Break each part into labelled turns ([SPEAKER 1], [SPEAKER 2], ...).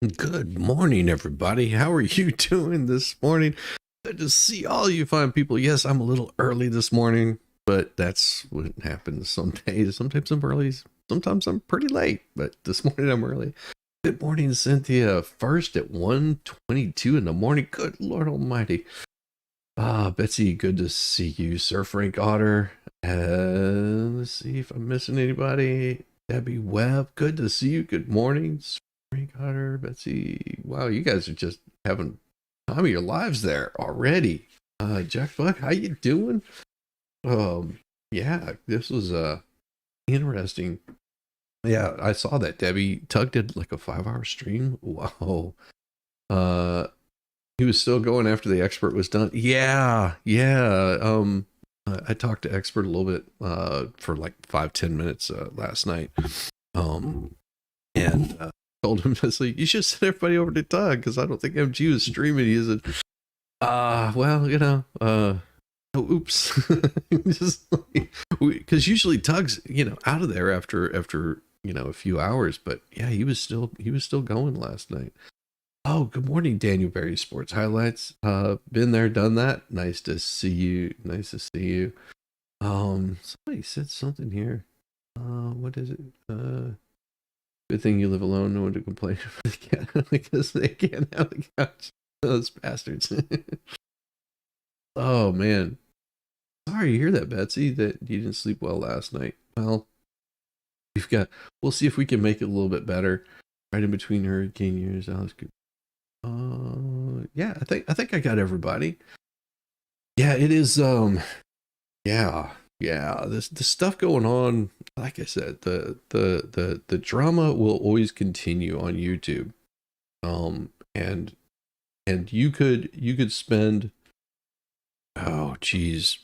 [SPEAKER 1] Good morning, everybody. How are you doing this morning? Good to see all you fine people. Yes, I'm a little early this morning, but that's what happens some days. Sometimes I'm early, sometimes I'm pretty late, but this morning I'm early. Good morning, Cynthia. First at 1:22 in the morning. Good Lord Almighty. Betsy, good to see you. Sir Frank Otter. Let's see if I'm missing anybody. Debbie Webb, good to see you. Good morning. Frank Otter, Betsy. Wow, you guys are just having time of your lives there already. Jack Buck, how you doing? Yeah, this was interesting. Yeah, I saw that Debbie Tug did like a 5-hour stream. Wow. Uh, he was still going after the expert was done. Yeah. I talked to expert a little bit for like 5-10 minutes last night. And told him, like, you should send everybody over to Tug because I don't think MG was streaming. He said, oops. Because usually Tug's, out of there after a few hours, but yeah, he was still going last night. Oh, good morning, Daniel Berry Sports Highlights. Been there, done that. Nice to see you. Somebody said something here. What is it? Good thing you live alone. No one to complain because they can't have the couch. Those bastards. Oh man, sorry to hear that, Betsy. That you didn't sleep well last night. Well, we'll see if we can make it a little bit better. Right in between hurricane years, Alice Cooper. Yeah, I think I got everybody. Yeah, it is. Yeah. This stuff going on. Like I said, the drama will always continue on YouTube. And you could spend, oh geez,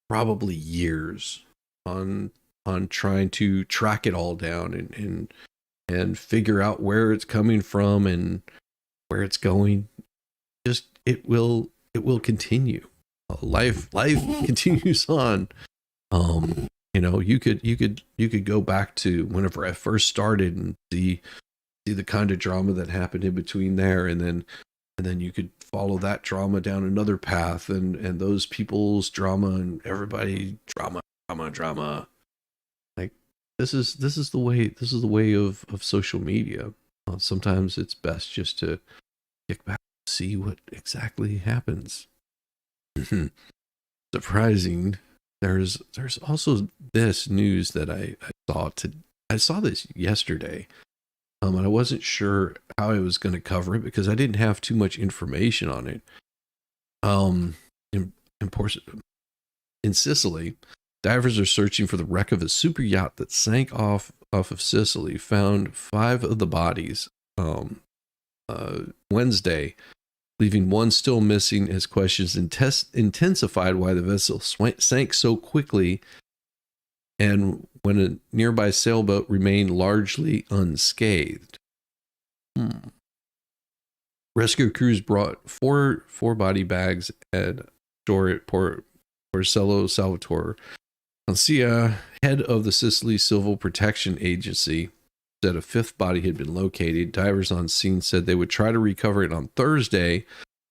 [SPEAKER 1] probably years on trying to track it all down and figure out where it's coming from and where it's going. Just it will continue. Life continues on. You could go back to whenever I first started and see the kind of drama that happened in between there, and then you could follow that drama down another path and those people's drama and everybody drama. Like this is the way of social media. Sometimes it's best just to kick back and see what exactly happens. Surprising. There's also this news that I saw this yesterday. And I wasn't sure how I was going to cover it because I didn't have too much information on it. In Sicily, divers are searching for the wreck of a super yacht that sank off of Sicily. Found 5 of the bodies Wednesday, leaving one still missing as questions intensified why the vessel sank so quickly and when a nearby sailboat remained largely unscathed. Rescue crews brought four body bags at shore at Porcello Salvatore. Ancia, head of the Sicily Civil Protection Agency, said a 5th body had been located. Divers on scene said they would try to recover it on Thursday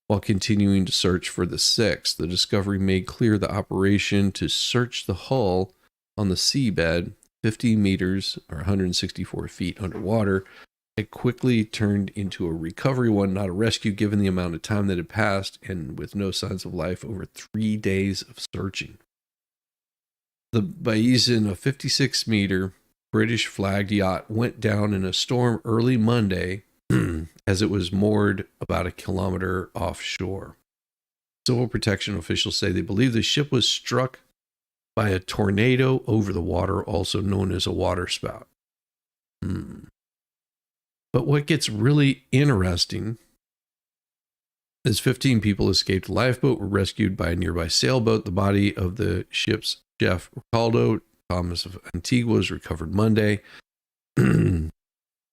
[SPEAKER 1] while continuing to search for the 6th. The discovery made clear the operation to search the hull on the seabed, 50 meters or 164 feet underwater, had quickly turned into a recovery one, not a rescue, given the amount of time that had passed and with no signs of life over 3 days of searching. The Baizen, a 56-meter British flagged yacht, went down in a storm early Monday as it was moored about a kilometer offshore. Civil protection officials say they believe the ship was struck by a tornado over the water, also known as a waterspout. But what gets really interesting is 15 people escaped a lifeboat, were rescued by a nearby sailboat. The body of the ship's chef, Ricaldo Thomas of Antigua, was recovered Monday.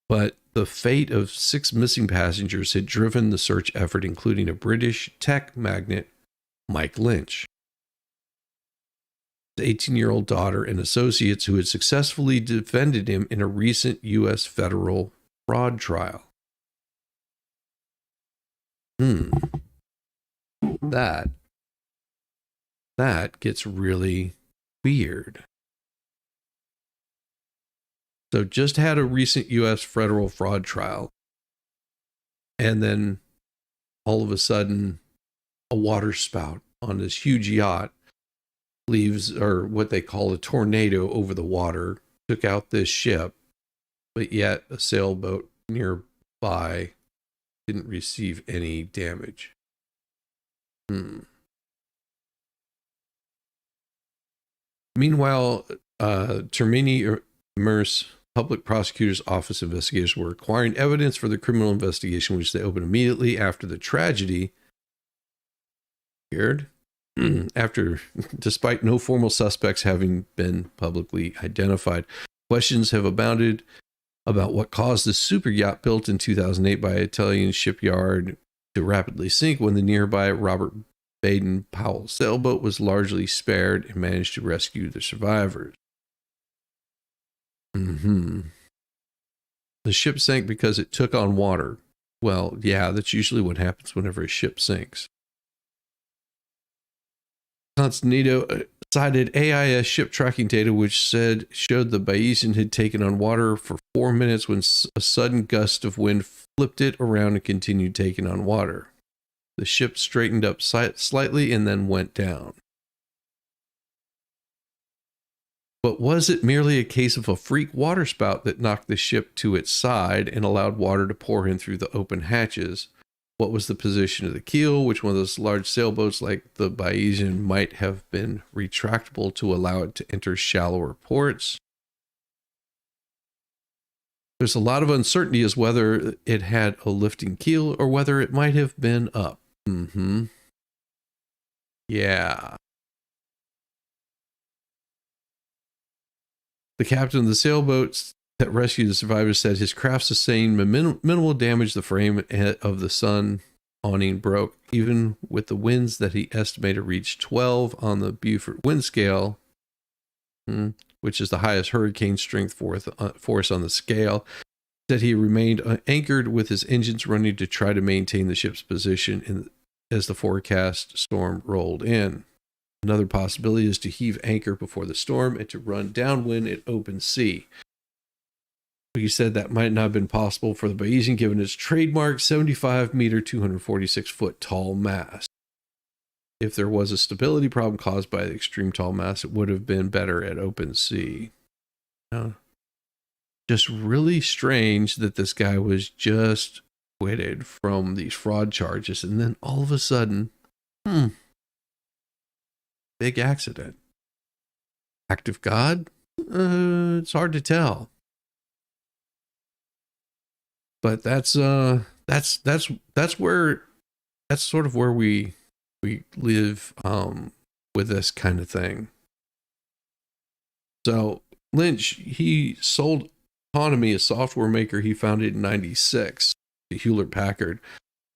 [SPEAKER 1] But the fate of 6 missing passengers had driven the search effort, including a British tech magnate, Mike Lynch, his 18-year-old daughter, and associates who had successfully defended him in a recent U.S. federal fraud trial. Hmm. That gets really weird. So just had a recent US federal fraud trial, and then all of a sudden a water spout on this huge yacht leaves, or what they call a tornado, over the water, took out this ship, but yet a sailboat nearby didn't receive any damage. Meanwhile, Termini Merce Public Prosecutor's Office investigators were acquiring evidence for the criminal investigation, which they opened immediately after the tragedy. Weird. After, despite no formal suspects having been publicly identified, questions have abounded about what caused the super yacht built in 2008 by an Italian shipyard to rapidly sink when the nearby Robert Baden-Powell sailboat was largely spared and managed to rescue the survivors. The ship sank because it took on water. Well, yeah, that's usually what happens whenever a ship sinks. Constantino cited AIS ship tracking data, which showed the Bayesian had taken on water for 4 minutes when a sudden gust of wind flipped it around and continued taking on water. The ship straightened up slightly and then went down. But was it merely a case of a freak waterspout that knocked the ship to its side and allowed water to pour in through the open hatches? What was the position of the keel? Which one of those large sailboats like the Bayesian might have been retractable to allow it to enter shallower ports? There's a lot of uncertainty as whether it had a lifting keel or whether it might have been up. Yeah. The captain of the sailboat that rescued the survivors said his craft sustained minimal damage. The frame of the sun awning broke, even with the winds that he estimated reached 12 on the Beaufort wind scale, which is the highest hurricane strength force on the scale. That he remained anchored with his engines running to try to maintain the ship's position as the forecast storm rolled in. Another possibility is to heave anchor before the storm and to run downwind at open sea. But he said that might not have been possible for the Bayesian given its trademark 75 meter, 246 foot tall mast. If there was a stability problem caused by the extreme tall mast, it would have been better at open sea. Just really strange that this guy was just acquitted from these fraud charges, and then all of a sudden, big accident. Act of God? It's hard to tell. But that's sort of where we live with this kind of thing. So Lynch, he sold Autonomy, a software maker he founded in '96, to Hewlett Packard,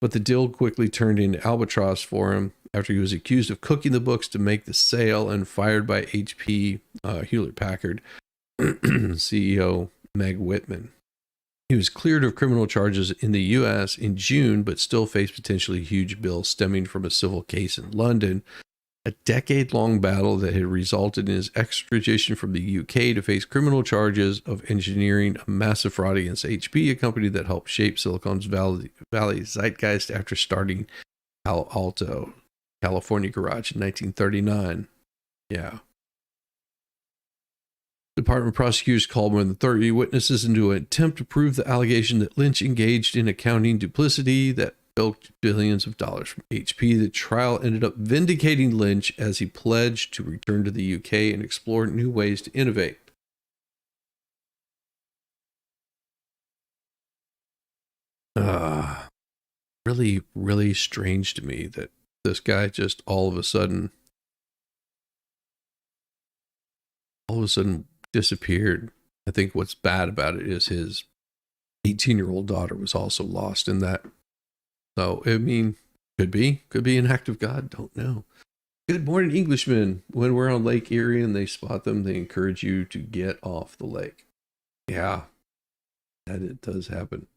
[SPEAKER 1] but the deal quickly turned into albatross for him after he was accused of cooking the books to make the sale and fired by HP Hewlett Packard CEO Meg Whitman. He was cleared of criminal charges in the US in June, but still faced potentially huge bills stemming from a civil case in London, a decade-long battle that had resulted in his extradition from the UK to face criminal charges of engineering a massive fraud against HP, a company that helped shape Silicon Valley's zeitgeist after starting Palo Alto, California garage in 1939. Yeah. Department prosecutors called more than 30 witnesses into an attempt to prove the allegation that Lynch engaged in accounting duplicity that bilked billions of dollars from HP. The trial ended up vindicating Lynch as he pledged to return to the UK and explore new ways to innovate. Really, really strange to me that this guy just all of a sudden disappeared. I think what's bad about it is his 18-year-old daughter was also lost in that. So, I mean, could be an act of God. Don't know. Good morning, Englishmen. When we're on Lake Erie and they spot them, they encourage you to get off the lake. Yeah, that it does happen.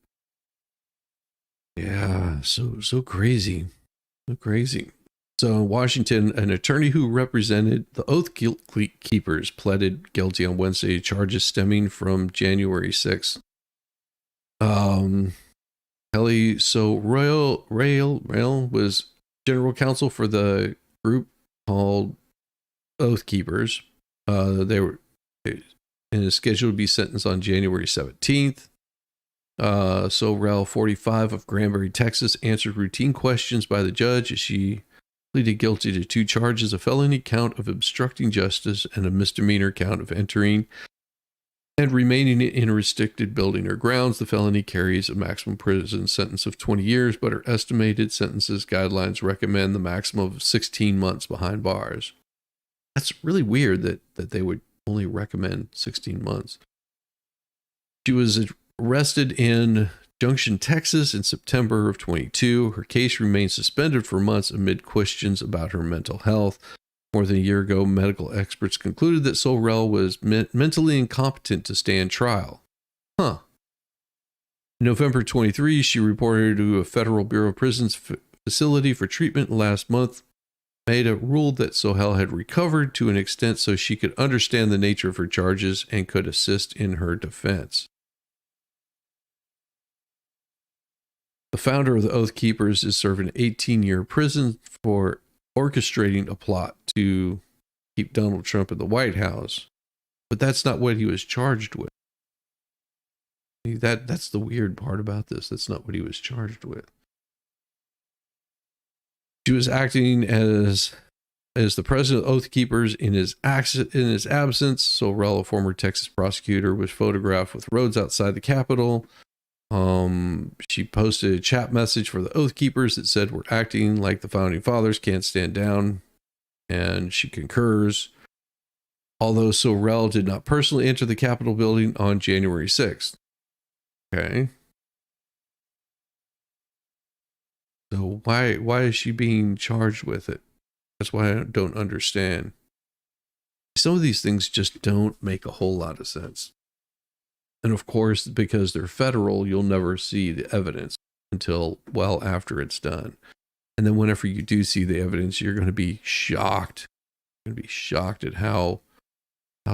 [SPEAKER 1] Yeah, so crazy. So crazy. So in Washington, an attorney who represented the Oath Keepers pleaded guilty on Wednesday to charges stemming from January 6th. Kelly, so Rail was general counsel for the group called Oath Keepers. They were and is scheduled to be sentenced on January 17th. So Rel, 45, of Granbury, Texas, answered routine questions by the judge as she pleaded guilty to 2 charges: a felony count of obstructing justice and a misdemeanor count of entering and remaining in a restricted building or grounds. The felony carries a maximum prison sentence of 20 years, but her estimated sentences guidelines recommend the maximum of 16 months behind bars. That's really weird that they would only recommend 16 months. She was arrested in Junction, Texas in September of 22. Her case remained suspended for months amid questions about her mental health. More than a year ago, medical experts concluded that Sorrell was mentally incompetent to stand trial. In November 23, she reported to a Federal Bureau of Prisons facility for treatment last month, made a rule that Sohel had recovered to an extent so she could understand the nature of her charges and could assist in her defense. The founder of the Oath Keepers is serving 18-year prison for orchestrating a plot to keep Donald Trump in the White House. But that's not what he was charged with. That's the weird part about this. That's not what he was charged with. She was acting as the president of Oath Keepers in his absence. Sorrell, a former Texas prosecutor, was photographed with Rhodes outside the Capitol. She posted a chat message for the Oath Keepers that said, "We're acting like the founding fathers, can't stand down." And she concurs. Although Sorrell did not personally enter the Capitol building on January 6th. Okay. So why is she being charged with it? That's why I don't understand. Some of these things just don't make a whole lot of sense. And of course, because they're federal, you'll never see the evidence until well after it's done. And then whenever you do see the evidence, you're going to be shocked. You're going to be shocked at how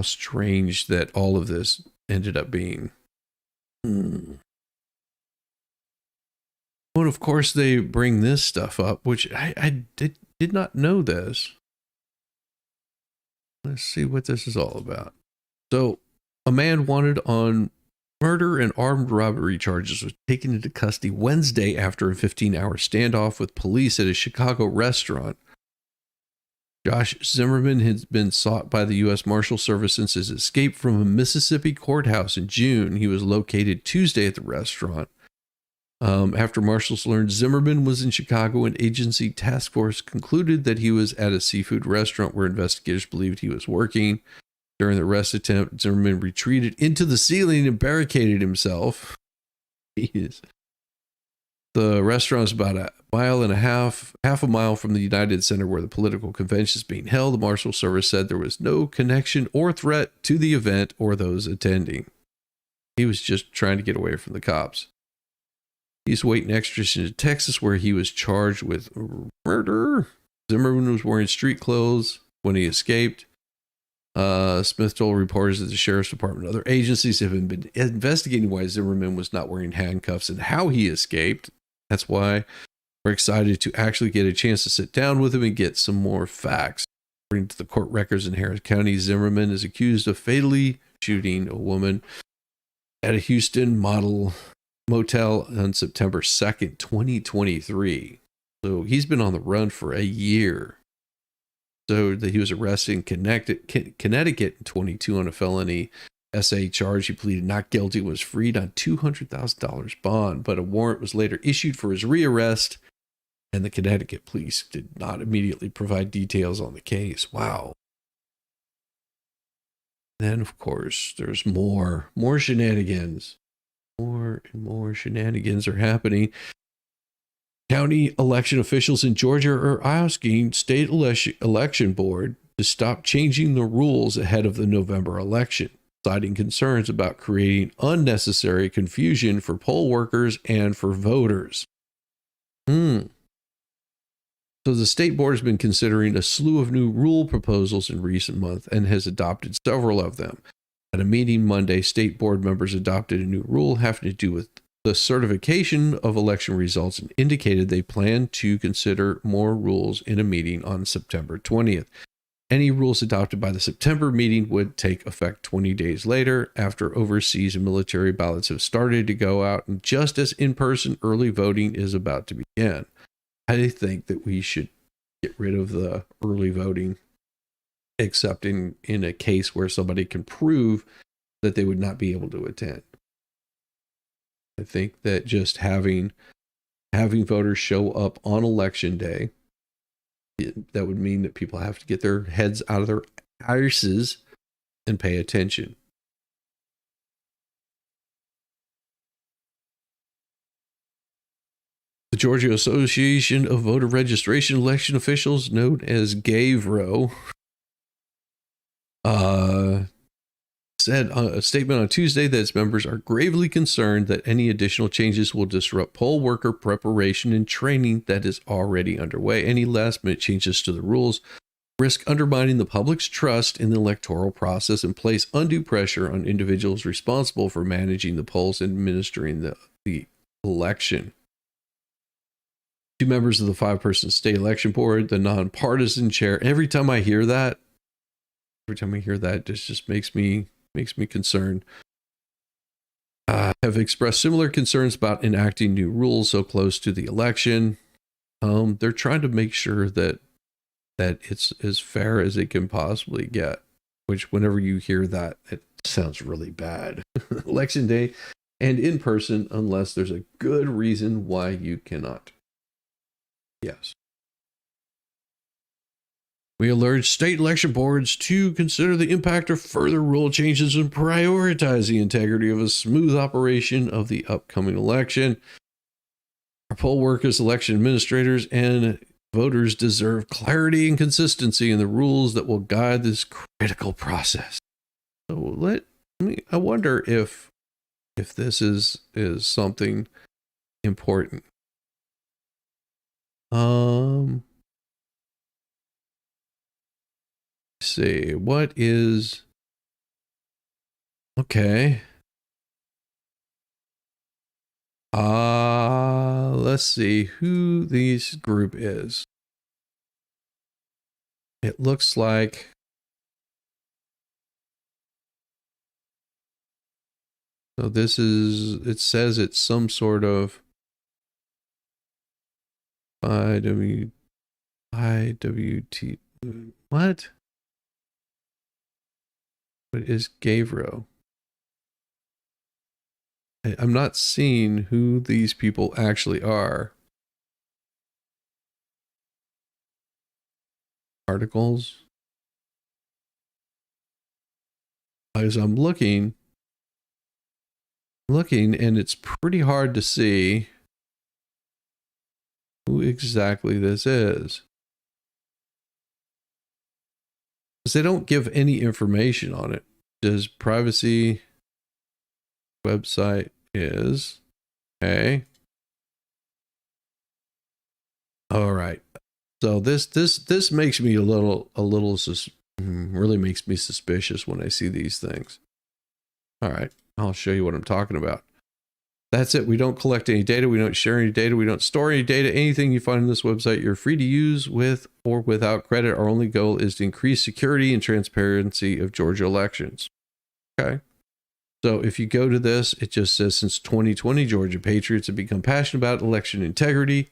[SPEAKER 1] strange that all of this ended up being. And of course, they bring this stuff up, which I did not know this. Let's see what this is all about. So, a man wanted on murder and armed robbery charges was taken into custody Wednesday after a 15-hour standoff with police at a Chicago restaurant. Josh Zimmerman has been sought by the U.S. Marshal Service since his escape from a Mississippi courthouse in June. He was located Tuesday at the restaurant. After marshals learned Zimmerman was in Chicago, an agency task force concluded that he was at a seafood restaurant where investigators believed he was working. During the arrest attempt, Zimmerman retreated into the ceiling and barricaded himself. The restaurant is about a mile and a half a mile from the United Center where the political convention is being held. The Marshal Service said there was no connection or threat to the event or those attending. He was just trying to get away from the cops. He's waiting extradition to Texas, where he was charged with murder. Zimmerman was wearing street clothes when he escaped. Smith told reporters that the sheriff's department and other agencies have been investigating why Zimmerman was not wearing handcuffs and how he escaped. That's why we're excited to actually get a chance to sit down with him and get some more facts. According to the court records in Harris County, Zimmerman is accused of fatally shooting a woman at a Houston motel on September 2nd, 2023. So he's been on the run for a year. So that he was arrested in Connecticut in 22 on a felony SA charge. He pleaded not guilty, was freed on $200,000 bond, but a warrant was later issued for his rearrest, and the Connecticut police did not immediately provide details on the case. Wow. Then, of course, there's more shenanigans. More and more shenanigans are happening. County election officials in Georgia are asking state election board to stop changing the rules ahead of the November election, citing concerns about creating unnecessary confusion for poll workers and for voters. So the state board has been considering a slew of new rule proposals in recent months and has adopted several of them. At a meeting Monday, state board members adopted a new rule having to do with the certification of election results and indicated they plan to consider more rules in a meeting on September 20th. Any rules adopted by the September meeting would take effect 20 days later after overseas and military ballots have started to go out and just as in-person early voting is about to begin. I think that we should get rid of the early voting, except in a case where somebody can prove that they would not be able to attend. I think that just having voters show up on election day, that would mean that people have to get their heads out of their arses and pay attention. The Georgia Association of Voter Registration Election Officials, known as GAVRO, said a statement on Tuesday that its members are gravely concerned that any additional changes will disrupt poll worker preparation and training that is already underway. Any last-minute changes to the rules risk undermining the public's trust in the electoral process and place undue pressure on individuals responsible for managing the polls and administering the election. Two members of the 5-person state election board, the nonpartisan chair. Every time I hear that, it just makes me concerned. Have expressed similar concerns about enacting new rules so close to the election. They're trying to make sure that it's as fair as it can possibly get, which whenever you hear that, it sounds really bad. Election day and in person, unless there's a good reason why you cannot. Yes. We urge state election boards to consider the impact of further rule changes and prioritize the integrity of a smooth operation of the upcoming election. Our poll workers, election administrators, and voters deserve clarity and consistency in the rules that will guide this critical process. So I wonder if this is something important. See, what is okay? Let's see who this group is. It looks like so this is, it says it's some sort of IWT. What? What is Gavro? I'm not seeing who these people actually are. Articles. As I'm looking, and it's pretty hard to see who exactly this is. Because they don't give any information on it. Does privacy website is okay. All right. So this makes me really makes me suspicious when I see these things. All right. I'll show you what I'm talking about. That's it. We don't collect any data. We don't share any data. We don't store any data. Anything you find on this website, you're free to use with or without credit. Our only goal is to increase security and transparency of Georgia elections. Okay. So if you go to this, it just says since 2020, Georgia patriots have become passionate about election integrity.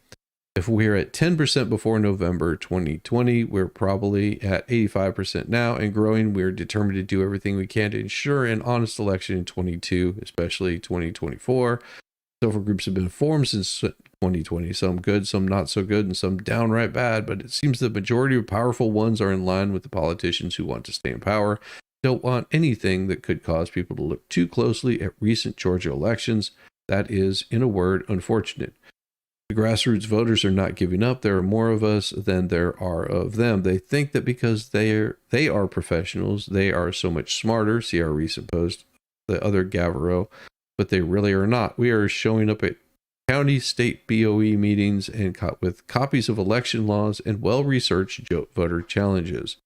[SPEAKER 1] If we're at 10% before November 2020, we're probably at 85% now and growing. We're determined to do everything we can to ensure an honest election in 22, especially 2024. Several groups have been formed since 2020, some good, some not so good, and some downright bad, but it seems the majority of powerful ones are in line with the politicians who want to stay in power, don't want anything that could cause people to look too closely at recent Georgia elections. That is, in a word, unfortunate. The grassroots voters are not giving up. There are more of us than there are of them. They think that because they are professionals, they are so much smarter. See our recent post, the other Gavero, but they really are not. We are showing up at county, state BOE meetings, and with copies of election laws and well-researched voter challenges.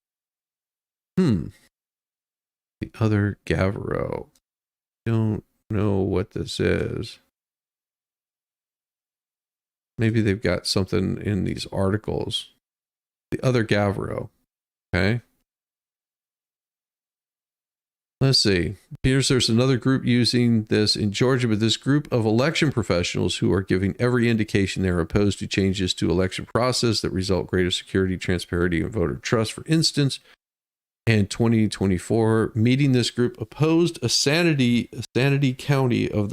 [SPEAKER 1] The other Gavrot. Don't know what this is. Maybe they've got something in these articles. The other Gavrot. Okay. Let's see. There's another group using this in Georgia, but this group of election professionals who are giving every indication they're opposed to changes to election process that result greater security, transparency, and voter trust. For instance, in 2024, meeting this group opposed a sanity county of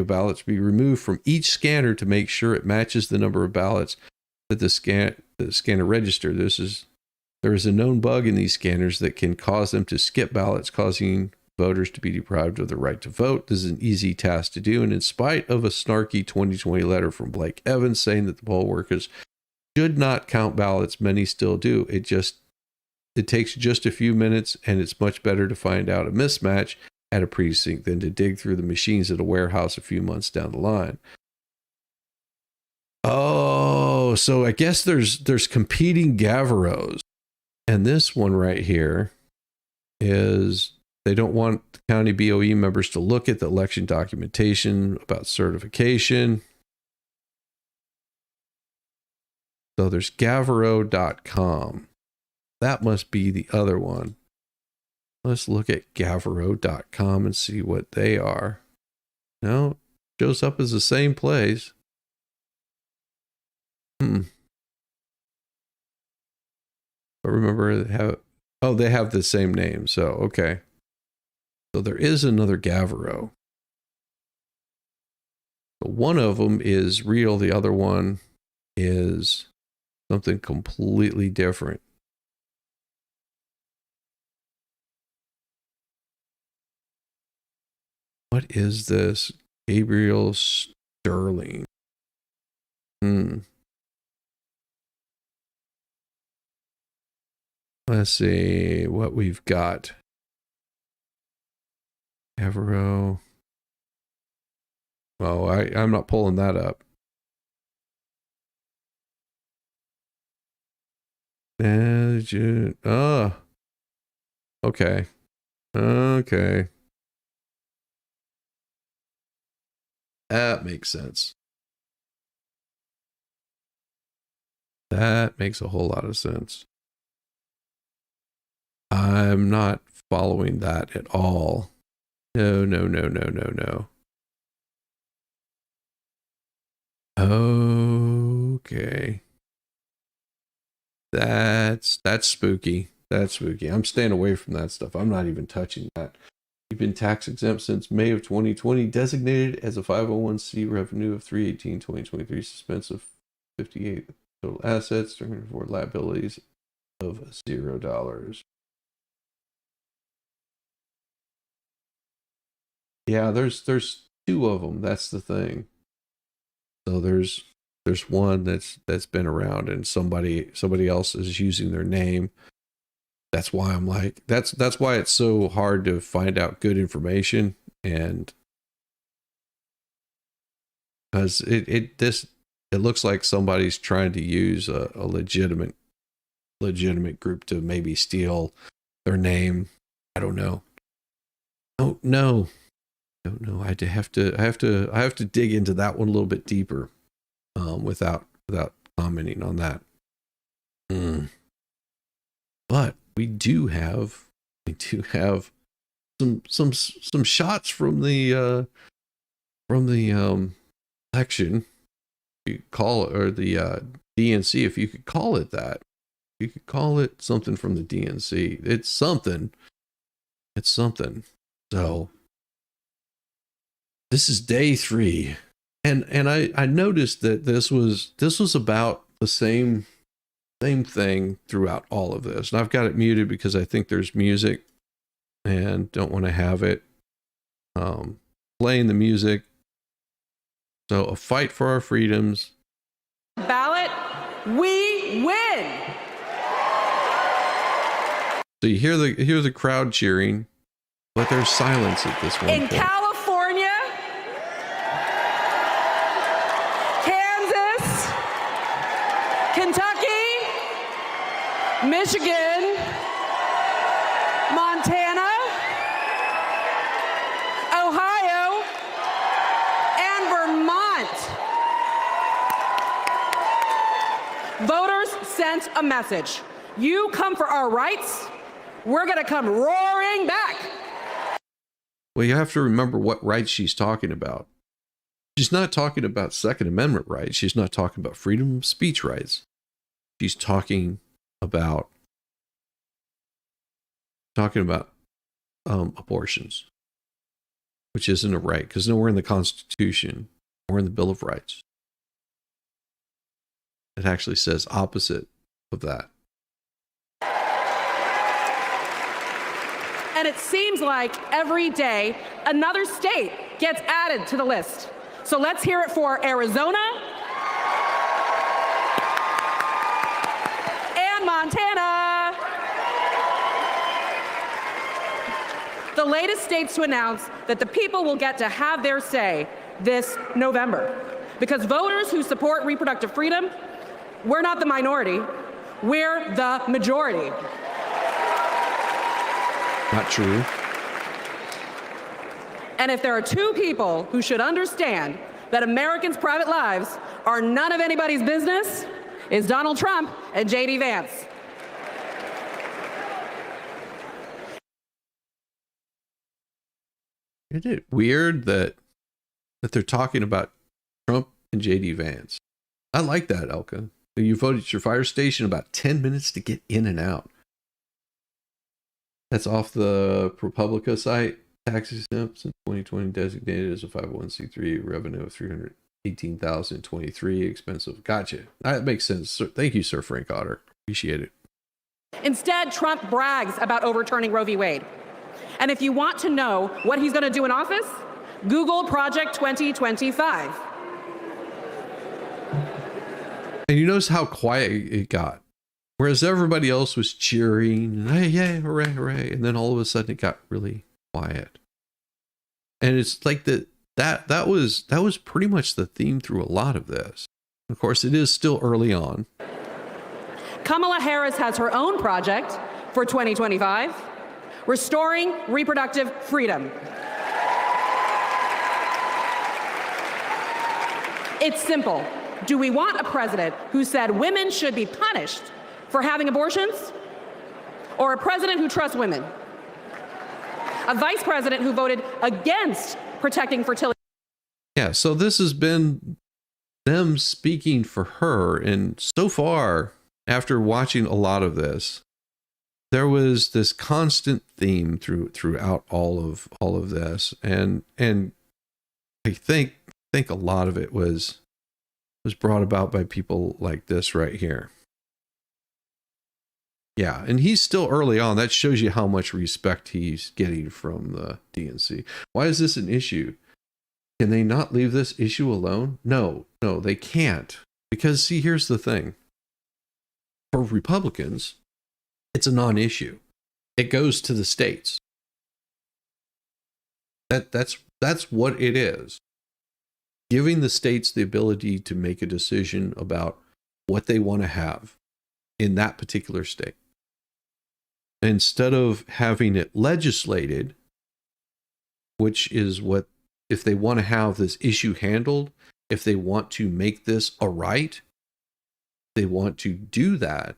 [SPEAKER 1] ballots be removed from each scanner to make sure it matches the number of ballots that the scanner registered. There is a known bug in these scanners that can cause them to skip ballots, causing voters to be deprived of the right to vote. This is an easy task to do, and in spite of a snarky 2020 letter from Blake Evans saying that the poll workers should not count ballots, many still do. It takes just a few minutes, and it's much better to find out a mismatch at a precinct than to dig through the machines at a warehouse a few months down the line. Oh, so I guess there's competing Gavrots. And this one right here is they don't want the county BOE members to look at the election documentation about certification. So there's Gavrot.com. That must be the other one. Let's look at Gavrot.com and see what they are. No, shows up as the same place. But remember, they have the same name. So, okay. So there is another Gavrot. But one of them is real. The other one is something completely different. What is this? Gabriel Sterling. Let's see what we've got. Gavrot. Oh, I'm not pulling that up. Okay. Okay. That makes sense. That makes a whole lot of sense. I'm not following that at all. No. Okay. That's spooky. That's spooky. I'm staying away from that stuff. I'm not even touching that. You've been tax exempt since May of 2020, designated as a 501c, revenue of 3/18/2023, suspense of 58, total assets, 304 liabilities of $0. Yeah, there's two of them. That's the thing. So there's one that's been around, and somebody else is using their name. That's why I'm like, that's why it's so hard to find out good information, and because it looks like somebody's trying to use a legitimate group to maybe steal their name. I don't know. Oh no. I have to dig into that one a little bit deeper, without commenting on that. But we do have some shots from the election, you call it, or the DNC, if you could call it that. You could call it something from the DNC. It's something. So this is day 3, and I noticed that this was about the same thing throughout all of this. And I've got it muted because I think there's music and don't want to have it playing the music. So, a fight for our freedoms.
[SPEAKER 2] Ballot, we win.
[SPEAKER 1] So you hear the crowd cheering, but there's silence at this one
[SPEAKER 2] In
[SPEAKER 1] point.
[SPEAKER 2] California, Michigan, Montana, Ohio, and Vermont. Voters sent a message. You come for our rights, we're going to come roaring back.
[SPEAKER 1] Well, you have to remember what rights she's talking about. She's not talking about Second Amendment rights. She's not talking about freedom of speech rights. She's talking about abortions, which isn't a right, because nowhere in the Constitution or in the Bill of Rights it actually says opposite of that.
[SPEAKER 2] And it seems like every day another state gets added to the list. So let's hear it for Arizona and Montana. The latest states to announce that the people will get to have their say this November. Because voters who support reproductive freedom, we're not the minority, we're the majority.
[SPEAKER 1] Not true.
[SPEAKER 2] And if there are two people who should understand that Americans' private lives are none of anybody's business, it's Donald Trump and J.D. Vance.
[SPEAKER 1] Isn't it weird that they're talking about Trump and J.D. Vance? I like that, Elka. You voted at your fire station about 10 minutes to get in and out. That's off the ProPublica site. Tax exempt in 2020 designated as a 501c3, revenue of $318,023, expensive. Gotcha. That makes sense. Thank you, Sir Frank Otter. Appreciate it.
[SPEAKER 2] Instead, Trump brags about overturning Roe v. Wade. And if you want to know what he's going to do in office, Google Project 2025.
[SPEAKER 1] And you notice how quiet it got. Whereas everybody else was cheering, hey, yeah, hooray, hooray. And then all of a sudden it got really quiet. And it's like that was pretty much the theme through a lot of this. Of course, it is still early on.
[SPEAKER 2] Kamala Harris has her own project for 2025, restoring reproductive freedom. It's simple. Do we want a president who said women should be punished for having abortions, or a president who trusts women? A vice president who voted against protecting fertility.
[SPEAKER 1] Yeah, so this has been them speaking for her, and so far, after watching a lot of this, there was this constant theme throughout all of this, and I think a lot of it was brought about by people like this right here. Yeah, and he's still early on. That shows you how much respect he's getting from the DNC. Why is this an issue? Can they not leave this issue alone? No, they can't. Because, see, here's the thing. For Republicans, it's a non-issue. It goes to the states. That's what it is. Giving the states the ability to make a decision about what they want to have in that particular state. Instead of having it legislated, which is what, if they want to have this issue handled, if they want to make this a right, they want to do that,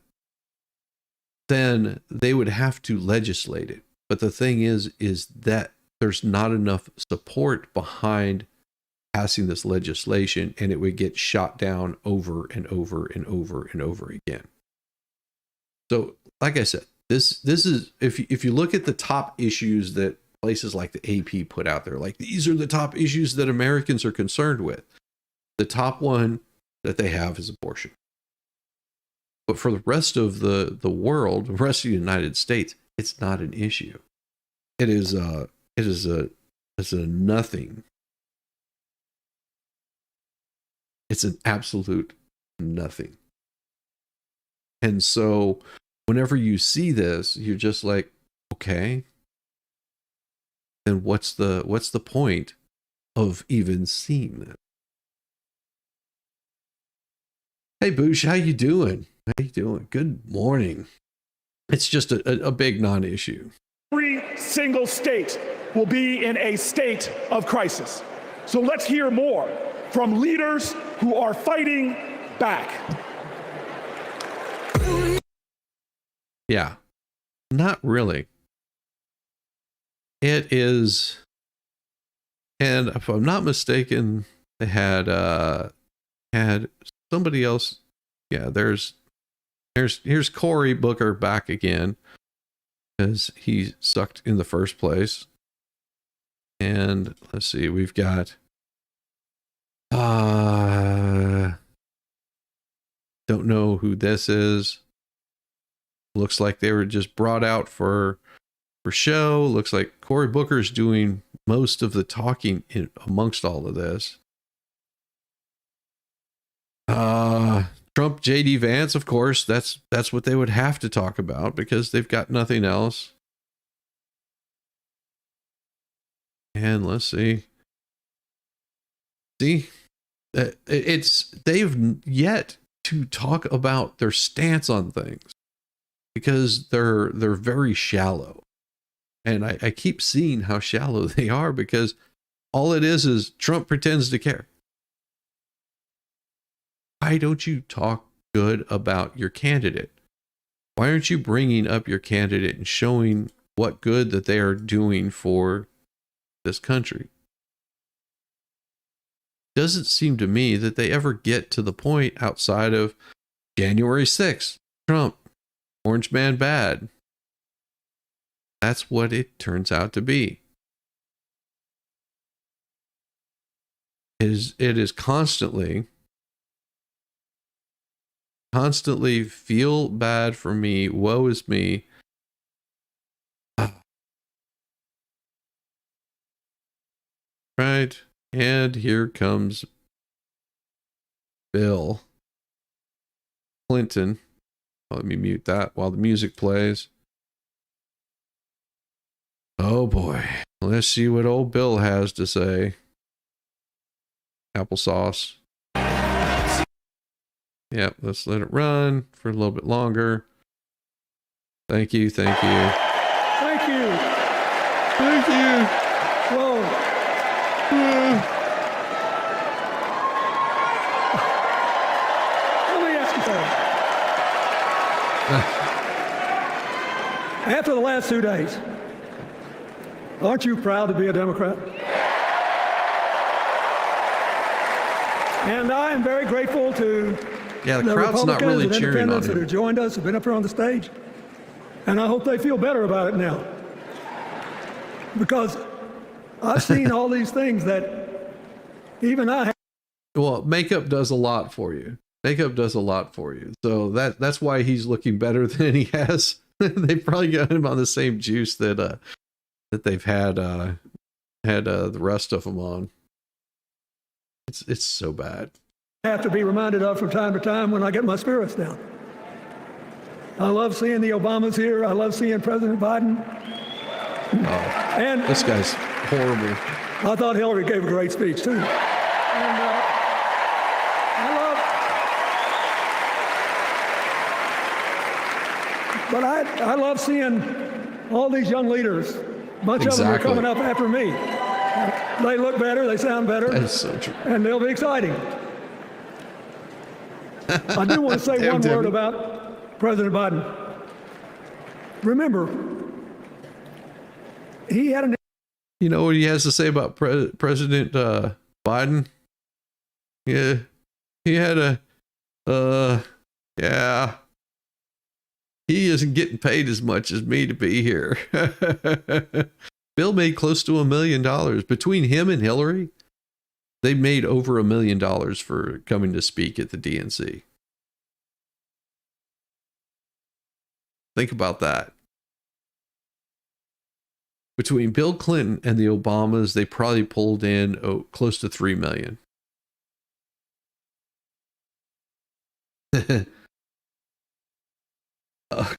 [SPEAKER 1] then they would have to legislate it. But the thing is that there's not enough support behind passing this legislation, and it would get shot down over and over and over and over again. So, like I said, this is, if you look at the top issues that places like the AP put out there, like these are the top issues that Americans are concerned with, the top one that they have is abortion. But for the rest of the world, the rest of the United States, it's not an issue. It is a nothing. It's an absolute nothing. And so whenever you see this, you're just like, okay, then what's the point of even seeing this? Hey Boosh, how you doing? How you doing? Good morning. It's just a big non-issue.
[SPEAKER 3] Every single state will be in a state of crisis. So let's hear more from leaders who are fighting back.
[SPEAKER 1] Yeah, not really. It is, and if I'm not mistaken, they had somebody else. Yeah, here's Cory Booker back again, because he sucked in the first place. And let's see, we've got don't know who this is. Looks like they were just brought out for show. Looks like Cory Booker's doing most of the talking amongst all of this. Trump, JD Vance, of course, that's what they would have to talk about because they've got nothing else. And let's see. They've yet to talk about their stance on things because they're very shallow. And I keep seeing how shallow they are because all it is Trump pretends to care. Why don't you talk good about your candidate? Why aren't you bringing up your candidate and showing what good that they are doing for this country? Doesn't seem to me that they ever get to the point outside of January 6th, Trump, Orange Man bad. That's what it turns out to be. It is constantly feel bad for me, woe is me. Right, and here comes Bill Clinton. Let me mute that while the music plays. Oh boy, let's see what old Bill has to say. Applesauce. Yep, let's let it run for a little bit longer. Thank you.
[SPEAKER 4] Thank you. Whoa. Let me ask you something. After the last 2 days, aren't you proud to be a Democrat? And I am very grateful to
[SPEAKER 1] the
[SPEAKER 4] the
[SPEAKER 1] crowd's not really
[SPEAKER 4] Republicans and
[SPEAKER 1] cheering on
[SPEAKER 4] independents that
[SPEAKER 1] him.
[SPEAKER 4] have joined us, have been up here on the stage. And I hope they feel better about it now. Because I've seen all these things that even I have.
[SPEAKER 1] Well, makeup does a lot for you. So that's why he's looking better than he has. They probably got him on the same juice that they've had the rest of them on. It's so bad.
[SPEAKER 4] Have to be reminded of from time to time when I get my spirits down. I love seeing the Obamas here. I love seeing President Biden. And
[SPEAKER 1] this guy's horrible.
[SPEAKER 4] I thought Hillary gave a great speech too. And I love seeing all these young leaders. Much of them are coming up after me. They look better, they sound better.
[SPEAKER 1] That is so true.
[SPEAKER 4] And they'll be exciting. I do want to say one word about President Biden. Remember, he had an...
[SPEAKER 1] You know what he has to say about President Biden? Yeah, he had he isn't getting paid as much as me to be here. Bill made close to $1 million. Between him and Hillary, they made over $1 million for coming to speak at the DNC. Think about that. Between Bill Clinton and the Obamas, they probably pulled in close to $3 million.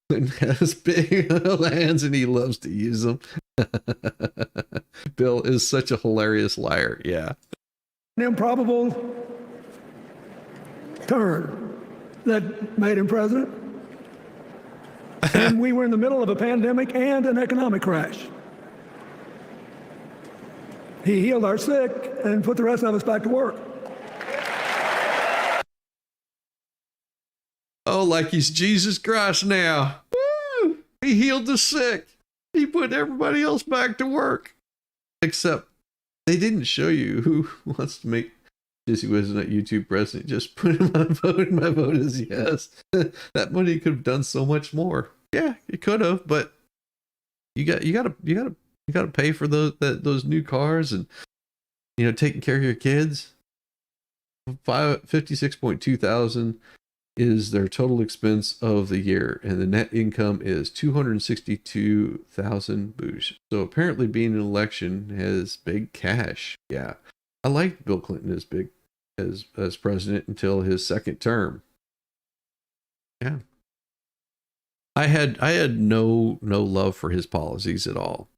[SPEAKER 1] Clinton has big hands and he loves to use them. Bill is such a hilarious liar. Yeah.
[SPEAKER 4] An improbable turn that made him president. And when we were in the middle of a pandemic and an economic crash. He healed our sick and put the rest of us back to work.
[SPEAKER 1] Oh, like he's Jesus Christ now. Woo! He healed the sick. He put everybody else back to work. Except they didn't show you who wants to make Jesse Whiz not YouTube president. Just put him on a vote. My vote is yes. That money could have done so much more. Yeah, it could have, but you gotta pay for those new cars and taking care of your kids. 56.2 thousand is their total expense of the year, and the net income is 262,000 boosh. So apparently being an election has big cash. Yeah. I liked Bill Clinton as president until his second term. Yeah. I had no love for his policies at all.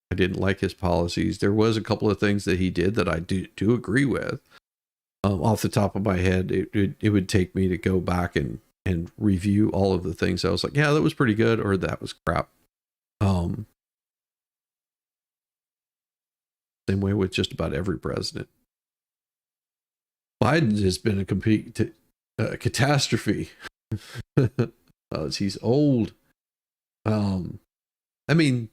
[SPEAKER 1] I didn't like his policies. There was a couple of things that he did that I do agree with. Off the top of my head, it would take me to go back and review all of the things I was like, yeah, that was pretty good, or that was crap. Same way with just about every president. Biden has been a complete catastrophe. He's old. I mean,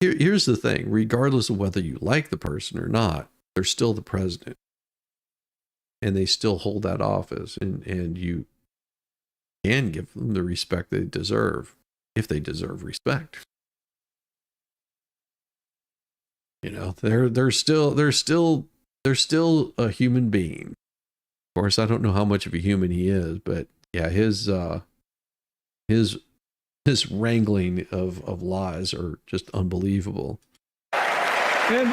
[SPEAKER 1] here's the thing. Regardless of whether you like the person or not, they're still the president, and they still hold that office, and you can give them the respect they deserve if they deserve respect. They're still a human being. Of course, I don't know how much of a human he is, but yeah, his wrangling of lies are just unbelievable.
[SPEAKER 4] And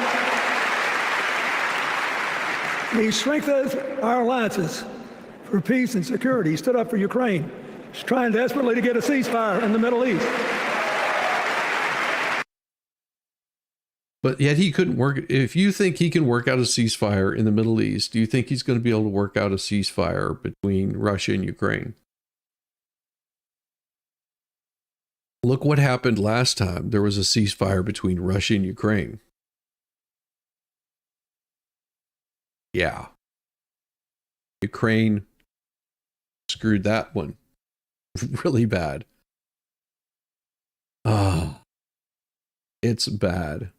[SPEAKER 4] he strengthened our alliances for peace and security. He stood up for Ukraine. He's trying desperately to get a ceasefire in the Middle East.
[SPEAKER 1] But yet he couldn't work. If you think he can work out a ceasefire in the Middle East, do you think he's going to be able to work out a ceasefire between Russia and Ukraine? Look what happened last time there was a ceasefire between Russia and Ukraine. Yeah. Ukraine screwed that one really bad. It's bad.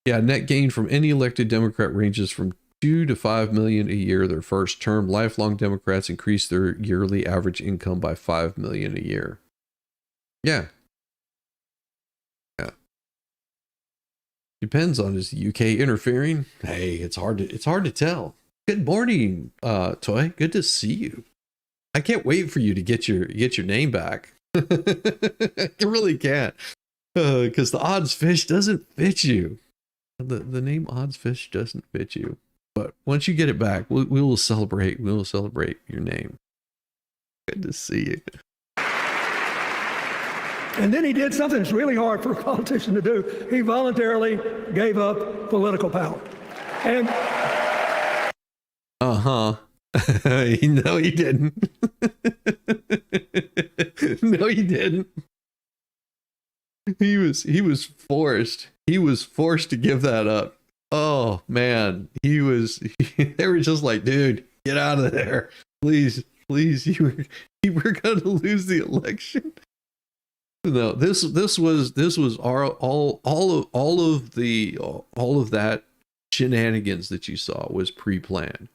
[SPEAKER 1] Yeah, net gain from any elected Democrat ranges from 2 to 5 million a year their first term. Lifelong Democrats increase their yearly average income by 5 million a year. Yeah. Depends on, is the UK interfering? Hey, it's hard to tell. Good morning, Toy. Good to see you. I can't wait for you to get your name back. I really can't. Because the Odds Fish doesn't fit you. The name Odds Fish doesn't fit you. But once you get it back, we will celebrate. We will celebrate your name. Good to see you.
[SPEAKER 4] And then he did something that's really hard for a politician to do. He voluntarily gave up political power. And
[SPEAKER 1] no, he didn't. No, he didn't. He was forced. He was forced to give that up. Oh man, they were just like, dude, get out of there, please. You were going to lose the election. No, this was all of that shenanigans that you saw was pre-planned.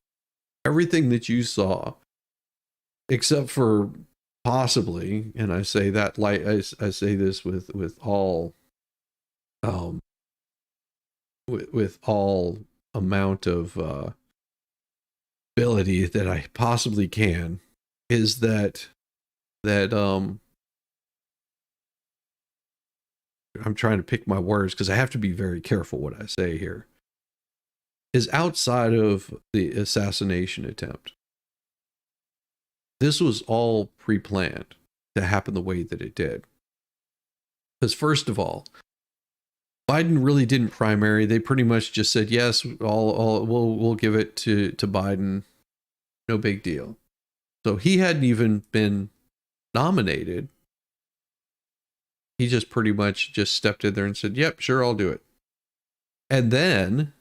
[SPEAKER 1] Everything that you saw, except for possibly, and I say that like I say this with all with all amount of ability that I possibly can, is that I'm trying to pick my words because I have to be very careful what I say here, is outside of the assassination attempt. This was all pre-planned to happen the way that it did. Because first of all, Biden really didn't primary. They pretty much just said, yes, we'll give it to Biden. No big deal. So he hadn't even been nominated. He just pretty much just stepped in there and said, yep, sure, I'll do it. And then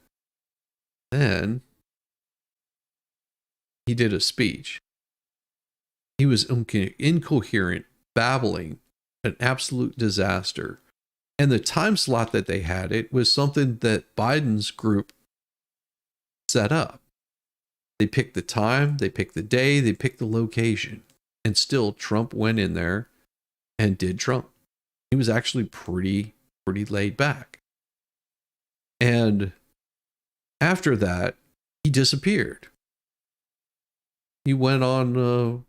[SPEAKER 1] he did a speech. He was incoherent, babbling, an absolute disaster. And the time slot that they had, it was something that Biden's group set up. They picked the time, they picked the day, they picked the location. And still Trump went in there and did Trump. He was actually pretty laid back. And after that, he disappeared. He went on a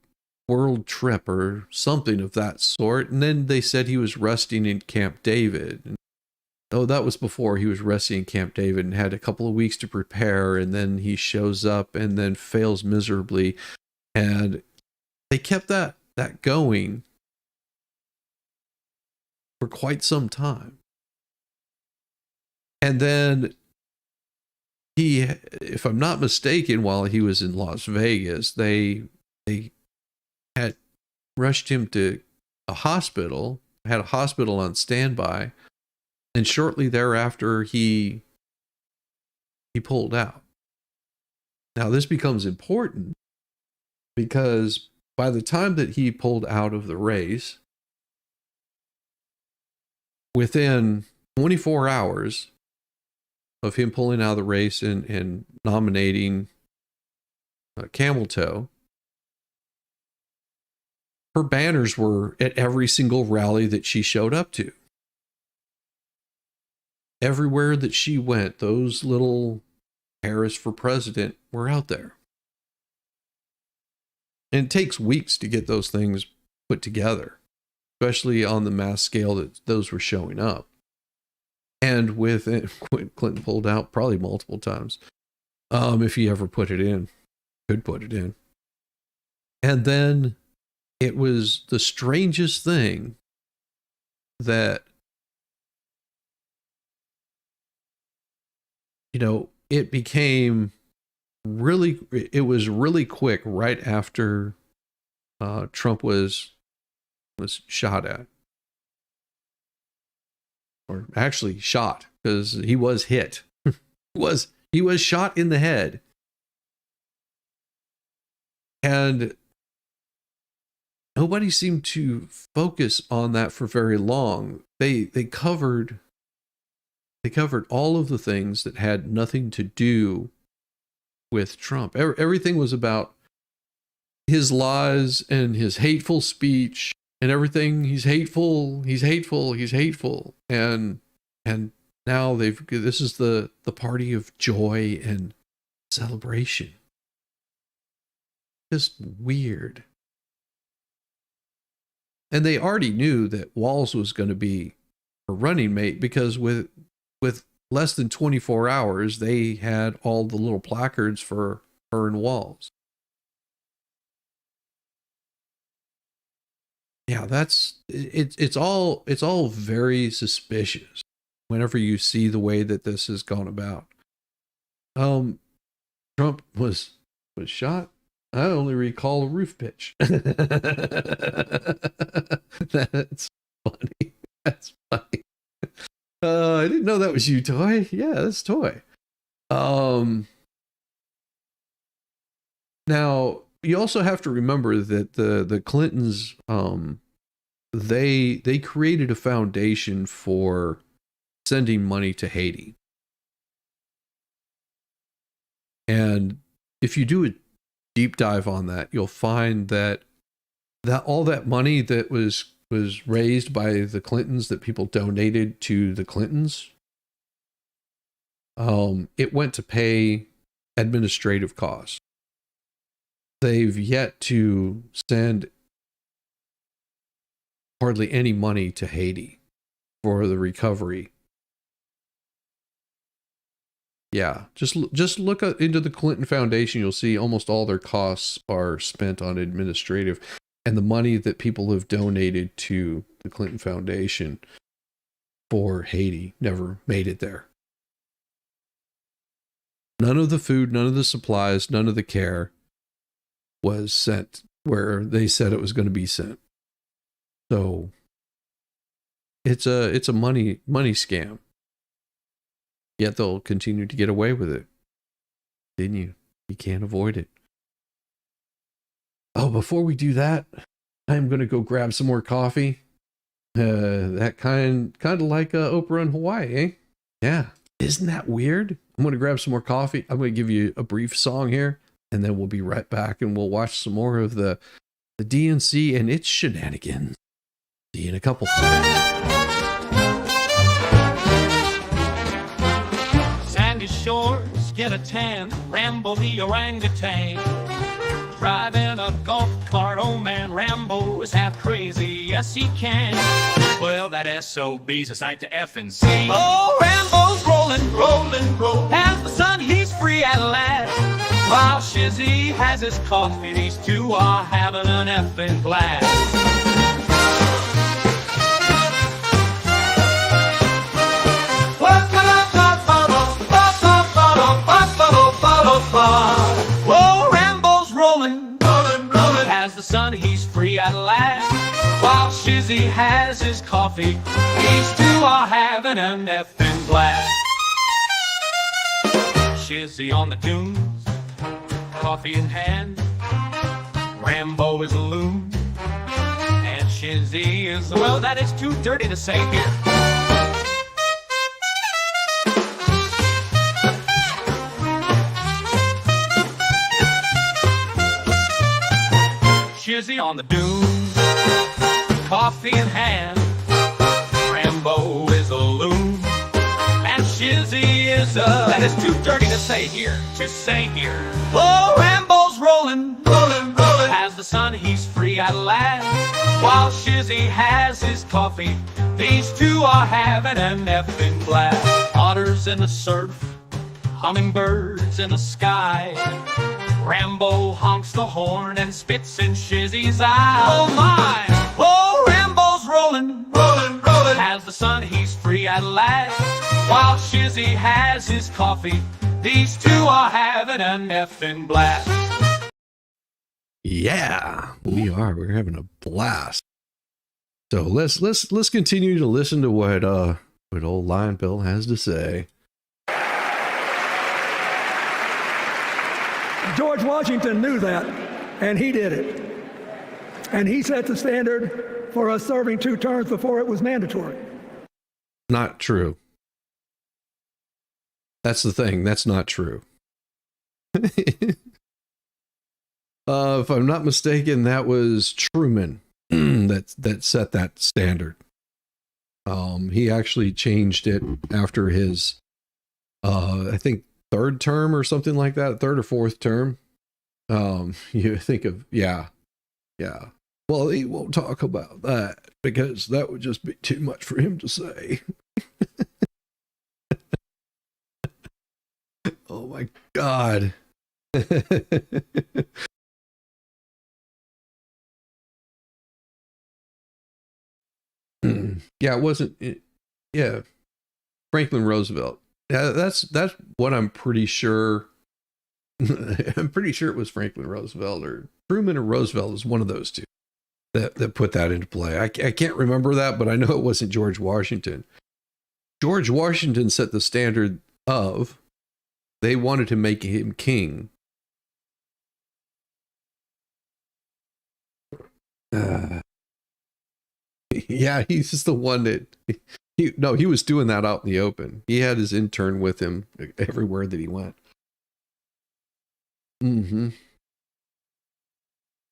[SPEAKER 1] world trip or something of that sort. And then they said he was resting in Camp David. And, oh, that was before he was resting in Camp David and had a couple of weeks to prepare. And then he shows up and then fails miserably. And they kept that going for quite some time. And then he, if I'm not mistaken, while he was in Las Vegas, they had rushed him to a hospital, had a hospital on standby, and shortly thereafter he pulled out. Now this becomes important because by the time that he pulled out of the race, within 24 hours of him pulling out of the race and nominating Camel Toe, her banners were at every single rally that she showed up to. Everywhere that she went, those little Harris for president were out there. And it takes weeks to get those things put together, especially on the mass scale that those were showing up. And with it, Clinton pulled out probably multiple times, if he ever put it in, could put it in. And then it was the strangest thing that, you know, it became really, it was really quick right after Trump was shot at. Or actually shot, because he was hit. He was shot in the head. And nobody seemed to focus on that for very long. They covered all of the things that had nothing to do with Trump. Everything was about his lies and his hateful speech and everything. He's hateful. And now this is the party of joy and celebration. Just weird. And they already knew that Walz was going to be a running mate, because with less than 24 hours, they had all the little placards for her and Walz. Yeah, it's all very suspicious whenever you see the way that this has gone about. Trump was shot. I only recall a roof pitch. That's funny. That's funny. I didn't know that was you, Toy. Yeah, that's Toy. Now, you also have to remember that the Clintons, they created a foundation for sending money to Haiti. And if you do a deep dive on that, you'll find that all that money that was raised by the Clintons, that people donated to the Clintons, it went to pay administrative costs. They've yet to send hardly any money to Haiti for the recovery. Yeah, just look into the Clinton Foundation. You'll see almost all their costs are spent on administrative, and the money that people have donated to the Clinton Foundation for Haiti never made it there. None of the food, none of the supplies, none of the care was sent where they said it was going to be sent. So it's a money scam. Yet they'll continue to get away with it. Didn't you? You can't avoid it. Oh, before we do that, I'm going to go grab some more coffee. That kind of like Oprah in Hawaii, eh? Yeah. Isn't that weird? I'm going to grab some more coffee. I'm going to give you a brief song here, and then we'll be right back and we'll watch some more of the DNC and its shenanigans. See you in a couple.
[SPEAKER 5] Sandy shores, get a tan, Rambo the orangutan. Driving a golf cart, oh man, Rambo is half crazy, yes he can. Well, that SOB's a sight to effing see. Oh, Rambo's rolling, as the sun he's free at last. While Shizzy has his coffee, these two are having an effing blast. Whoa, Rambo's rolling, as the sun he's free at last. While Shizzy has his coffee, these two are having an effing blast. Shizzy on the dunes, coffee in hand. Rambo is a loon, and Shizzy is, well, that is too dirty to say here. Shizzy on the dunes, coffee in hand. Rambo is a loon, and Shizzy is that is too dirty to say here, Oh, Rambo's rolling, as the sun he's free at last. While Shizzy has his coffee, these two are having an effing blast. Otters in the surf, hummingbirds in the sky. Rambo honks the horn and spits in Shizzy's eye. Oh my! Oh, Rambo's rolling, as the sun he's free at last. While Shizzy has his coffee, these two are having an effing blast.
[SPEAKER 1] Yeah, we're having a blast. So let's continue to listen to what old Lion Bill has to say.
[SPEAKER 4] George Washington knew that, and he did it. And he set the standard for us serving 2 terms before it was mandatory.
[SPEAKER 1] Not true. That's the thing. That's not true. If I'm not mistaken, that was Truman that set that standard. He actually changed it after his, I think, 3rd term or something like that, 3rd or 4th term. You think of, yeah. Well, he won't talk about that because that would just be too much for him to say. Oh my God. Yeah, it wasn't. Yeah, Franklin Roosevelt. Yeah, that's what I'm pretty sure. I'm pretty sure it was Franklin Roosevelt or Truman or Roosevelt is one of those two that put that into play. I can't remember that, but I know it wasn't George Washington. George Washington set the standard of they wanted to make him king. Yeah, he's just the one that he was doing that out in the open. He had his intern with him everywhere that he went.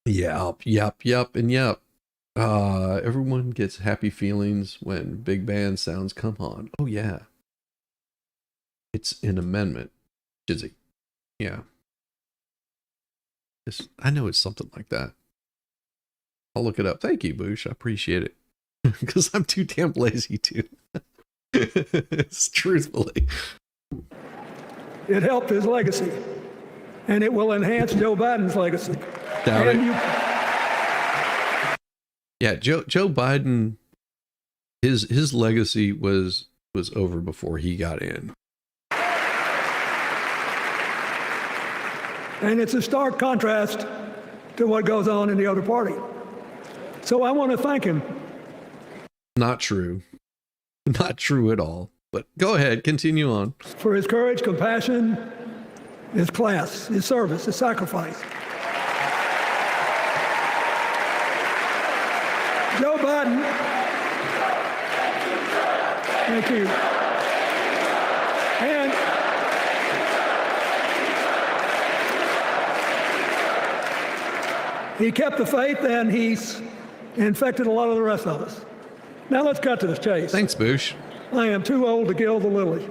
[SPEAKER 1] Yep, and yep. Everyone gets happy feelings when big band sounds come on. Oh yeah. It's an amendment. Jizzy. Yeah. I know it's something like that. I'll look it up. Thank you, Boosh. I appreciate it. Because I'm too damn lazy to. It's truthfully.
[SPEAKER 4] It helped his legacy, and it will enhance Joe Biden's legacy.
[SPEAKER 1] Doubt it. Yeah, Joe Biden, his legacy was over before he got in.
[SPEAKER 4] And it's a stark contrast to what goes on in the other party. So I want to thank him.
[SPEAKER 1] Not true. Not true at all. But go ahead, continue on.
[SPEAKER 4] For his courage, compassion, his class, his service, his sacrifice. Joe Biden, thank you. And he kept the faith, and he's infected a lot of the rest of us. Now let's cut to the chase.
[SPEAKER 1] Thanks, Bush.
[SPEAKER 4] I am too old to gild the lily.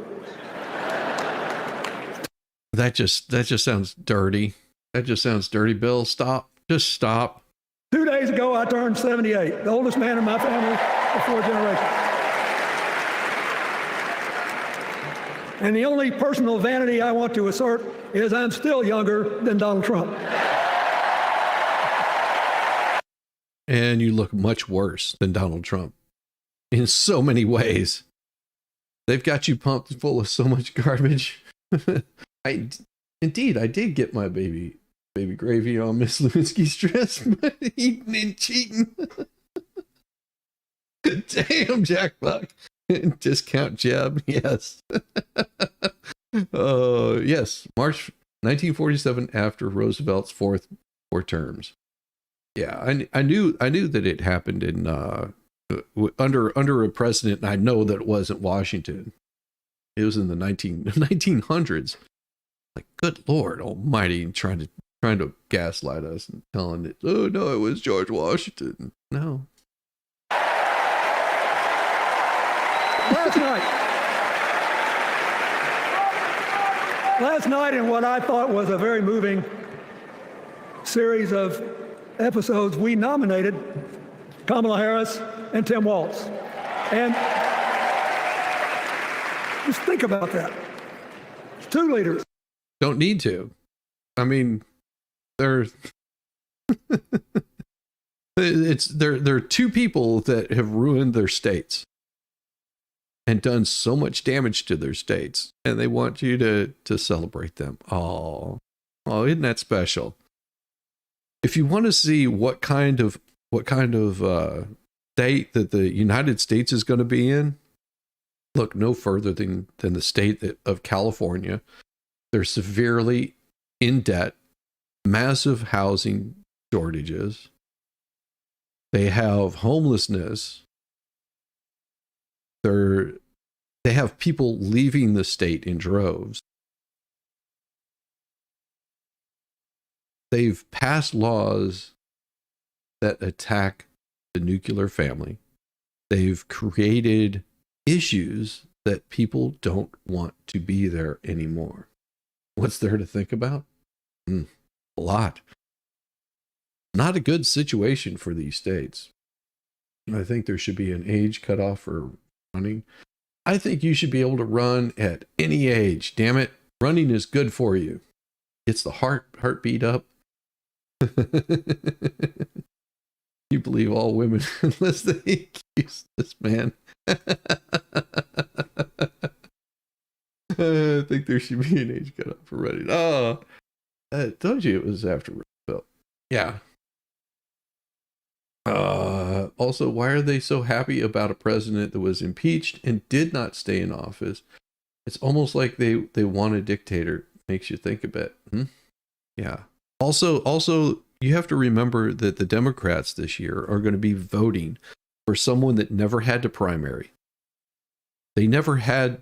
[SPEAKER 1] That just sounds dirty. That just sounds dirty, Bill. Stop. Just stop.
[SPEAKER 4] 2 days ago, I turned 78, the oldest man in my family of 4 generations. And the only personal vanity I want to assert is I'm still younger than Donald Trump.
[SPEAKER 1] And you look much worse than Donald Trump in so many ways. They've got you pumped full of so much garbage. I did get my baby gravy on Miss Lewinsky's dress, but eating and cheating. Damn, Jack Buck. Discount Jeb, yes. Yes, March 1947, after Roosevelt's four terms. Yeah, I knew that it happened in under a president, and I know that it wasn't Washington. It was in the 1900s. Like, good Lord Almighty, trying to gaslight us and telling it, oh no, it was George Washington. No.
[SPEAKER 4] Last night, in what I thought was a very moving series of episodes, we nominated Kamala Harris and Tim Walz. And just think about that. Two leaders.
[SPEAKER 1] Don't need to. I mean, they're two people that have ruined their states and done so much damage to their states, and they want you to celebrate them. Oh, isn't that special? If you want to see what kind of state that the United States is going to be in, look no further than the state of California. They're severely in debt, massive housing shortages. They have homelessness. They have people leaving the state in droves. They've passed laws that attack the nuclear family. They've created issues that people don't want to be there anymore. What's there to think about? A lot. Not a good situation for these states. I think there should be an age cutoff for running. I think you should be able to run at any age. Damn it. Running is good for you. Gets the heartbeat up. You believe all women unless they accuse this man. I think there should be an age cutoff for running. Oh, I told you it was after Roosevelt. Yeah. Also, why are they so happy about a president that was impeached and did not stay in office? It's almost like they want a dictator. Makes you think a bit. Yeah. Also, you have to remember that the Democrats this year are going to be voting for someone that never had to primary. They they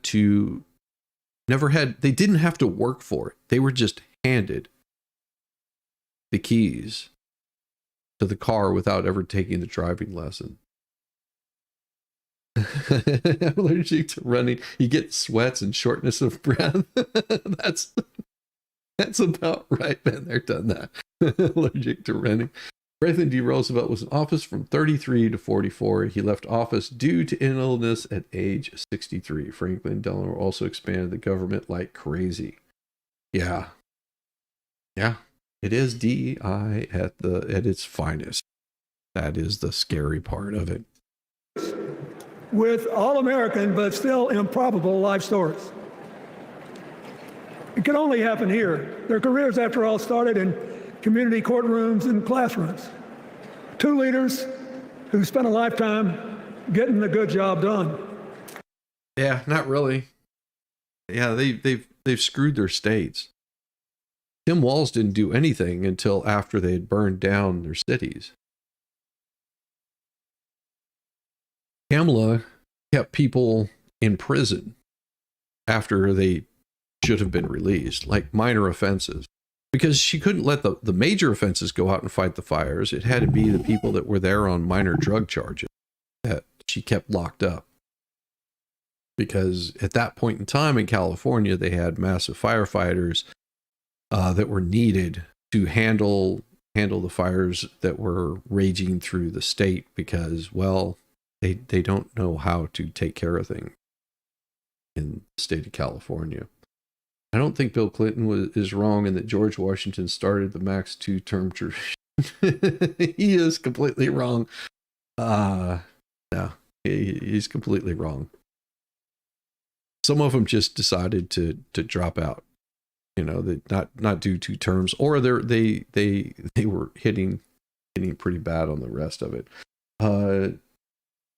[SPEAKER 1] didn't have to work for it. They were just handed the keys to the car without ever taking the driving lesson. I'm allergic to running. You get sweats and shortness of breath. That's about right, man. They're done that. Allergic to running. Franklin D. Roosevelt was in office from 33 to 44. He left office due to illness at age 63. Franklin Delano also expanded the government like crazy. Yeah. It is DEI at its finest. That is the scary part of it.
[SPEAKER 4] With all-American but still improbable life stories. It could only happen here. Their careers, after all, started in community courtrooms and classrooms. Two leaders who spent a lifetime getting the good job done.
[SPEAKER 1] Yeah, not really. Yeah, they've screwed their states. Tim Walz didn't do anything until after they had burned down their cities. Kamala kept people in prison after they should have been released, like minor offenses, because she couldn't let the major offenses go out and fight the fires. It had to be the people that were there on minor drug charges that she kept locked up. Because at that point in time in California, they had massive firefighters that were needed to handle the fires that were raging through the state, because, well, they don't know how to take care of things in the state of California. I don't think Bill Clinton is wrong, and that George Washington started the max 2-term tradition. He is completely wrong. No, he's completely wrong. Some of them just decided to drop out, you know, that not do 2 terms, or they were hitting pretty bad on the rest of it.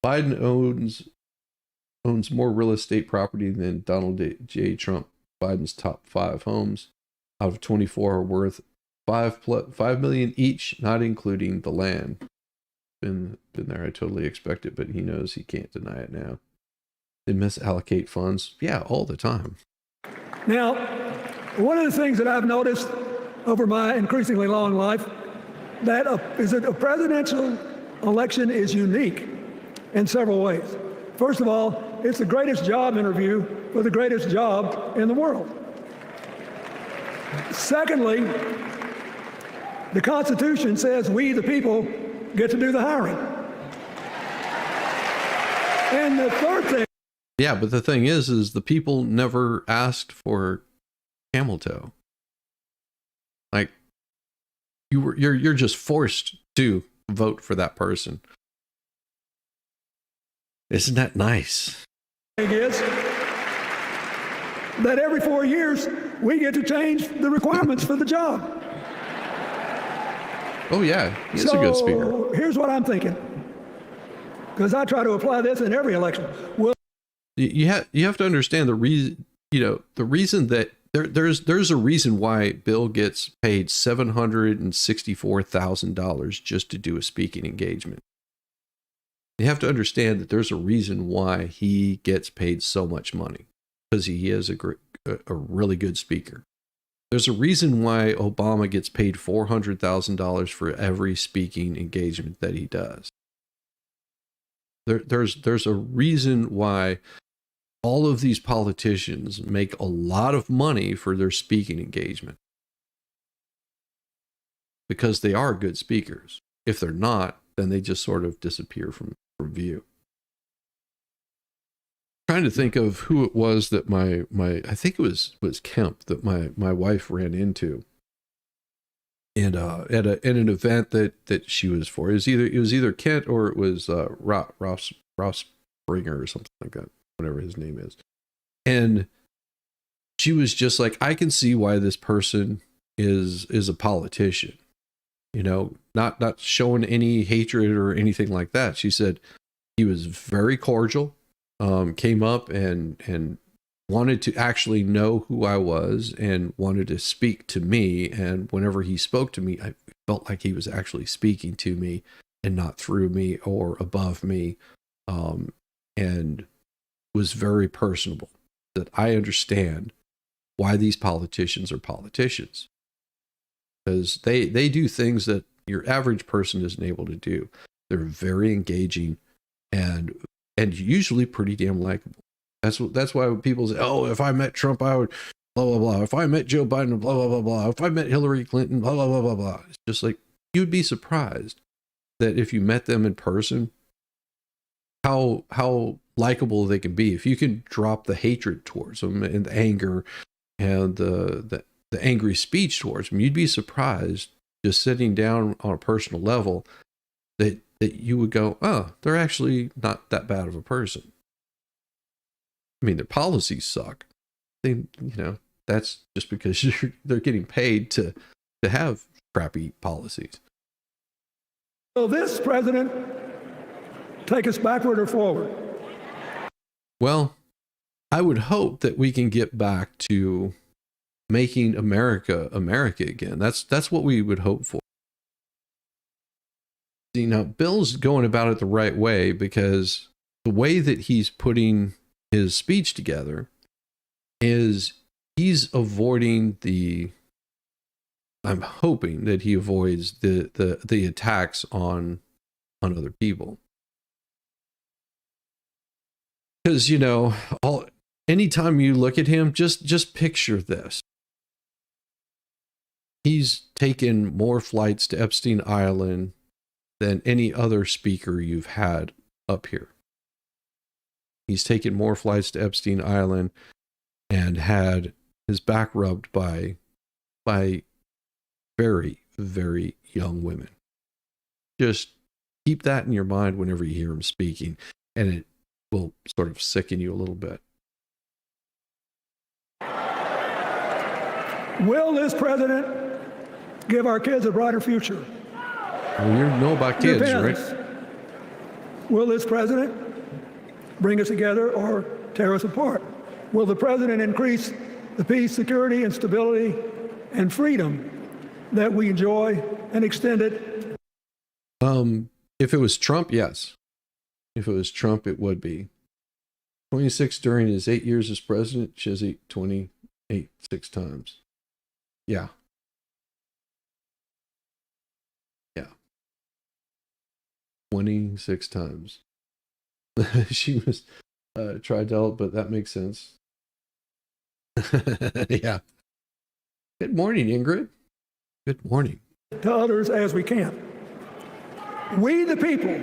[SPEAKER 1] Biden owns more real estate property than Donald J. Trump. Biden's top 5 homes out of 24 are worth $5 million each, not including the land. Been there. I totally expect it, but he knows he can't deny it now. They misallocate funds. Yeah, all the time.
[SPEAKER 4] Now, one of the things that I've noticed over my increasingly long life is that a presidential election is unique in several ways. First of all, it's the greatest job interview for the greatest job in the world. Secondly, the Constitution says we, the people, get to do the hiring. And the third thing.
[SPEAKER 1] Yeah, but the thing is the people never asked for camel toe. Like, you're just forced to vote for that person. Isn't that nice?
[SPEAKER 4] Is that every 4 years we get to change the requirements for the job.
[SPEAKER 1] Oh yeah, he's a good speaker.
[SPEAKER 4] Here's what I'm thinking, because I try to apply this in every election. Well,
[SPEAKER 1] you have to understand the reason. You know, the reason that there's a reason why Bill gets paid $764,000 just to do a speaking engagement. You have to understand that there's a reason why he gets paid so much money, because he is a really good speaker. There's a reason why Obama gets paid $400,000 for every speaking engagement that he does. There's a reason why all of these politicians make a lot of money for their speaking engagement, because they are good speakers. If they're not, then they just sort of disappear from view. Trying to think of who it was that my I think it was Kemp that my wife ran into, and at an event that she was for. It was either Kent or it was Ross Springer or something like that, whatever his name is. And she was just like, I can see why this person is a politician. You know, not showing any hatred or anything like that. She said he was very cordial, came up and wanted to actually know who I was and wanted to speak to me. And whenever he spoke to me, I felt like he was actually speaking to me and not through me or above me, and was very personable. That I understand why these politicians are politicians. Because they do things that your average person isn't able to do. They're very engaging and usually pretty damn likable. That's why when people say, "Oh, if I met Trump, I would blah blah blah. If I met Joe Biden, blah blah blah blah. If I met Hillary Clinton, blah blah blah blah blah." It's just like, you'd be surprised that if you met them in person, how likable they can be. If you can drop the hatred towards them and the anger and the angry speech towards them, you'd be surprised, just sitting down on a personal level, that you would go, oh, they're actually not that bad of a person. I mean, their policies suck. That's just because they're getting paid to have crappy policies.
[SPEAKER 4] Will this president take us backward or forward?
[SPEAKER 1] Well, I would hope that we can get back to making America America again. That's what we would hope for. See, now Bill's going about it the right way, because the way that he's putting his speech together is he's avoiding I'm hoping that he avoids the attacks on other people. Because, anytime you look at him, just picture this. He's taken more flights to Epstein Island than any other speaker you've had up here. He's taken more flights to Epstein Island and had his back rubbed by very, very young women. Just keep that in your mind whenever you hear him speaking, and it will sort of sicken you a little bit.
[SPEAKER 4] Will this president give our kids a brighter future?
[SPEAKER 1] Well, you know about kids, right?
[SPEAKER 4] Will this president bring us together or tear us apart? Will the president increase the peace, security, and stability and freedom that we enjoy and extend it?
[SPEAKER 1] If it was Trump, yes. If it was Trump, it would be. 26 during his 8 years as president, Chizzy 28 6 times. Yeah. Yeah. 26 times. She was Tridel, but that makes sense. Yeah. Good morning, Ingrid. Good morning.
[SPEAKER 4] To others as we can. We, the people,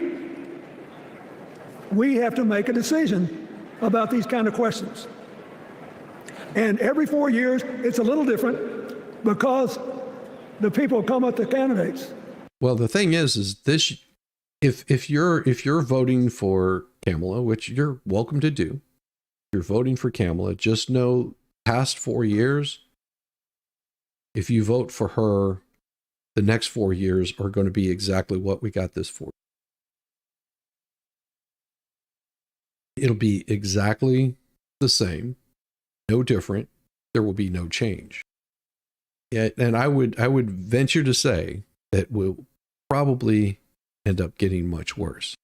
[SPEAKER 4] we have to make a decision about these kind of questions. And every 4 years, it's a little different because the people come up with the candidates.
[SPEAKER 1] Well, the thing is this: if you're voting for Kamala, which you're welcome to do, you're voting for Kamala, just know past 4 years, if you vote for her, the next 4 years are going to be exactly what we got this for. It'll be exactly the same, no different. There will be no change. And I would venture to say that we'll probably end up getting much worse.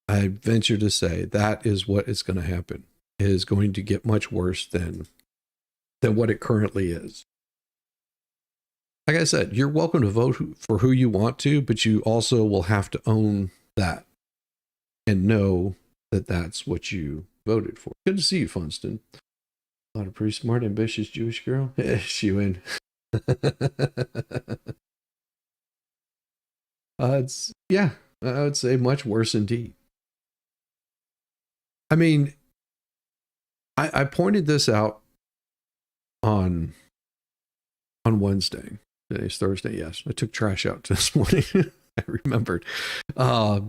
[SPEAKER 1] I venture to say that is what is going to happen. It is going to get much worse than what it currently is. Like I said, you're welcome to vote for who you want to, but you also will have to own that and know that that's what you voted for. Good to see you, Funston. Not a pretty smart, ambitious Jewish girl. She win. I would say much worse indeed. I mean, I pointed this out on Wednesday. Today's Thursday. Yes, I took trash out this morning. I remembered. I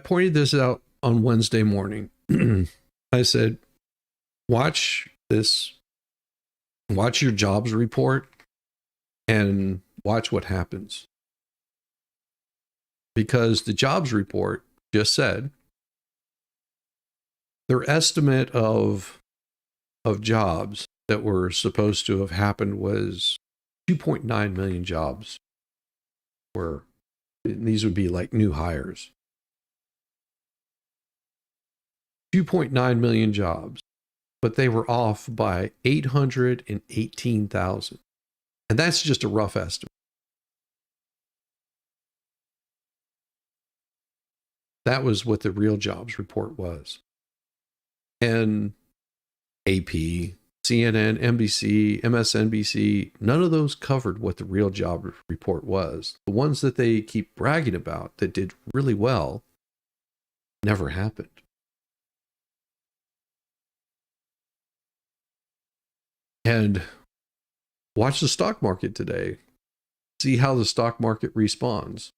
[SPEAKER 1] pointed this out on Wednesday morning. I said, watch your jobs report and watch what happens. Because the jobs report just said their estimate of jobs that were supposed to have happened was 2.9 million jobs. These would be like new hires. 2.9 million jobs, but they were off by 818,000. And that's just a rough estimate. That was what the real jobs report was. And AP, CNN, NBC, MSNBC, none of those covered what the real job report was. The ones that they keep bragging about that did really well never happened. And watch the stock market today. See how the stock market responds.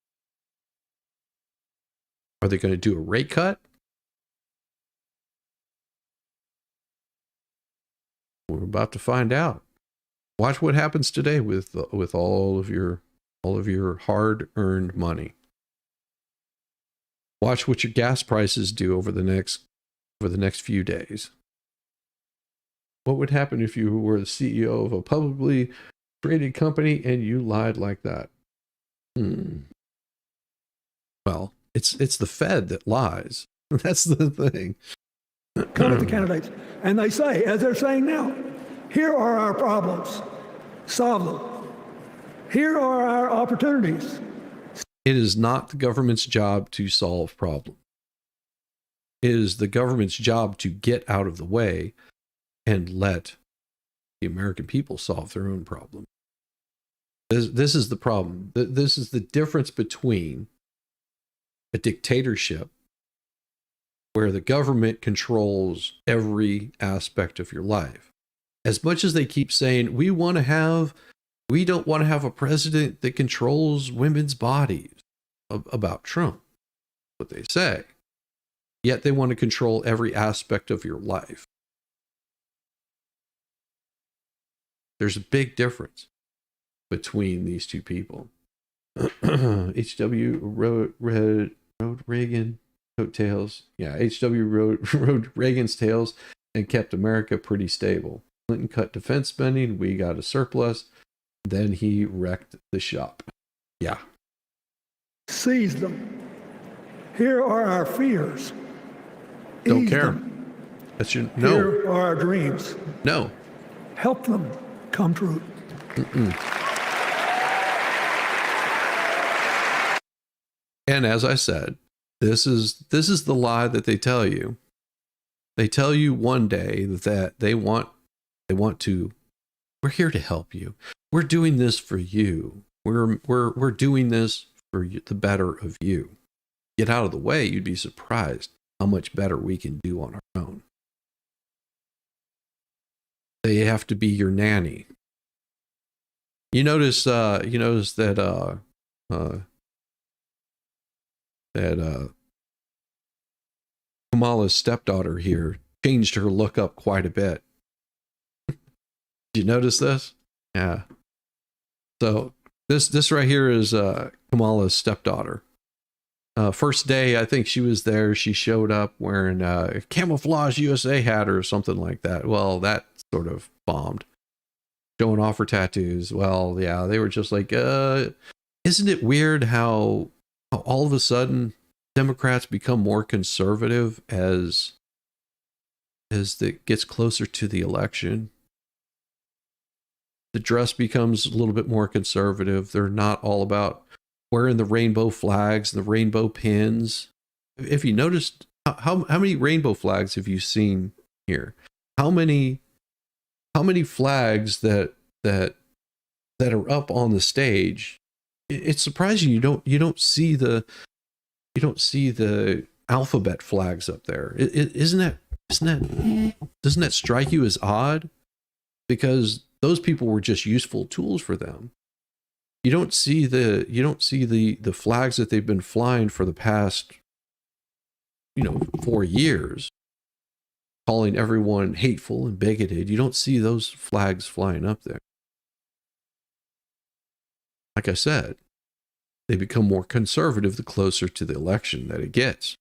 [SPEAKER 1] Are they going to do a rate cut? We're about to find out. Watch what happens today with all of your hard-earned money. Watch what your gas prices do over the next few days. What would happen if you were the CEO of a publicly traded company and you lied like that? Well, it's the Fed that lies. That's the thing.
[SPEAKER 4] Come to the candidates, and they say, as they're saying now, here are our problems. Solve them. Here are our opportunities.
[SPEAKER 1] It is not the government's job to solve problems. It is the government's job to get out of the way and let the American people solve their own problems. This is the problem. This is the difference between a dictatorship where the government controls every aspect of your life. As much as they keep saying, we don't want to have a president that controls women's bodies about Trump, what they say. Yet they want to control every aspect of your life. There's a big difference between these two people. H.W. rode Reagan coattails. Yeah, H.W. rode Reagan's tails and kept America pretty stable. Clinton cut defense spending. We got a surplus. Then he wrecked the shop. Yeah.
[SPEAKER 4] Seize them. Here are our fears.
[SPEAKER 1] Don't
[SPEAKER 4] Ease
[SPEAKER 1] care.
[SPEAKER 4] them.
[SPEAKER 1] That's your
[SPEAKER 4] Here are our dreams.
[SPEAKER 1] No.
[SPEAKER 4] Help them come true.
[SPEAKER 1] And as I said, this is the lie that they tell you. They tell you one day that they want to. We're here to help you. We're doing this for you. We're doing this for you, the better of you. Get out of the way. You'd be surprised how much better we can do on our own. They have to be your nanny. You notice that Kamala's stepdaughter here changed her look up quite a bit. Did you notice this? Yeah. So this right here is Kamala's stepdaughter. First day, I think she was there. She showed up wearing a camouflage USA hat or something like that. Well, that sort of bombed. Showing off her tattoos. Well, yeah, they were just like, isn't it weird how all of a sudden Democrats become more conservative as it gets closer to the election? The dress becomes a little bit more conservative. They're not all about wearing the rainbow flags, the rainbow pins. If you noticed, how many rainbow flags have you seen here? How many flags that are up on the stage? It's surprising you don't see the alphabet flags up there. Doesn't that strike you as odd? Because those people were just useful tools for them. You don't see the flags that they've been flying for the past 4 years, calling everyone hateful and bigoted. You don't see those flags flying up there. Like I said, they become more conservative the closer to the election that it gets.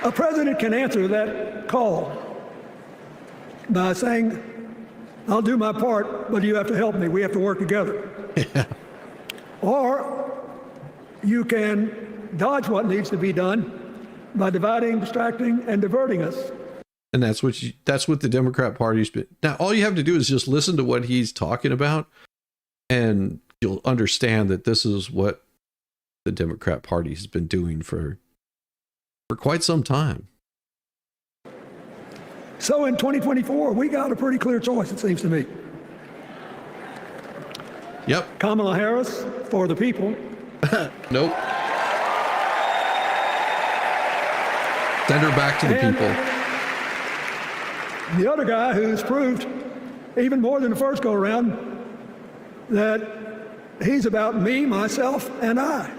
[SPEAKER 4] A president can answer that call by saying, I'll do my part, but you have to help me. We have to work together.
[SPEAKER 1] Yeah.
[SPEAKER 4] Or you can dodge what needs to be done by dividing, distracting, and diverting us.
[SPEAKER 1] And that's what the Democrat Party's been. Now, all you have to do is just listen to what he's talking about, and you'll understand that this is what the Democrat Party has been doing for quite some time.
[SPEAKER 4] So in 2024, we got a pretty clear choice, it seems to me.
[SPEAKER 1] Yep.
[SPEAKER 4] Kamala Harris for the people.
[SPEAKER 1] Nope. Send her back to the people.
[SPEAKER 4] The other guy who's proved, even more than the first go around, that he's about me, myself, and I.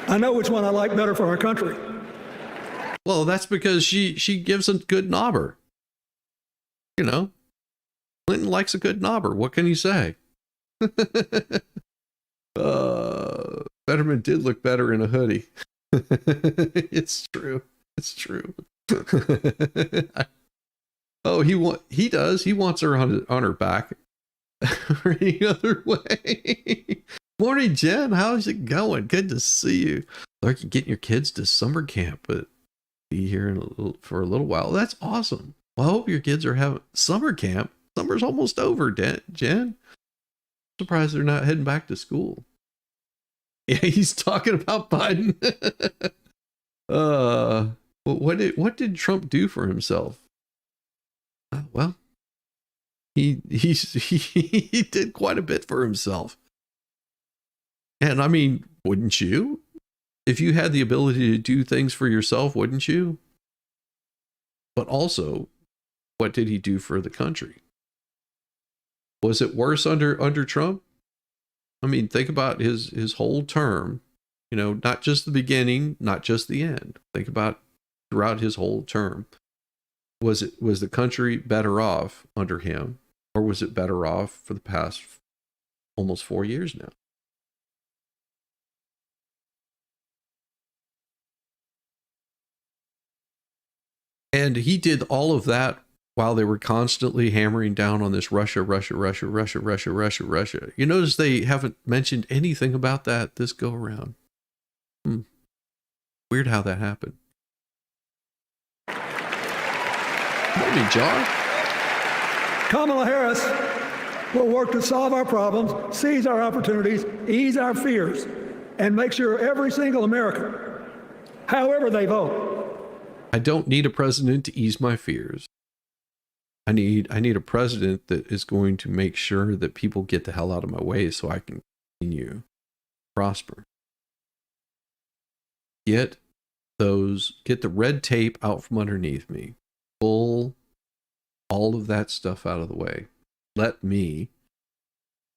[SPEAKER 4] I know which one I like better for our country.
[SPEAKER 1] Well, that's because she gives a good knobber. You know, Clinton likes a good knobber. What can you say? Fetterman did look better in a hoodie. It's true. It's true. Oh, he does. He wants her on her back or any other way. Morning, Jen. How's it going? Good to see you. Like, you're getting your kids to summer camp, but be here for a little while. That's awesome. Well, I hope your kids are having summer camp. Summer's almost over, Jen. Surprised they're not heading back to school. Yeah, he's talking about Biden. What did Trump do for himself? Well, he did quite a bit for himself. And I mean, wouldn't you? If you had the ability to do things for yourself, wouldn't you? But also, what did he do for the country? Was it worse under Trump? I mean, think about his whole term, you know, not just the beginning, not just the end. Think about throughout his whole term. Was the country better off under him, or was it better off for the past almost 4 years now? And he did all of that while they were constantly hammering down on this Russia. You notice they haven't mentioned anything about that this go around. Weird how that happened. Morning, John.
[SPEAKER 4] Kamala Harris will work to solve our problems, seize our opportunities, ease our fears, and make sure every single American, however they vote.
[SPEAKER 1] I don't need a president to ease my fears. I need a president that is going to make sure that people get the hell out of my way so I can continue to prosper. Get the red tape out from underneath me. Pull all of that stuff out of the way. Let me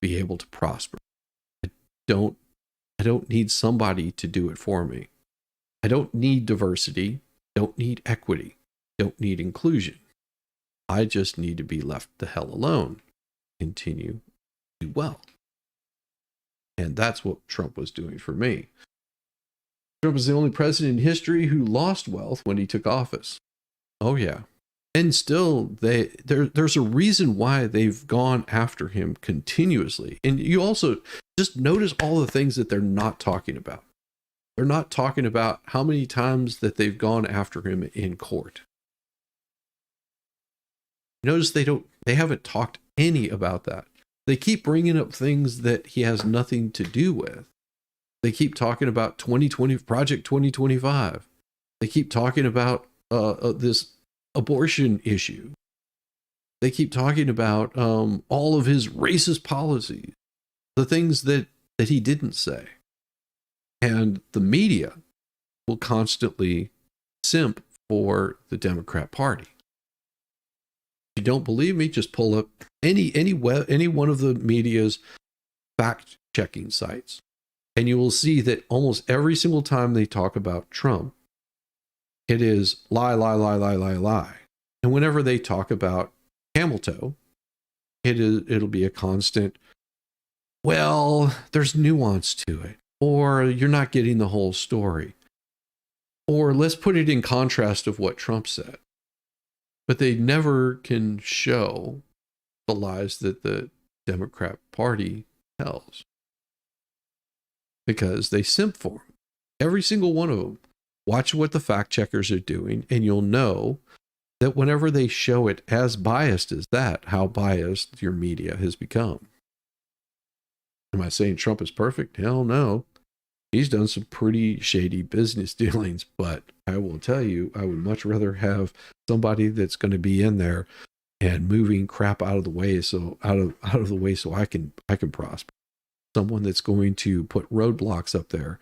[SPEAKER 1] be able to prosper. I don't need somebody to do it for me. I don't need diversity. Don't need equity. Don't need inclusion. I just need to be left the hell alone. Continue to do well. And that's what Trump was doing for me. Trump was the only president in history who lost wealth when he took office. Oh yeah. And still, there's a reason why they've gone after him continuously. And you also just notice all the things that they're not talking about. They're not talking about how many times that they've gone after him in court. Notice they haven't talked any about that. They keep bringing up things that he has nothing to do with. They keep talking about Project 2025. They keep talking about this abortion issue. They keep talking about all of his racist policies, the things that he didn't say. And the media will constantly simp for the Democrat Party. If you don't believe me, just pull up any one of the media's fact-checking sites, and you will see that almost every single time they talk about Trump, it is lie. And whenever they talk about camel toe, it'll be a constant, well, there's nuance to it. Or you're not getting the whole story. Or let's put it in contrast of what Trump said. But they never can show the lies that the Democrat Party tells. Because they simp for them. Every single one of them. Watch what the fact checkers are doing, and you'll know that whenever they show it as biased as that, how biased your media has become. Am I saying Trump is perfect? Hell no. He's done some pretty shady business dealings, but I will tell you, I would much rather have somebody that's going to be in there and moving crap out of the way, so I can prosper. Someone that's going to put roadblocks up there,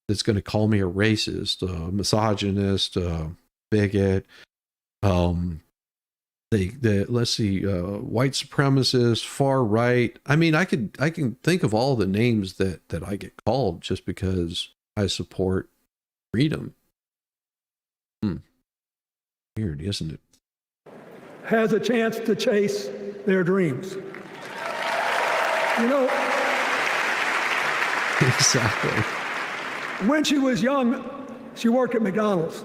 [SPEAKER 1] that's going to call me a racist, a misogynist, a bigot, let's see, white supremacist, far right. I mean, I can think of all the names that I get called just because I support freedom. Weird, isn't it?
[SPEAKER 4] has a chance to chase their dreams. You know,
[SPEAKER 1] Exactly.
[SPEAKER 4] when she was young, she worked at McDonald's.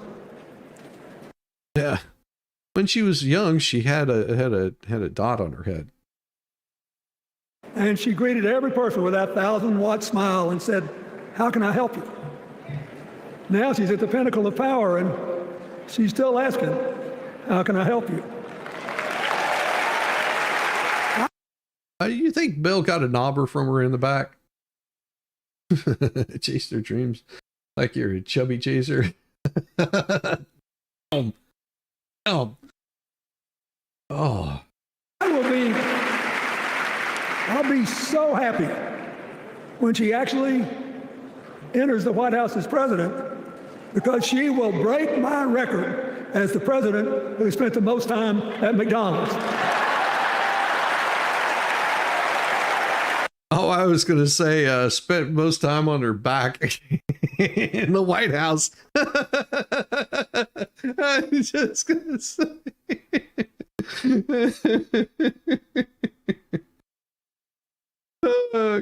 [SPEAKER 1] Yeah. When she was young, she had a dot on her head.
[SPEAKER 4] And she greeted every person with that 1,000-watt smile and said, "How can I help you?" Now she's at the pinnacle of power, and she's still asking, "How can I help you?"
[SPEAKER 1] You think Bill got a knobber from her in the back? Chase their dreams like you're a chubby chaser. Oh.
[SPEAKER 4] I'll be so happy when she actually enters the White House as president, because she will break my record as the president who spent the most time at McDonald's.
[SPEAKER 1] Oh, I was going to say, spent most time on her back in the White House. I was just going to say.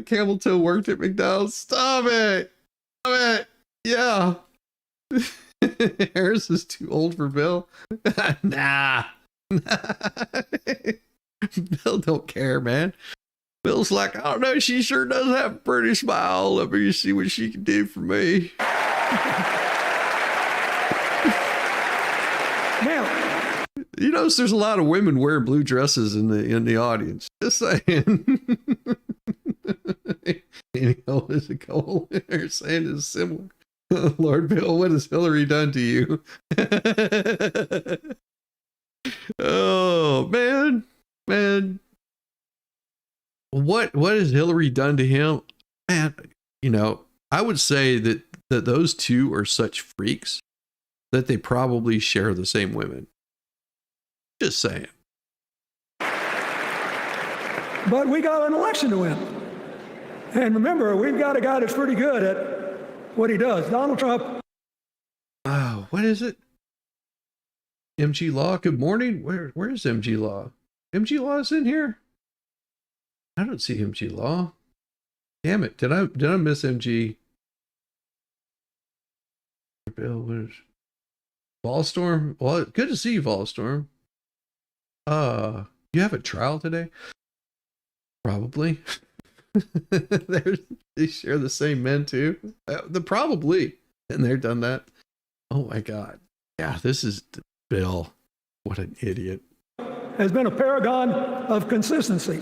[SPEAKER 1] Camel toe worked at McDonald's. Stop it. Stop it. Yeah. Harris is too old for Bill. Nah. Bill don't care, man. Bill's like, I don't know, she sure does have a pretty smile. Let me see what she can do for me.
[SPEAKER 4] Now,
[SPEAKER 1] You notice there's a lot of women wearing blue dresses in the audience. Just saying. Anyhow, is it Cole? They're saying it's similar. Lord Bill, what has Hillary done to you? Oh man. What has Hillary done to him? Man, you know, I would say that those two are such freaks that they probably share the same women. Just saying.
[SPEAKER 4] but we got an election to win. And remember, we've got a guy that's pretty good at what he does. Donald Trump.
[SPEAKER 1] Oh, what is it? MG Law, good morning. Where is MG Law? MG Law is in here? I don't see MG Law. Damn it. Did I miss MG? Bill, what is Volstorm? Well, good to see you, Volstorm. You have a trial today? Probably. They share the same men too. Probably. And they're done that. Oh my God. Yeah, this is Bill. What an idiot.
[SPEAKER 4] Has been a paragon of consistency.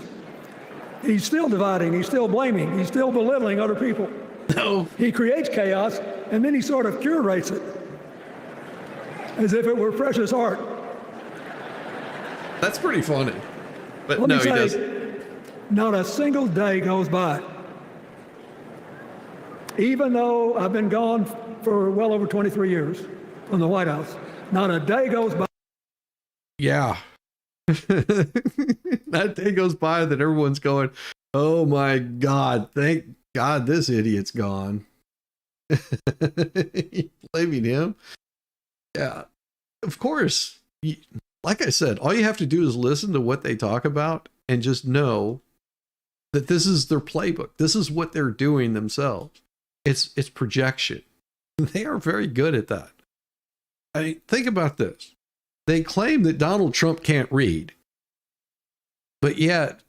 [SPEAKER 4] He's still dividing, he's still blaming, he's still belittling other people.
[SPEAKER 1] No.
[SPEAKER 4] He creates chaos, and then he sort of curates it as if it were precious art.
[SPEAKER 1] That's pretty funny. But
[SPEAKER 4] Let
[SPEAKER 1] no,
[SPEAKER 4] me
[SPEAKER 1] he
[SPEAKER 4] say,
[SPEAKER 1] doesn't.
[SPEAKER 4] not a single day goes by, even though I've been gone for well over 23 years from the White House, not a day goes by.
[SPEAKER 1] Yeah. That day goes by that everyone's going, oh my God, thank God this idiot's gone. Blaming him? Yeah. Of course. Like I said, all you have to do is listen to what they talk about and just know that this is their playbook. This is what they're doing themselves. It's projection. They are very good at that. I mean, think about this. They claim that Donald Trump can't read, but yet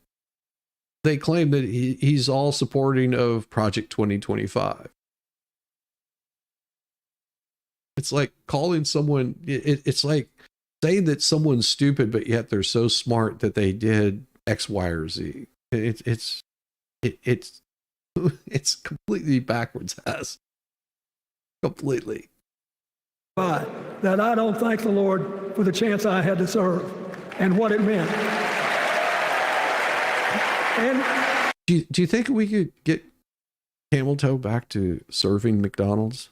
[SPEAKER 1] they claim that he's all supporting of Project 2025. It's like calling someone, it's like saying that someone's stupid, but yet they're so smart that they did X, Y, or Z. It's completely backwards ass. Completely.
[SPEAKER 4] That I don't thank the Lord for the chance I had to serve and what it meant. And
[SPEAKER 1] Do you think we could get Camel Toe back to serving McDonald's?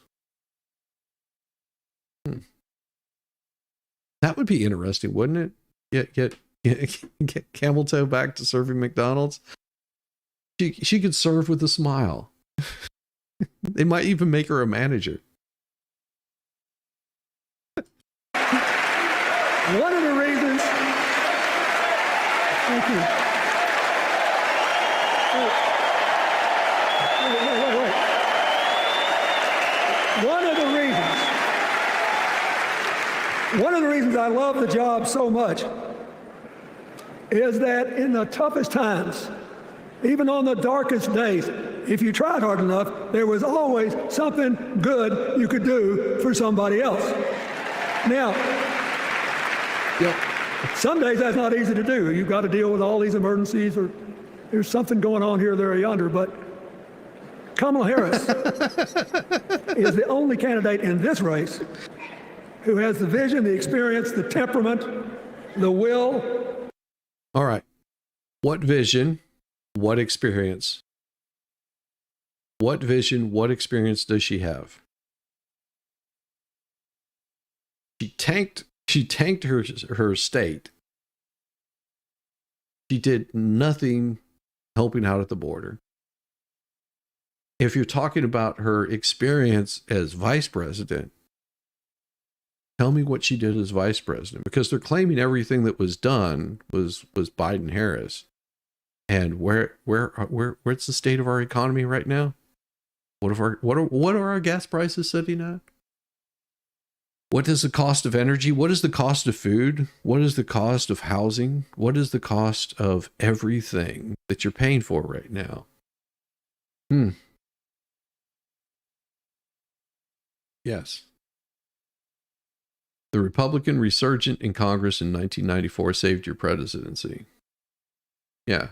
[SPEAKER 1] That would be interesting, wouldn't it? Get Camel Toe back to serving McDonald's. She could serve with a smile. They might even make her a manager.
[SPEAKER 4] Thank you. Wait. One of the reasons I love the job so much is that in the toughest times, even on the darkest days, if you tried hard enough, there was always something good you could do for somebody else. Now, some days that's not easy to do. You've got to deal with all these emergencies, or there's something going on here, there, or yonder. But Kamala Harris is the only candidate in this race who has the vision, the experience, the temperament, the will.
[SPEAKER 1] All right. What vision? What experience? What vision? What experience does she have? She tanked her state. She did nothing helping out at the border. If you're talking about her experience as vice president, tell me what she did as vice president, because they're claiming everything that was done was Biden Harris. And where's the state of our economy right now? What are our gas prices sitting at? What is the cost of energy? What is the cost of food? What is the cost of housing? What is the cost of everything that you're paying for right now? Yes. The Republican resurgent in Congress in 1994 saved your presidency. Yeah.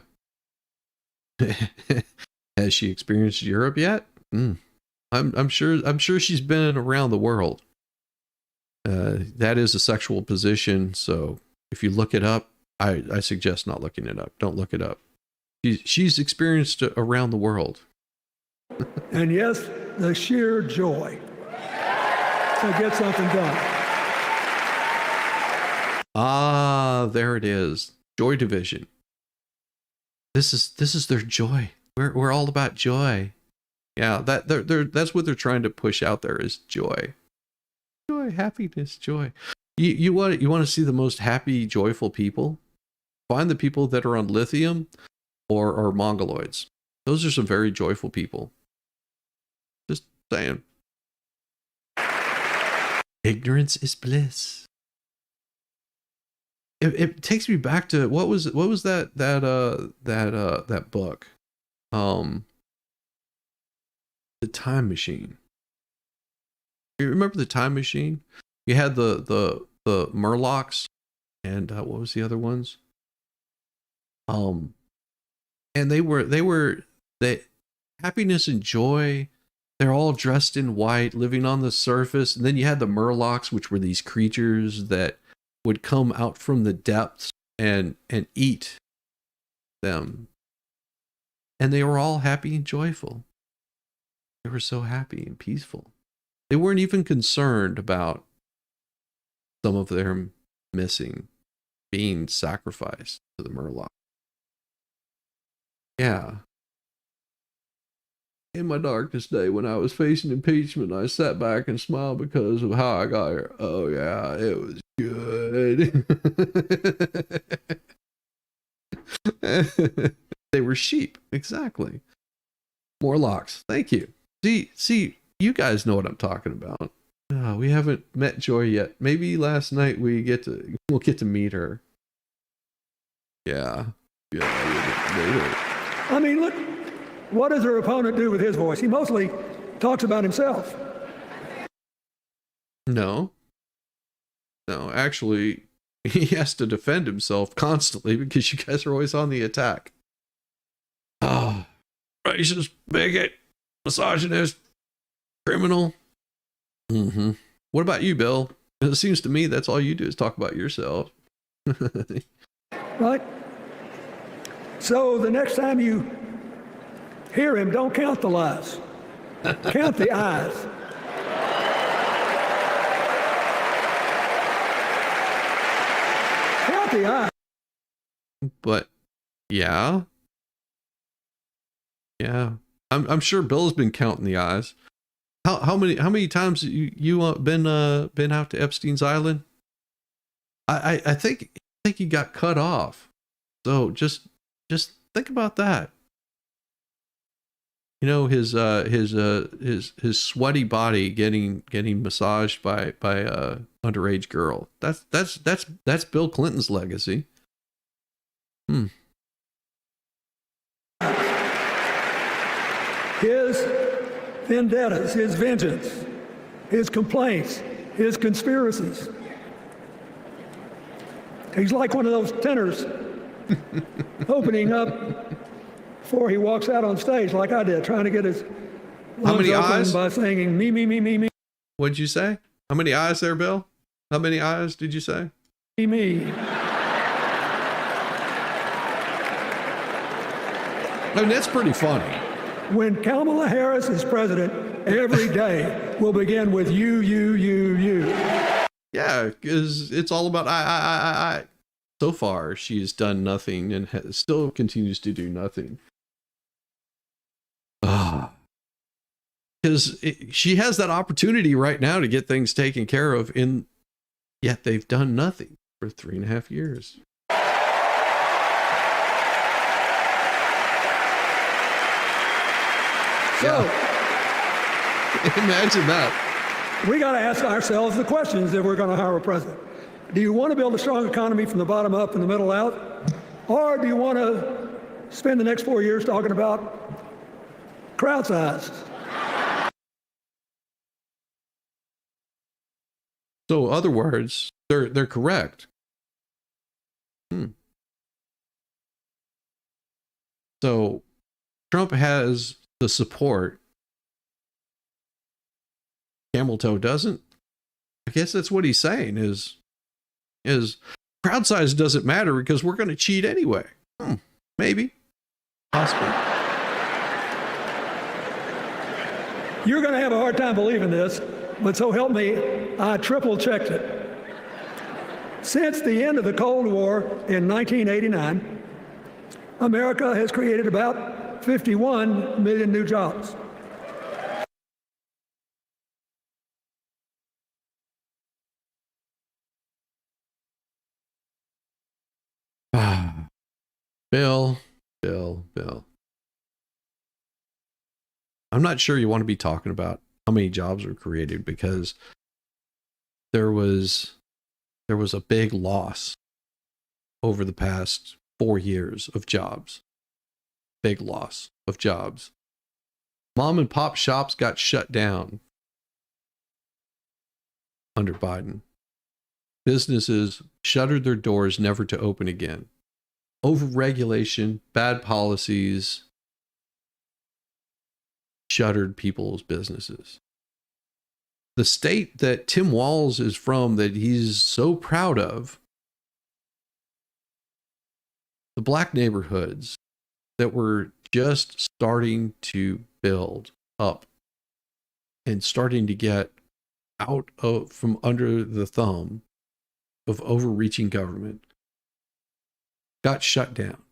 [SPEAKER 1] Has she experienced Europe yet? I'm sure she's been around the world. That is a sexual position, so if you look it up, I suggest not looking it up. Don't look it up. She's experienced around the world.
[SPEAKER 4] And yes, the sheer joy to get something done.
[SPEAKER 1] Ah, there it is. Joy division. This is their joy. We're all about joy. Yeah, that's what they're trying to push out there is joy. Joy, happiness, joy. You want to see the most happy, joyful people? Find the people that are on lithium or mongoloids. Those are some very joyful people. Just saying. Ignorance is bliss. It takes me back to what was that book, The Time Machine. You remember The Time Machine? You had the Murlocs, and what was the other ones? And they happiness and joy. They're all dressed in white, living on the surface. And then you had the Murlocs, which were these creatures that would come out from the depths and eat them. And they were all happy and joyful. They were so happy and peaceful. They weren't even concerned about some of them missing, being sacrificed to the Murloc. Yeah. In my darkest day, when I was facing impeachment, I sat back and smiled because of how I got here. Oh yeah, it was good. They were sheep, exactly. Morlocks. Thank you. See, you guys know what I'm talking about. Oh, we haven't met Joy yet. Maybe last night we'll get to meet her. Yeah, we'll get to meet her.
[SPEAKER 4] I mean, look, what does her opponent do with his voice? He mostly talks about himself.
[SPEAKER 1] No, actually, he has to defend himself constantly because you guys are always on the attack. Oh, racist, bigot, misogynist, criminal. What about you, Bill? It seems to me that's all you do is talk about yourself.
[SPEAKER 4] Right? So the next time you hear him, don't count the lies. Count the eyes. Count the eyes.
[SPEAKER 1] But yeah. I'm sure Bill's been counting the eyes. How many times you been out to Epstein's Island? I think he got cut off So just think about that. You know, his sweaty body getting massaged by a underage girl. That's Bill Clinton's legacy.
[SPEAKER 4] His vendettas, his vengeance, his complaints, his conspiracies. He's like one of those tenors opening up before he walks out on stage, like I did, trying to get his lungs open by singing me, me, me, me, me.
[SPEAKER 1] What'd you say? How many eyes there, Bill? How many eyes did you say?
[SPEAKER 4] Me, me.
[SPEAKER 1] I mean, that's pretty funny.
[SPEAKER 4] When Kamala Harris is president, every day will begin with you, you, you, you.
[SPEAKER 1] Yeah, because it's all about I. So far, she has done nothing and still continues to do nothing. Because she has that opportunity right now to get things taken care of, yet they've done nothing for 3.5 years.
[SPEAKER 4] So,
[SPEAKER 1] imagine that.
[SPEAKER 4] We got to ask ourselves the questions if we're going to hire a president. Do you want to build a strong economy from the bottom up and the middle out? Or do you want to spend the next 4 years talking about crowd size?
[SPEAKER 1] So, other words, they're correct. So, Trump has the support. Camel Toe doesn't. I guess that's what he's saying is crowd size doesn't matter because we're going to cheat anyway. Maybe. Possibly.
[SPEAKER 4] You're going to have a hard time believing this, but so help me, I triple checked it. Since the end of the Cold War in 1989, America has created about 51 million new jobs.
[SPEAKER 1] Bill. I'm not sure you want to be talking about how many jobs were created because there was a big loss over the past 4 years of jobs. Big loss of jobs. Mom and pop shops got shut down under Biden. Businesses shuttered their doors never to open again. Overregulation, bad policies shuttered people's businesses. The state that Tim Walz is from, that he's so proud of, the black neighborhoods that were just starting to build up and starting to get out of from under the thumb of overreaching government, got shut down.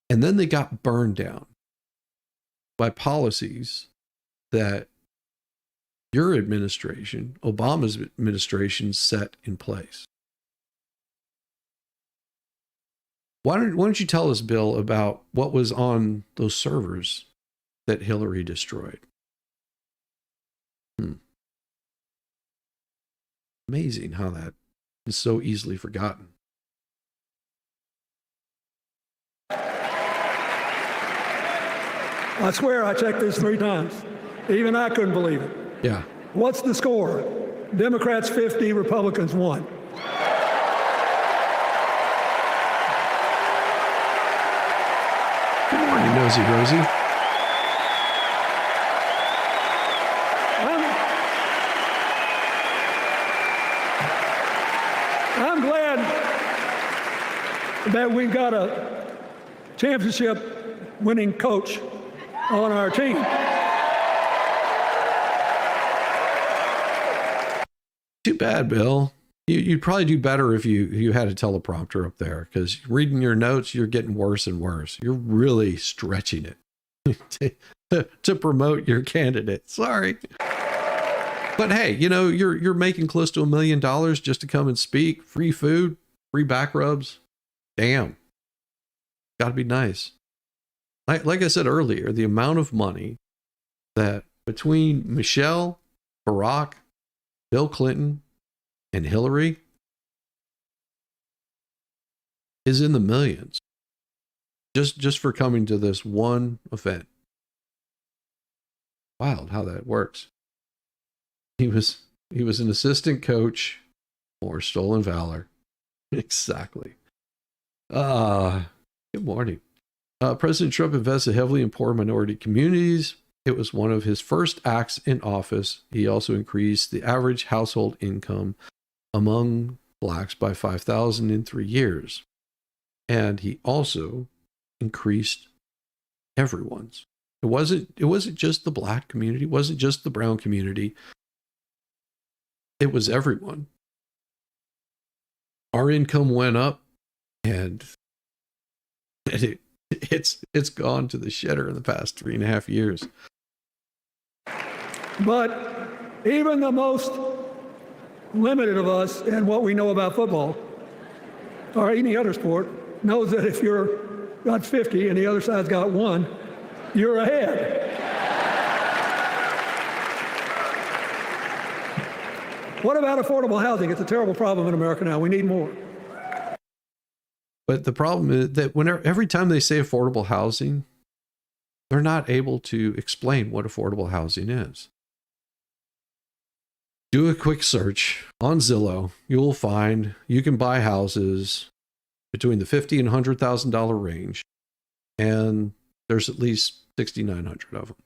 [SPEAKER 1] And then they got burned down by policies that your administration, Obama's administration, set in place. Why don't you tell us, Bill, about what was on those servers that Hillary destroyed? Amazing how that is so easily forgotten.
[SPEAKER 4] I swear I checked this 3 times. Even I couldn't believe it.
[SPEAKER 1] Yeah.
[SPEAKER 4] What's the score? Democrats 50, Republicans 1.
[SPEAKER 1] Good morning, Nosy Rosie.
[SPEAKER 4] I'm glad that we've got a championship winning coach on our team.
[SPEAKER 1] Too bad, Bill. You'd probably do better if you had a teleprompter up there, because reading your notes, you're getting worse and worse. You're really stretching it to promote your candidate. Sorry. But hey, you're making close to $1 million just to come and speak. Free food, free back rubs. Damn. Got to be nice. Like I said earlier, the amount of money that between Michelle, Barack, Bill Clinton, and Hillary is in the millions. Just for coming to this one event. Wild how that works. He was an assistant coach for stolen valor. Exactly. Good morning. President Trump invested heavily in poor minority communities. It was one of his first acts in office. He also increased the average household income among blacks by $5,000 in 3 years. And he also increased everyone's. It wasn't just the black community, it wasn't just the brown community. It was everyone. Our income went up, and it's gone to the shitter in the past 3.5 years.
[SPEAKER 4] But even the most limited of us in what we know about football or any other sport knows that if you're got 50 and the other side's got 1, you're ahead. What about affordable housing? It's a terrible problem in America now. We need more.
[SPEAKER 1] But the problem is that every time they say affordable housing, they're not able to explain what affordable housing is. Do a quick search on Zillow. You will find you can buy houses between the $50,000 and $100,000 range, and there's at least 6,900 of them.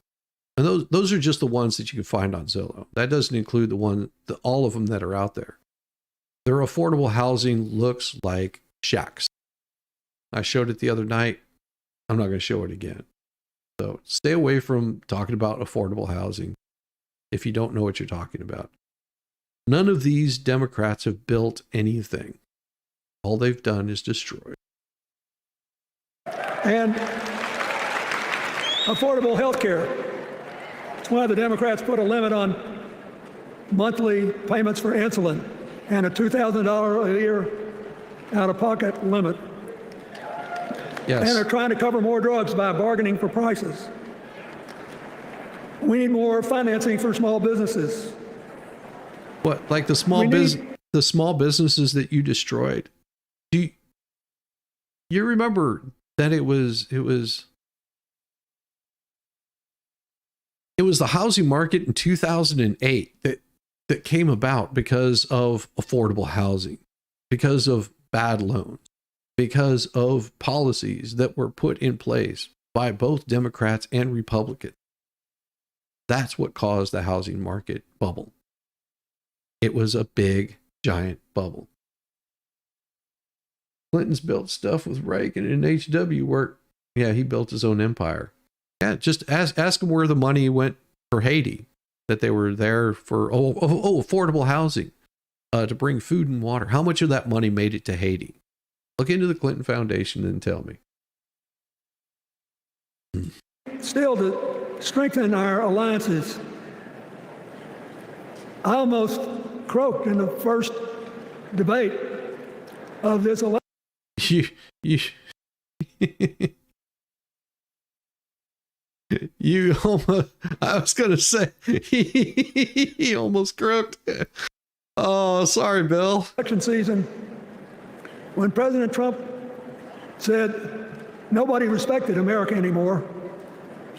[SPEAKER 1] And those are just the ones that you can find on Zillow. That doesn't include all of them that are out there. Their affordable housing looks like shacks. I showed it the other night. I'm not going to show it again. So stay away from talking about affordable housing if you don't know what you're talking about. None of these Democrats have built anything. All they've done is destroy.
[SPEAKER 4] And affordable health care. That's why the Democrats put a limit on monthly payments for insulin and a $2,000 a year out-of-pocket limit.
[SPEAKER 1] Yes.
[SPEAKER 4] And they're trying to cover more drugs by bargaining for prices. We need more financing for small businesses.
[SPEAKER 1] What, like the small businesses that you destroyed? Do you remember that it was the housing market in 2008 that came about because of affordable housing, because of bad loans, because of policies that were put in place by both Democrats and Republicans. That's what caused the housing market bubble. It was a big, giant bubble. Clinton's built stuff with Reagan and HW where, yeah, he built his own empire. Yeah, just ask him where the money went for Haiti, that they were there for, affordable housing, to bring food and water. How much of that money made it to Haiti? Look into the Clinton Foundation and tell me.
[SPEAKER 4] Still, to strengthen our alliances, I almost croaked in the first debate of this election.
[SPEAKER 1] You almost, I was going to say, he almost croaked. Oh, sorry, Bill.
[SPEAKER 4] Election season, when President Trump said nobody respected America anymore,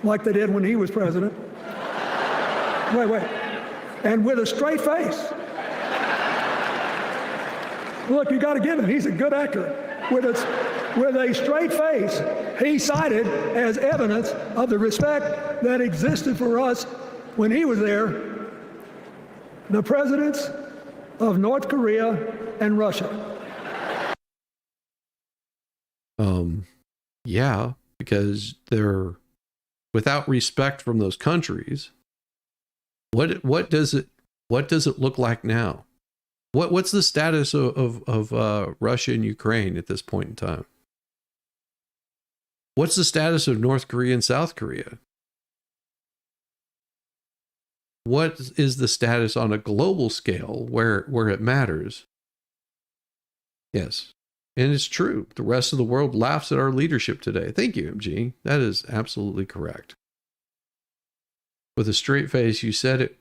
[SPEAKER 4] like they did when he was president. Wait. And with a straight face. Look, you got to give him, he's a good actor. With a straight face, he cited as evidence of the respect that existed for us when he was there, the presidents of North Korea and Russia.
[SPEAKER 1] Yeah, because they're without respect from those countries. What does it look like now? What's the status of Russia and Ukraine at this point in time? What's the status of North Korea and South Korea? What is the status on a global scale where it matters? Yes. And it's true. The rest of the world laughs at our leadership today. Thank you, MG. That is absolutely correct. With a straight face, you said it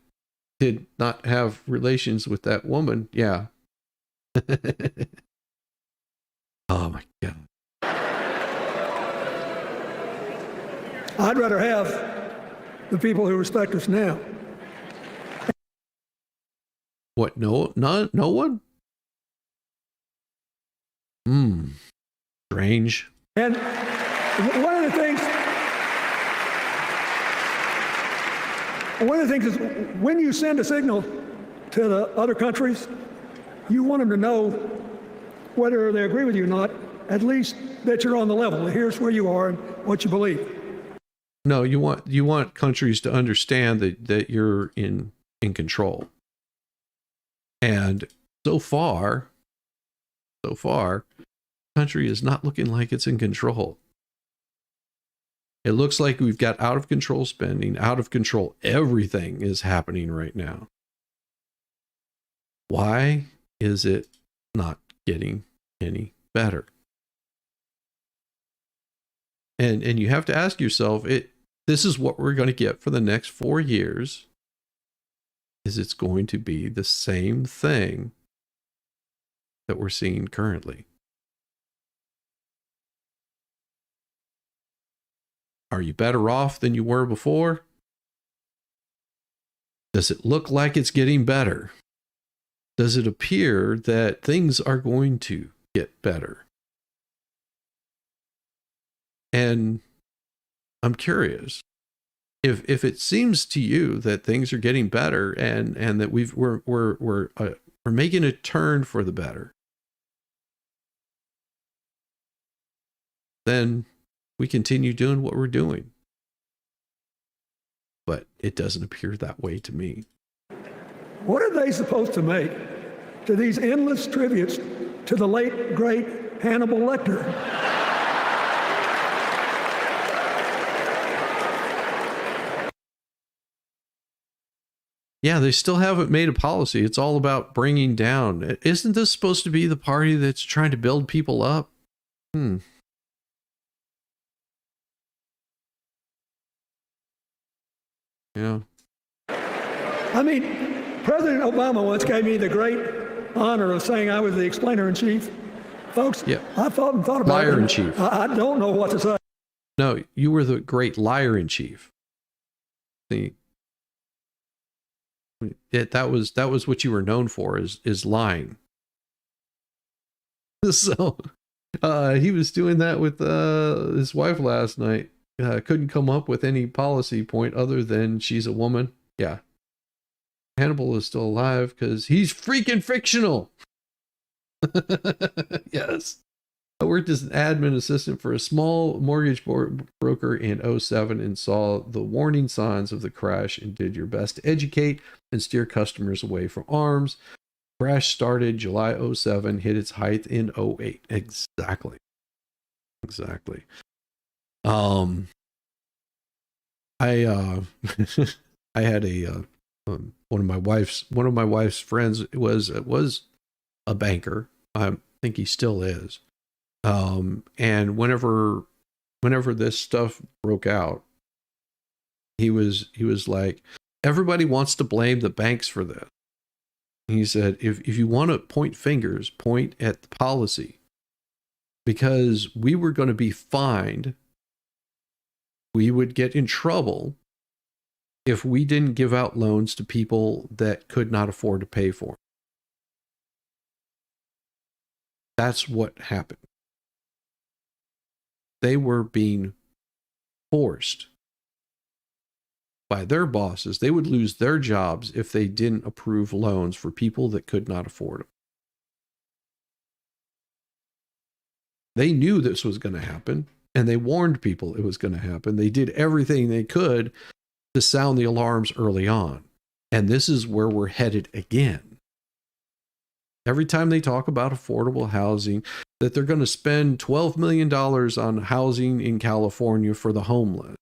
[SPEAKER 1] did not have relations with that woman. Yeah. Oh my God.
[SPEAKER 4] I'd rather have the people who respect us now.
[SPEAKER 1] What? No one? Strange.
[SPEAKER 4] And one of the things is when you send a signal to the other countries, you want them to know whether they agree with you or not, at least that you're on the level. Here's where you are and what you believe.
[SPEAKER 1] No, you want countries to understand that you're in control. And so far, country is not looking like it's in control. It looks like we've got out of control spending, out of control. Everything is happening right now. Why is it not getting any better? And you have to ask yourself, this is what we're going to get for the next 4 years. Is it's going to be the same thing that we're seeing currently? Are you better off than you were before? Does it look like it's getting better? Does it appear that things are going to get better? And I'm curious, if it seems to you that things are getting better and that we're making a turn for the better, then we continue doing what we're doing. But it doesn't appear that way to me.
[SPEAKER 4] What are they supposed to make to these endless tributes to the late, great Hannibal Lecter?
[SPEAKER 1] Yeah, they still haven't made a policy. It's all about bringing down. Isn't this supposed to be the party that's trying to build people up? Yeah.
[SPEAKER 4] I mean, President Obama once gave me the great honor of saying I was the explainer-in-chief. Folks,
[SPEAKER 1] Yeah.
[SPEAKER 4] I thought about
[SPEAKER 1] Liar-in-chief.
[SPEAKER 4] I don't know what to say.
[SPEAKER 1] No, you were the great liar-in-chief. See, that was what you were known for, is lying. So he was doing that with his wife last night. Couldn't come up with any policy point other than she's a woman. Yeah. Hannibal is still alive because he's freaking fictional. Yes. I worked as an admin assistant for a small mortgage broker in 2007 and saw the warning signs of the crash and did your best to educate and steer customers away from arms. Crash started July 2007, hit its height in 2008. Exactly. I had one of my wife's friends was a banker. I think he still is. And whenever this stuff broke out, he was like, everybody wants to blame the banks for this. He said, if you want to point fingers, point at the policy, because we were going to be fined. We would get in trouble if we didn't give out loans to people that could not afford to pay for them. That's what happened. They were being forced by their bosses. They would lose their jobs if they didn't approve loans for people that could not afford them. They knew this was going to happen, and they warned people it was going to happen. They did everything they could to sound the alarms early on. And this is where we're headed again. Every time they talk about affordable housing, that they're going to spend $12 million on housing in California for the homeless.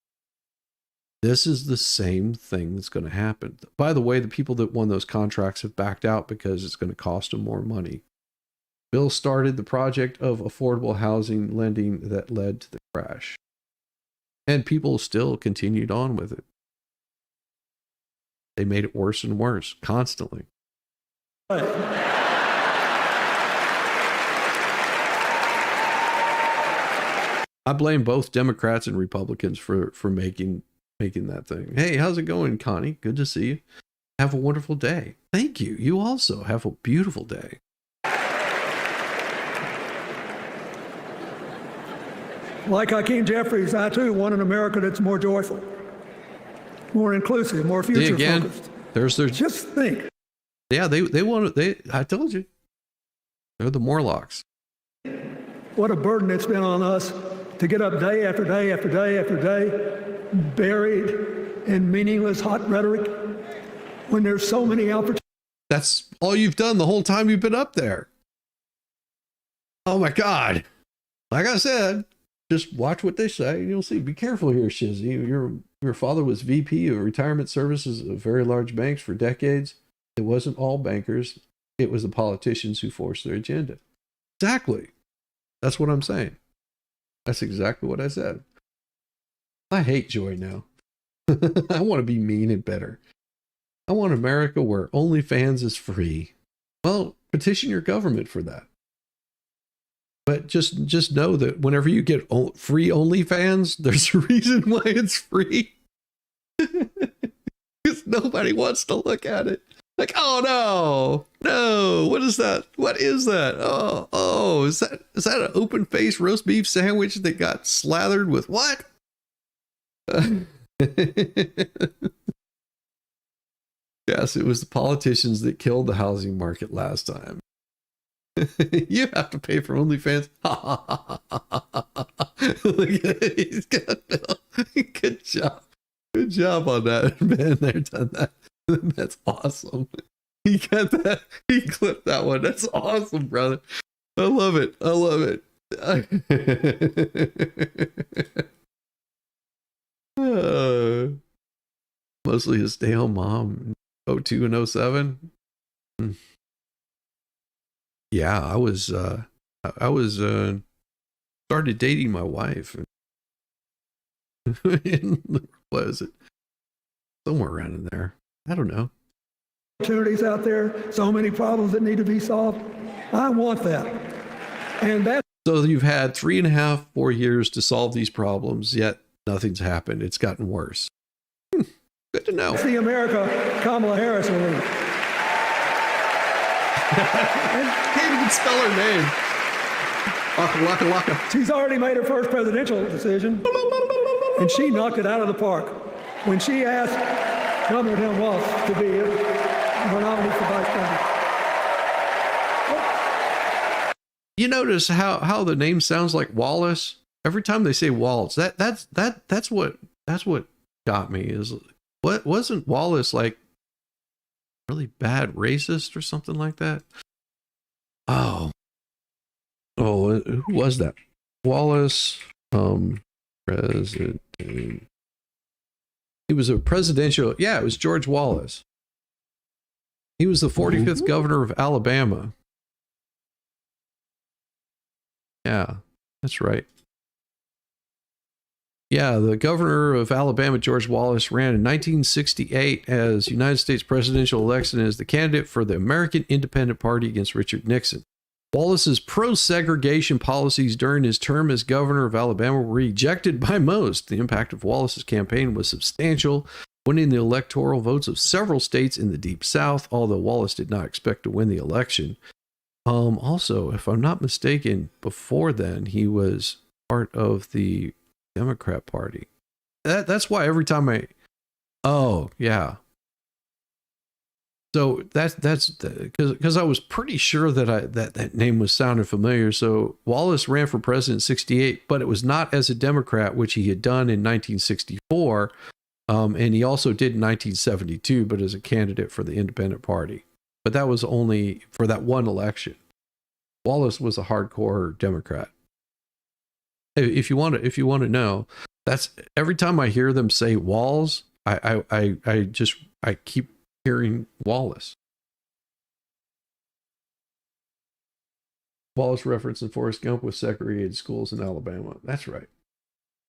[SPEAKER 1] This is the same thing that's going to happen. By the way, the people that won those contracts have backed out because it's going to cost them more money. Bill started the project of affordable housing lending that led to the crash. And people still continued on with it. They made it worse and worse constantly. I blame both Democrats and Republicans for making that thing. Hey, how's it going, Connie? Good to see you. Have a wonderful day. Thank you. You also have a beautiful day.
[SPEAKER 4] Like Hakeem Jeffries, I too want an America that's more joyful, more inclusive, more future focused.
[SPEAKER 1] There's their.
[SPEAKER 4] Just think.
[SPEAKER 1] Yeah, they want it. I told you. They're the Morlocks.
[SPEAKER 4] What a burden it's been on us to get up day after day after day after day, buried in meaningless hot rhetoric, when there's so many opportunities.
[SPEAKER 1] That's all you've done the whole time you've been up there. Oh my God. Like I said, just watch what they say and you'll see. Be careful here, Shizzy. Your father was VP of retirement services of very large banks for decades. It wasn't all bankers. It was the politicians who forced their agenda. Exactly. That's what I'm saying. That's exactly what I said. I hate joy now. I want to be mean and bitter. I want America where OnlyFans is free. Well, petition your government for that. But just know that whenever you get free OnlyFans, there's a reason why it's free. Because nobody wants to look at it. Like, oh no, what is that? What is that? Oh, is that an open faced roast beef sandwich that got slathered with what? Yes, it was the politicians that killed the housing market last time. You have to pay for OnlyFans. Look at it. He's got Bill. Good job. Good job on that. Man, they've done that. That's awesome. He got that. He clipped that one. That's awesome, brother. I love it. I love it. Mostly his stay-home mom. 02 and 07. Yeah, I was started dating my wife. What is it? Somewhere around in there. I don't know.
[SPEAKER 4] Opportunities out there, so many problems that need to be solved. I want that. And that's
[SPEAKER 1] So you've had 3.5, 4 years to solve these problems, yet nothing's happened. It's gotten worse. Good to know.
[SPEAKER 4] the America Kamala Harris will lead.
[SPEAKER 1] Can't even spell her name. Waka, waka, waka.
[SPEAKER 4] She's already made her first presidential decision, and she knocked it out of the park when she asked Governor Tim Walz to be her nominee for vice president.
[SPEAKER 1] You notice how the name sounds like Wallace? Every time they say Walz, that's what got me. Is what wasn't Wallace like really bad racist or something like that? Oh, who was that? Wallace, president. He was a presidential. Yeah, it was George Wallace. He was the 45th governor of Alabama. Yeah, that's right. Yeah, the governor of Alabama, George Wallace, ran in 1968 as United States presidential election as the candidate for the American Independent Party against Richard Nixon. Wallace's pro-segregation policies during his term as governor of Alabama were rejected by most. The impact of Wallace's campaign was substantial, winning the electoral votes of several states in the Deep South, although Wallace did not expect to win the election. Also, if I'm not mistaken, before then, he was part of the Democrat Party. That's why every time oh yeah. So that's because I was pretty sure that that name was sounding familiar. So Wallace ran for president in 68, but it was not as a Democrat, which he had done in 1964. And he also did in 1972, but as a candidate for the Independent Party. But that was only for that one election. Wallace was a hardcore Democrat. If you want to know, that's every time I hear them say Walls, I keep hearing Wallace. Wallace referencing Forrest Gump with segregated schools in Alabama. That's right.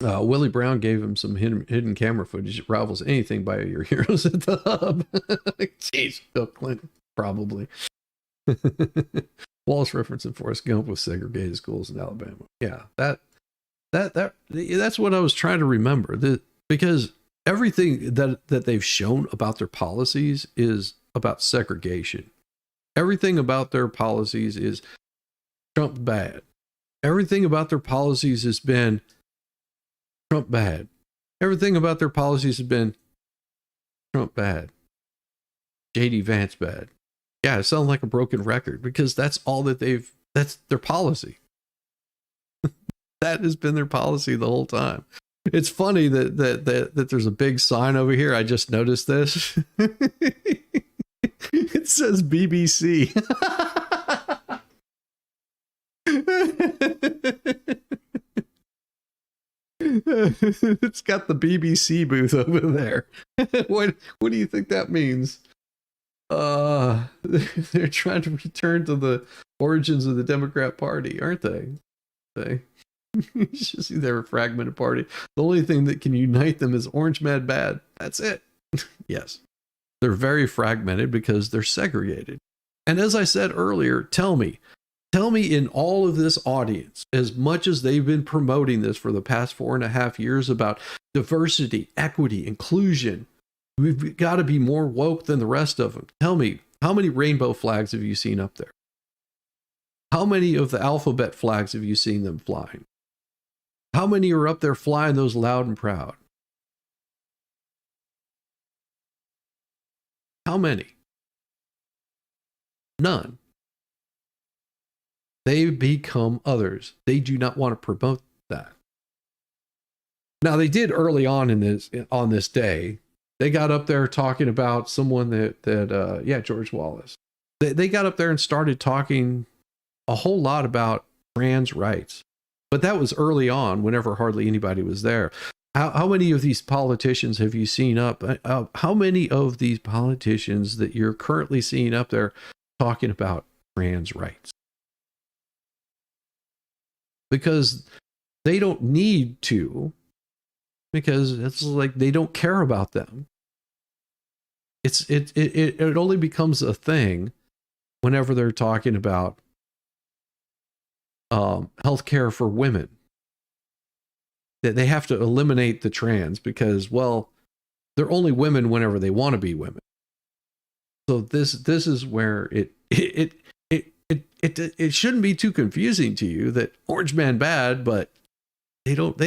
[SPEAKER 1] Willie Brown gave him some hidden camera footage that rivals anything by your heroes at the hub. Jeez, Bill Clinton, probably. Wallace referencing Forrest Gump with segregated schools in Alabama. Yeah, that's what I was trying to remember. Because everything that they've shown about their policies is about segregation. Everything about their policies is Trump bad. Everything about their policies has been Trump bad. Everything about their policies has been Trump bad. JD Vance bad. Yeah, it sounds like a broken record because that's all that that's their policy. That has been their policy the whole time. It's funny that there's a big sign over here. I just noticed this. It says BBC. It's got the BBC booth over there. What do you think that means? They're trying to return to the origins of the Democrat Party, aren't they? It's just they're a fragmented party. The only thing that can unite them is Orange Mad Bad. That's it. Yes. They're very fragmented because they're segregated. And as I said earlier, tell me in all of this audience, as much as they've been promoting this for the past 4.5 years about diversity, equity, inclusion, we've got to be more woke than the rest of them. Tell me, how many rainbow flags have you seen up there? How many of the alphabet flags have you seen them flying? How many are up there flying those loud and proud? How many? None. They become others. They do not want to promote that. Now they did early on on this day. They got up there talking about someone George Wallace. They got up there and started talking a whole lot about trans rights. But that was early on, whenever hardly anybody was there. How many of these politicians have you seen up? How many of these politicians that you're currently seeing up there talking about trans rights? Because they don't need to, because it's like they don't care about them. It only becomes a thing whenever they're talking about healthcare for women. That they have to eliminate the trans because, well, they're only women whenever they want to be women. So this is where it shouldn't be too confusing to you that Orange Man bad, but they don't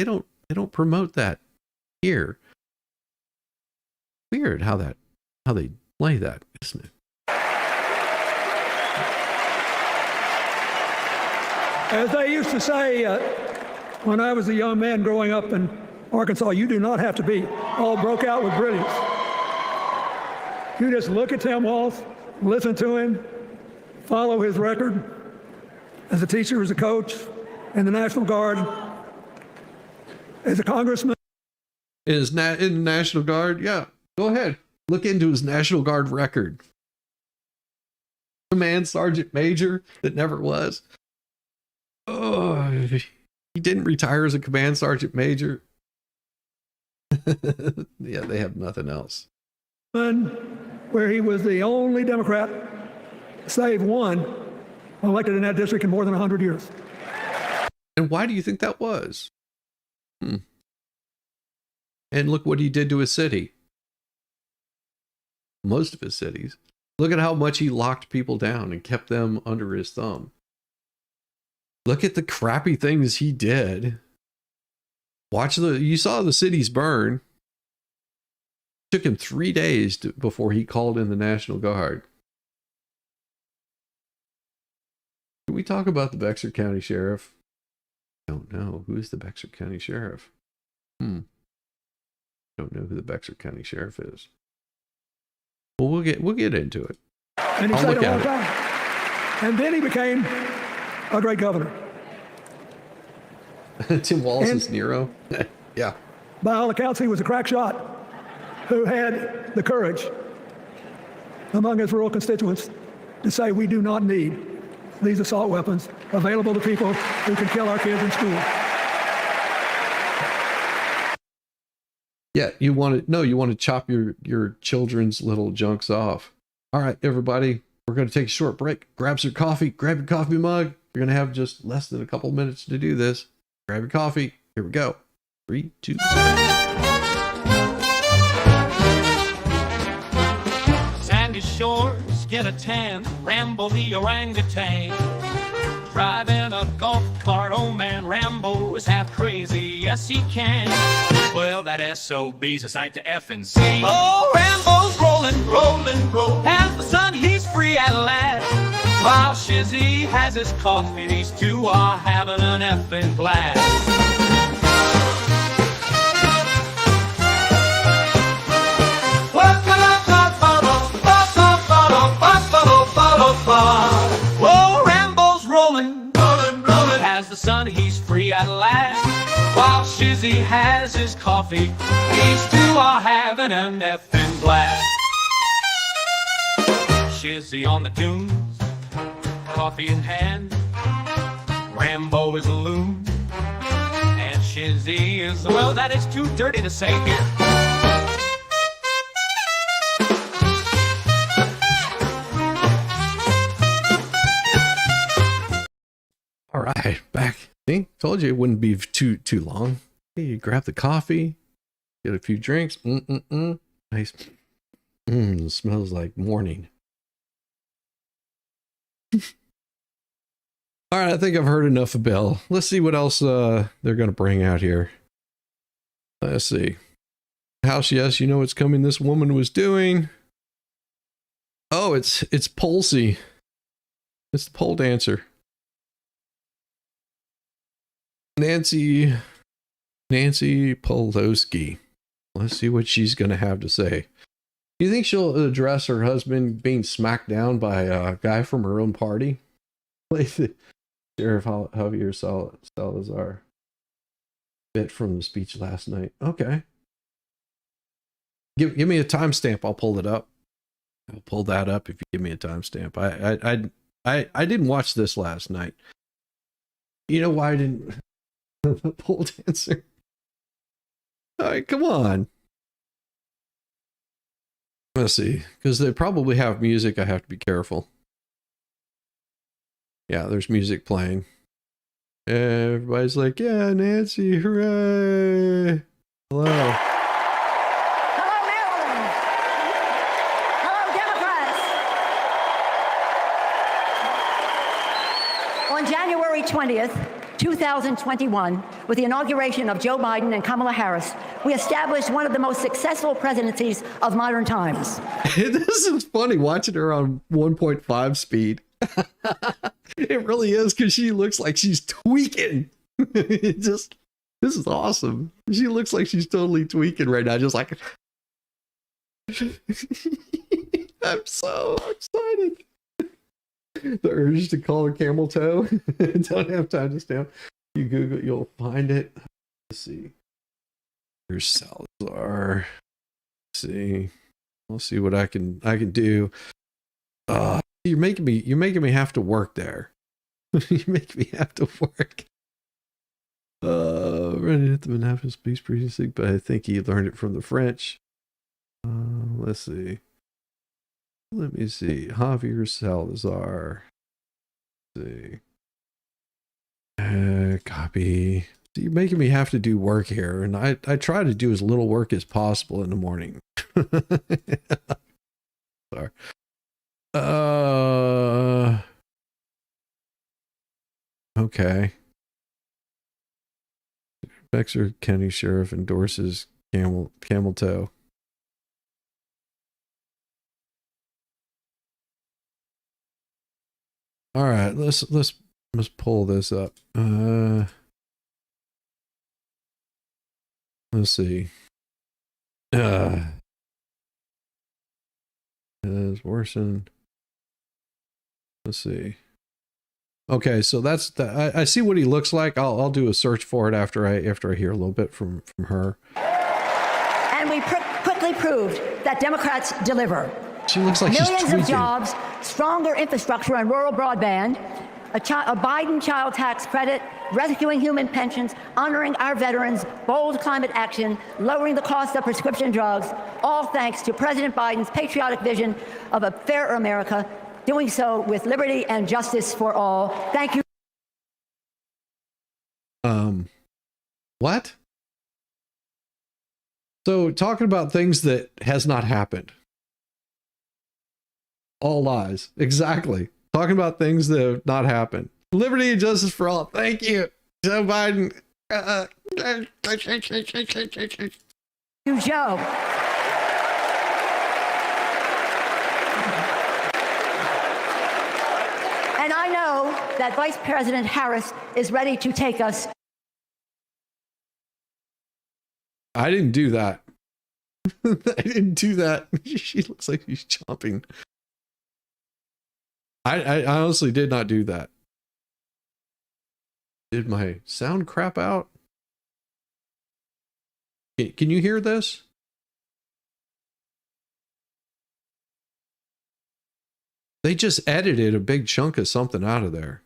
[SPEAKER 1] promote that here. Weird how they play that, isn't it?
[SPEAKER 4] As they used to say when I was a young man growing up in Arkansas, you do not have to be all broke out with brilliance. You just look at Tim Walz, listen to him, follow his record as a teacher, as a coach, in the National Guard, as a congressman.
[SPEAKER 1] In the National Guard? Yeah, go ahead. Look into his National Guard record. Command Sergeant Major that never was. Oh, he didn't retire as a Command Sergeant Major. Yeah, they have nothing else.
[SPEAKER 4] Where he was the only Democrat, save one, elected in that district in more than 100 years.
[SPEAKER 1] And why do you think that was? And look what he did to his city. Most of his cities. Look at how much he locked people down and kept them under his thumb. Look at the crappy things he did. You saw the cities burn. It took him 3 days before he called in the National Guard. Can we talk about the Bexar County Sheriff? I don't know. Who is the Bexar County Sheriff? Don't know who the Bexar County Sheriff is. Well, we'll get into it.
[SPEAKER 4] And he stayed a long time. And then he became a great governor.
[SPEAKER 1] Tim Walz is Nero. Yeah.
[SPEAKER 4] By all accounts, he was a crack shot who had the courage among his rural constituents to say, we do not need these assault weapons available to people who can kill our kids in school.
[SPEAKER 1] Yeah, you want to chop your children's little junks off. All right, everybody, we're going to take a short break. Grab some coffee, grab your coffee mug. You're going to have just less than a couple minutes to do this. Grab your coffee. Here we go. 3, 2, 1.
[SPEAKER 5] Sandy shores, get a tan, Rambo the orangutan. Driving a golf cart, oh man, Rambo is half crazy, yes he can. Well, that SOB's a sight to F and C. Oh, Rambo's rolling, rolling, rolling. As the sun, he's free at last. While Shizzy has his coffee, these two are having an effing blast. Whoa, Rambo's rolling, rolling, rolling. As the sun, he's free at last. While Shizzy has his coffee, these two are having an effing blast. Shizzy on the dunes, coffee in hand. Rambo is a loon, and Shizzy is, well, that is too dirty to say here.
[SPEAKER 1] All right, back. See, told you it wouldn't be too long. Hey, you grab the coffee, get a few drinks. Nice. It smells like morning. All right, I think I've heard enough of Bill. Let's see what else they're going to bring out here. Let's see. House, yes, you know what's coming. This woman was doing. Oh, it's Polsey. It's the pole dancer. Nancy Pelosi. Let's see what she's going to have to say. Do you think she'll address her husband being smacked down by a guy from her own party? Like the Sheriff Javier Salazar bit from the speech last night. Okay. Give me a timestamp. I'll pull it up. I'll pull that up if you give me a timestamp. I didn't watch this last night. You know why I didn't? The pole dancer. All right, come on. Let's see, because they probably have music. I have to be careful. Yeah, there's music playing. Everybody's like, yeah, Nancy, hooray. Hello.
[SPEAKER 6] Hello, Maryland. Hello, Democrats. On January 20th, 2021, with the inauguration of Joe Biden and Kamala Harris, we established one of the most successful presidencies of modern times.
[SPEAKER 1] This is funny watching her on 1.5 speed. It really is, because she looks like she's tweaking. This is awesome. She looks like she's totally tweaking right now, just like. I'm so excited. The urge to call her camel toe. Don't have time to stamp. You Google, you'll find it. Let's see. Here's Salazar. Let's see. We'll see what I can do. You're making me have to work there. You make me have to work. Running at the Minneapolis Police Precinct, but I think he learned it from the French. Let's see. Let me see. Javier Salazar. Let's see. Copy. So you're making me have to do work here, and I try to do as little work as possible in the morning. Sorry. Okay. Bexar County Sheriff endorses camel toe. All right, let's pull this up. Let's see. Has worsened. Let's see. Okay, so that's the, I see what he looks like. I'll do a search for it after I hear a little bit from her.
[SPEAKER 6] And we quickly proved that Democrats deliver.
[SPEAKER 1] She looks like she's tweaking.
[SPEAKER 6] Millions of jobs, stronger infrastructure and rural broadband, a Biden child tax credit, rescuing human pensions, honoring our veterans, bold climate action, lowering the cost of prescription drugs, all thanks to President Biden's patriotic vision of a fairer America, doing so with liberty and justice for all. Thank you.
[SPEAKER 1] What? So talking about things that has not happened. All lies. Exactly. Talking about things that have not happened. Liberty and justice for all. Thank you, Joe Biden.
[SPEAKER 6] You, Joe. And I know that Vice President Harris is ready to take us.
[SPEAKER 1] I didn't do that. I didn't do that. She looks like she's chomping. I honestly did not do that. Did my sound crap out? Can you hear this? They just edited a big chunk of something out of there.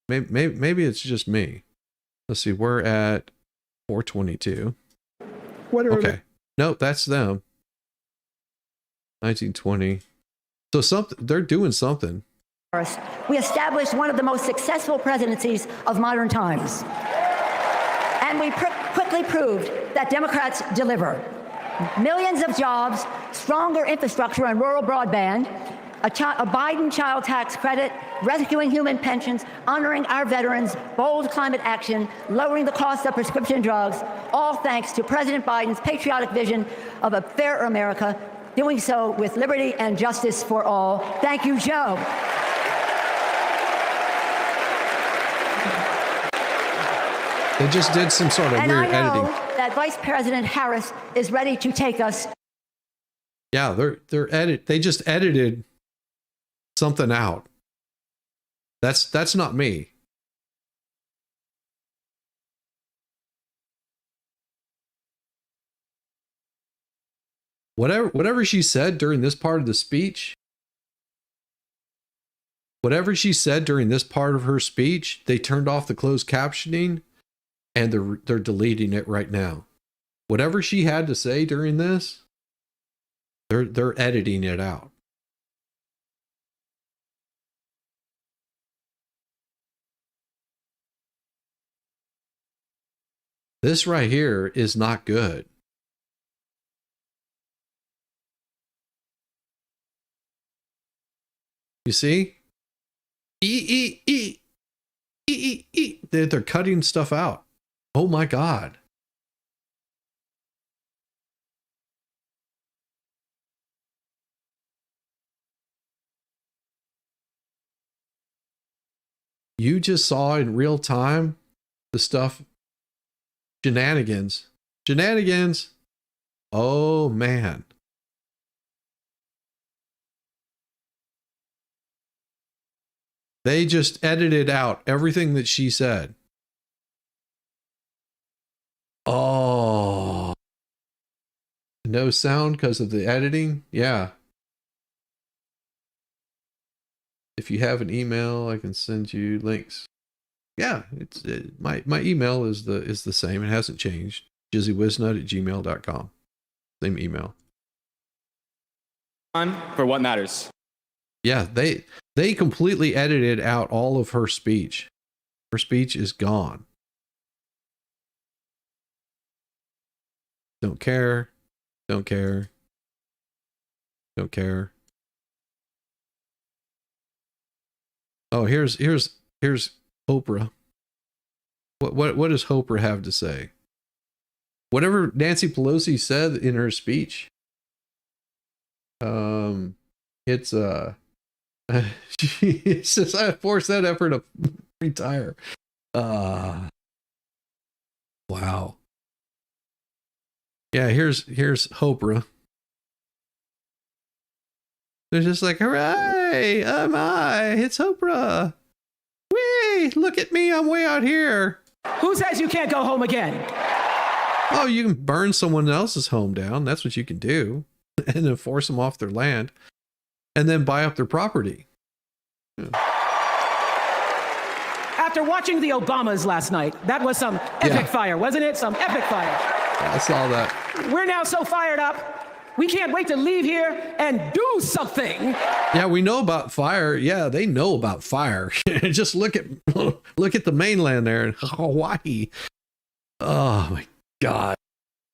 [SPEAKER 1] Maybe it's just me. Let's see, we're at 422. Okay. Nope, that's them. 1920. So something, they're doing something.
[SPEAKER 6] We established one of the most successful presidencies of modern times. And we quickly proved that Democrats deliver. Millions of jobs, stronger infrastructure and rural broadband, a Biden child tax credit, rescuing human pensions, honoring our veterans, bold climate action, lowering the cost of prescription drugs, all thanks to President Biden's patriotic vision of a fairer America, doing so with liberty and justice for all. Thank you, Joe.
[SPEAKER 1] They just did some sort of
[SPEAKER 6] and
[SPEAKER 1] weird
[SPEAKER 6] I know
[SPEAKER 1] editing.
[SPEAKER 6] That Vice President Harris is ready to take us.
[SPEAKER 1] Yeah, they just edited something out. That's not me. Whatever she said during this part of the speech, whatever she said during this part of her speech, they turned off the closed captioning and they're deleting it right now. Whatever she had to say during this, they're editing it out. This right here is not good. You see? They're cutting stuff out. Oh my God. You just saw in real time the stuff. Shenanigans. Oh man. They just edited out everything that she said. Oh. No sound because of the editing? Yeah. If you have an email, I can send you links. Yeah, my email is the same. It hasn't changed. jizzywiznut@gmail.com. Same email.
[SPEAKER 7] For what matters.
[SPEAKER 1] Yeah, they completely edited out all of her speech. Her speech is gone. Don't care. Don't care. Don't care. Oh, here's Oprah. What does Oprah have to say? Whatever Nancy Pelosi said in her speech, it's she says I forced that effort to retire. Wow. Yeah, here's Oprah. They're just like, hooray, it's Oprah. Whee, look at me, I'm way out here.
[SPEAKER 8] Who says you can't go home again?
[SPEAKER 1] Oh, you can burn someone else's home down. That's what you can do. And then force them off their land. And then buy up their property.
[SPEAKER 8] After watching the Obamas last night, that was some epic fire, wasn't it? Some epic fire.
[SPEAKER 1] I saw that.
[SPEAKER 8] We're now so fired up, we can't wait to leave here and do something.
[SPEAKER 1] Yeah, we know about fire. Yeah, they know about fire. Just look at the mainland there in Hawaii. Oh my God.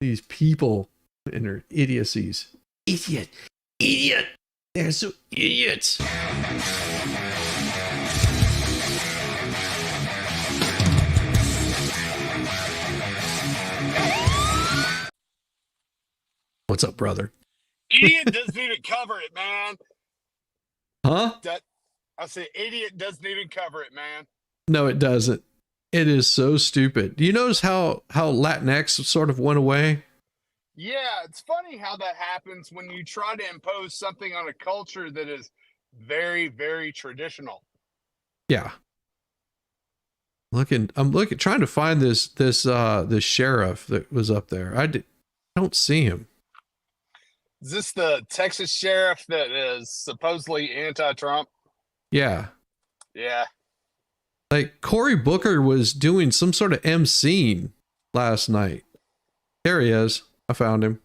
[SPEAKER 1] These people and their idiocies. Idiot. They're so idiots. What's up, brother?
[SPEAKER 7] Idiot doesn't even cover it, man.
[SPEAKER 1] Huh?
[SPEAKER 7] I said idiot doesn't even cover it, man.
[SPEAKER 1] No, it doesn't. It is so stupid. Do you notice how Latinx sort of went away?
[SPEAKER 7] Yeah, it's funny how that happens when you try to impose something on a culture that is very, very traditional.
[SPEAKER 1] Yeah. I'm looking, trying to find this sheriff that was up there. I don't see him.
[SPEAKER 7] Is this the Texas sheriff that is supposedly anti-Trump?
[SPEAKER 1] Yeah.
[SPEAKER 7] Yeah.
[SPEAKER 1] Like Cory Booker was doing some sort of emceeing last night. There he is. I found him.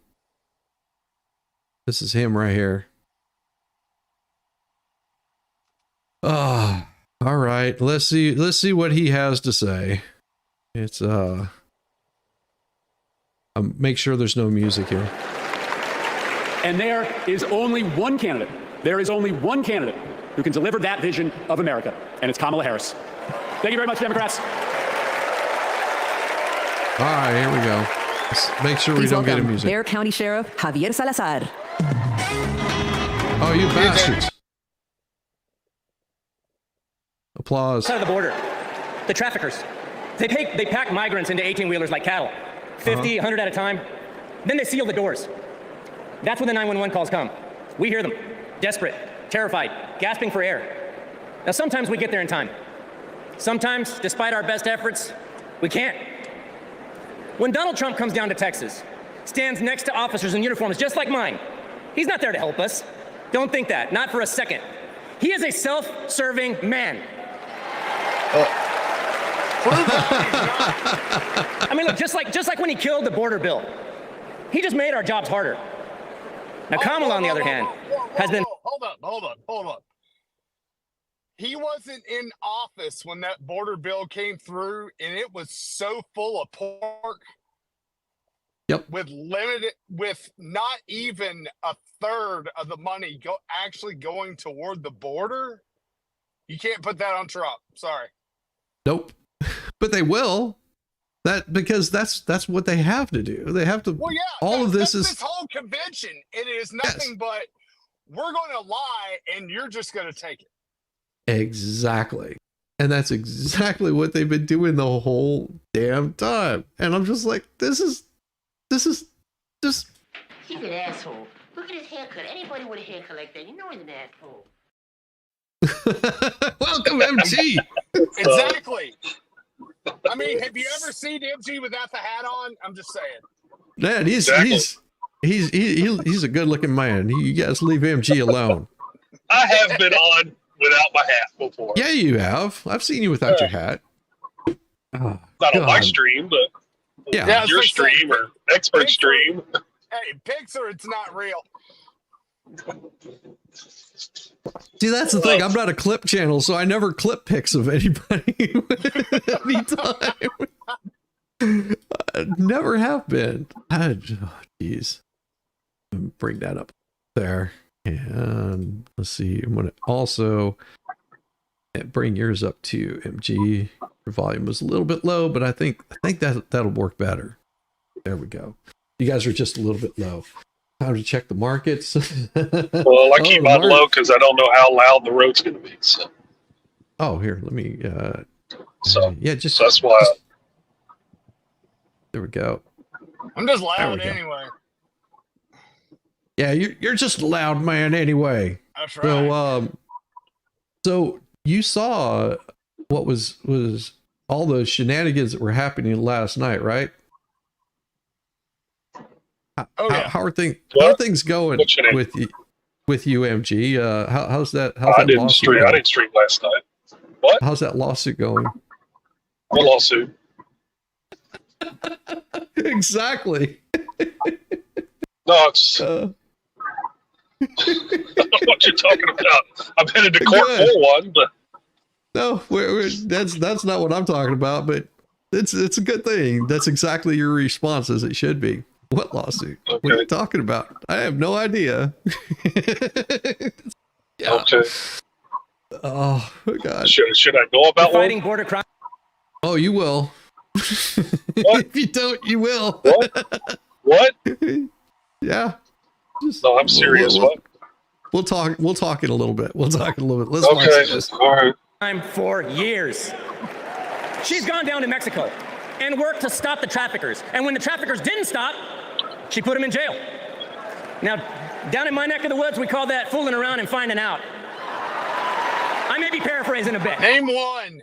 [SPEAKER 1] This is him right here. Oh, all right. Let's see what he has to say. It's make sure there's no music here.
[SPEAKER 9] And there is only one candidate. There is only one candidate who can deliver that vision of America, and it's Kamala Harris. Thank you very much, Democrats.
[SPEAKER 1] All right, here we go. Let's make sure we don't get a music.
[SPEAKER 10] Bexar County Sheriff Javier Salazar.
[SPEAKER 1] Oh, you bastards. Applause.
[SPEAKER 11] South of the border, the traffickers, they pack migrants into 18-wheelers like cattle, 50, 100 at a time. Then they seal the doors. That's when the 911 calls come. We hear them, desperate, terrified, gasping for air. Now, sometimes we get there in time. Sometimes, despite our best efforts, we can't. When Donald Trump comes down to Texas, stands next to officers in uniforms just like mine, he's not there to help us. Don't think that, not for a second. He is a self-serving man. I mean, look, just like when he killed the border bill, he just made our jobs harder. Now, Kamala, on the other hand, has been...
[SPEAKER 7] Hold up. He wasn't in office when that border bill came through, and it was so full of pork.
[SPEAKER 1] Yep.
[SPEAKER 7] With not even a third of the money actually going toward the border. You can't put that on Trump. Sorry.
[SPEAKER 1] Nope. But they will. Because that's what they have to do. They have to.
[SPEAKER 7] Well, yeah.
[SPEAKER 1] All of this is
[SPEAKER 7] this whole convention. It is nothing but we're going to lie, and you're just going to take it.
[SPEAKER 1] Exactly. And that's exactly what they've been doing the whole damn time. And I'm just like, this is just.
[SPEAKER 12] He's an asshole. Look at his haircut. Anybody with a haircut like that, you know he's an asshole.
[SPEAKER 1] Welcome, MG.
[SPEAKER 7] Exactly. I mean, have you ever seen MG without the hat on? I'm just saying.
[SPEAKER 1] Man, he's a good looking man. You guys leave MG alone.
[SPEAKER 13] I have been on without my hat before.
[SPEAKER 1] Yeah, you have. I've seen you without your hat. Oh,
[SPEAKER 13] not on my stream, but
[SPEAKER 1] yeah,
[SPEAKER 13] your stream or expert stream.
[SPEAKER 7] Hey, pics or it's not real.
[SPEAKER 1] See, that's the thing. I'm not a clip channel, so I never clip pics of anybody anytime. I never have been. Jeez. Bring that up there. And let's see. I'm going to also bring yours up to MG. Your volume was a little bit low, but I think that'll work better. There we go. You guys are just a little bit low. Time to check the markets.
[SPEAKER 13] Well, I keep mine low because I don't know how loud the road's going to be. So.
[SPEAKER 1] Oh, here, let me.
[SPEAKER 13] So
[SPEAKER 1] that's
[SPEAKER 13] why.
[SPEAKER 1] There we go.
[SPEAKER 7] I'm just loud anyway.
[SPEAKER 1] Yeah, you're just a loud man anyway.
[SPEAKER 7] That's right.
[SPEAKER 1] So you saw what was all those shenanigans that were happening last night, right? How are things going with you? with UMG. How's that?
[SPEAKER 13] I didn't stream last night. What?
[SPEAKER 1] How's that lawsuit going?
[SPEAKER 13] What lawsuit?
[SPEAKER 1] Exactly.
[SPEAKER 13] No, it's. I don't know what you're talking about. I've been into court for one, but
[SPEAKER 1] no, that's not what I'm talking about. But it's a good thing. That's exactly your response, as it should be. What lawsuit?
[SPEAKER 13] Okay.
[SPEAKER 1] What are you talking about? I have no idea. Yeah.
[SPEAKER 13] Okay.
[SPEAKER 1] Oh God.
[SPEAKER 13] Should I know about
[SPEAKER 11] Fighting
[SPEAKER 13] one?
[SPEAKER 11] border crime.
[SPEAKER 1] Oh, you will. If you don't, you will.
[SPEAKER 13] What? What?
[SPEAKER 1] Yeah.
[SPEAKER 13] No, I'm serious. What?
[SPEAKER 1] We'll talk in a little bit. Let's watch
[SPEAKER 13] Okay.
[SPEAKER 1] this.
[SPEAKER 13] All right.
[SPEAKER 11] For years. She's gone down to Mexico and worked to stop the traffickers. And when the traffickers didn't stop, she put them in jail. Now, down in my neck of the woods, we call that fooling around and finding out. I may be paraphrasing a bit.
[SPEAKER 7] Name one.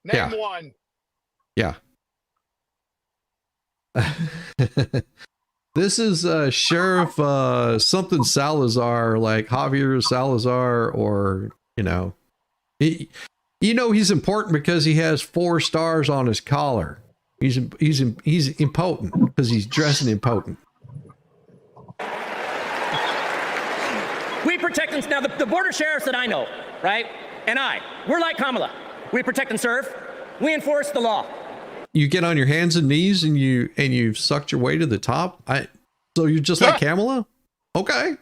[SPEAKER 7] Name one.
[SPEAKER 1] Yeah. This is Sheriff something Salazar, like Javier Salazar, or he's important because he has 4 stars on his collar. He's impotent because he's dressing impotent.
[SPEAKER 11] We protect and now the border sheriffs that I know, right? And we're like Kamala. We protect and serve. We enforce the law.
[SPEAKER 1] You get on your hands and knees and you've sucked your way to the top. So you're just like Kamala? Okay.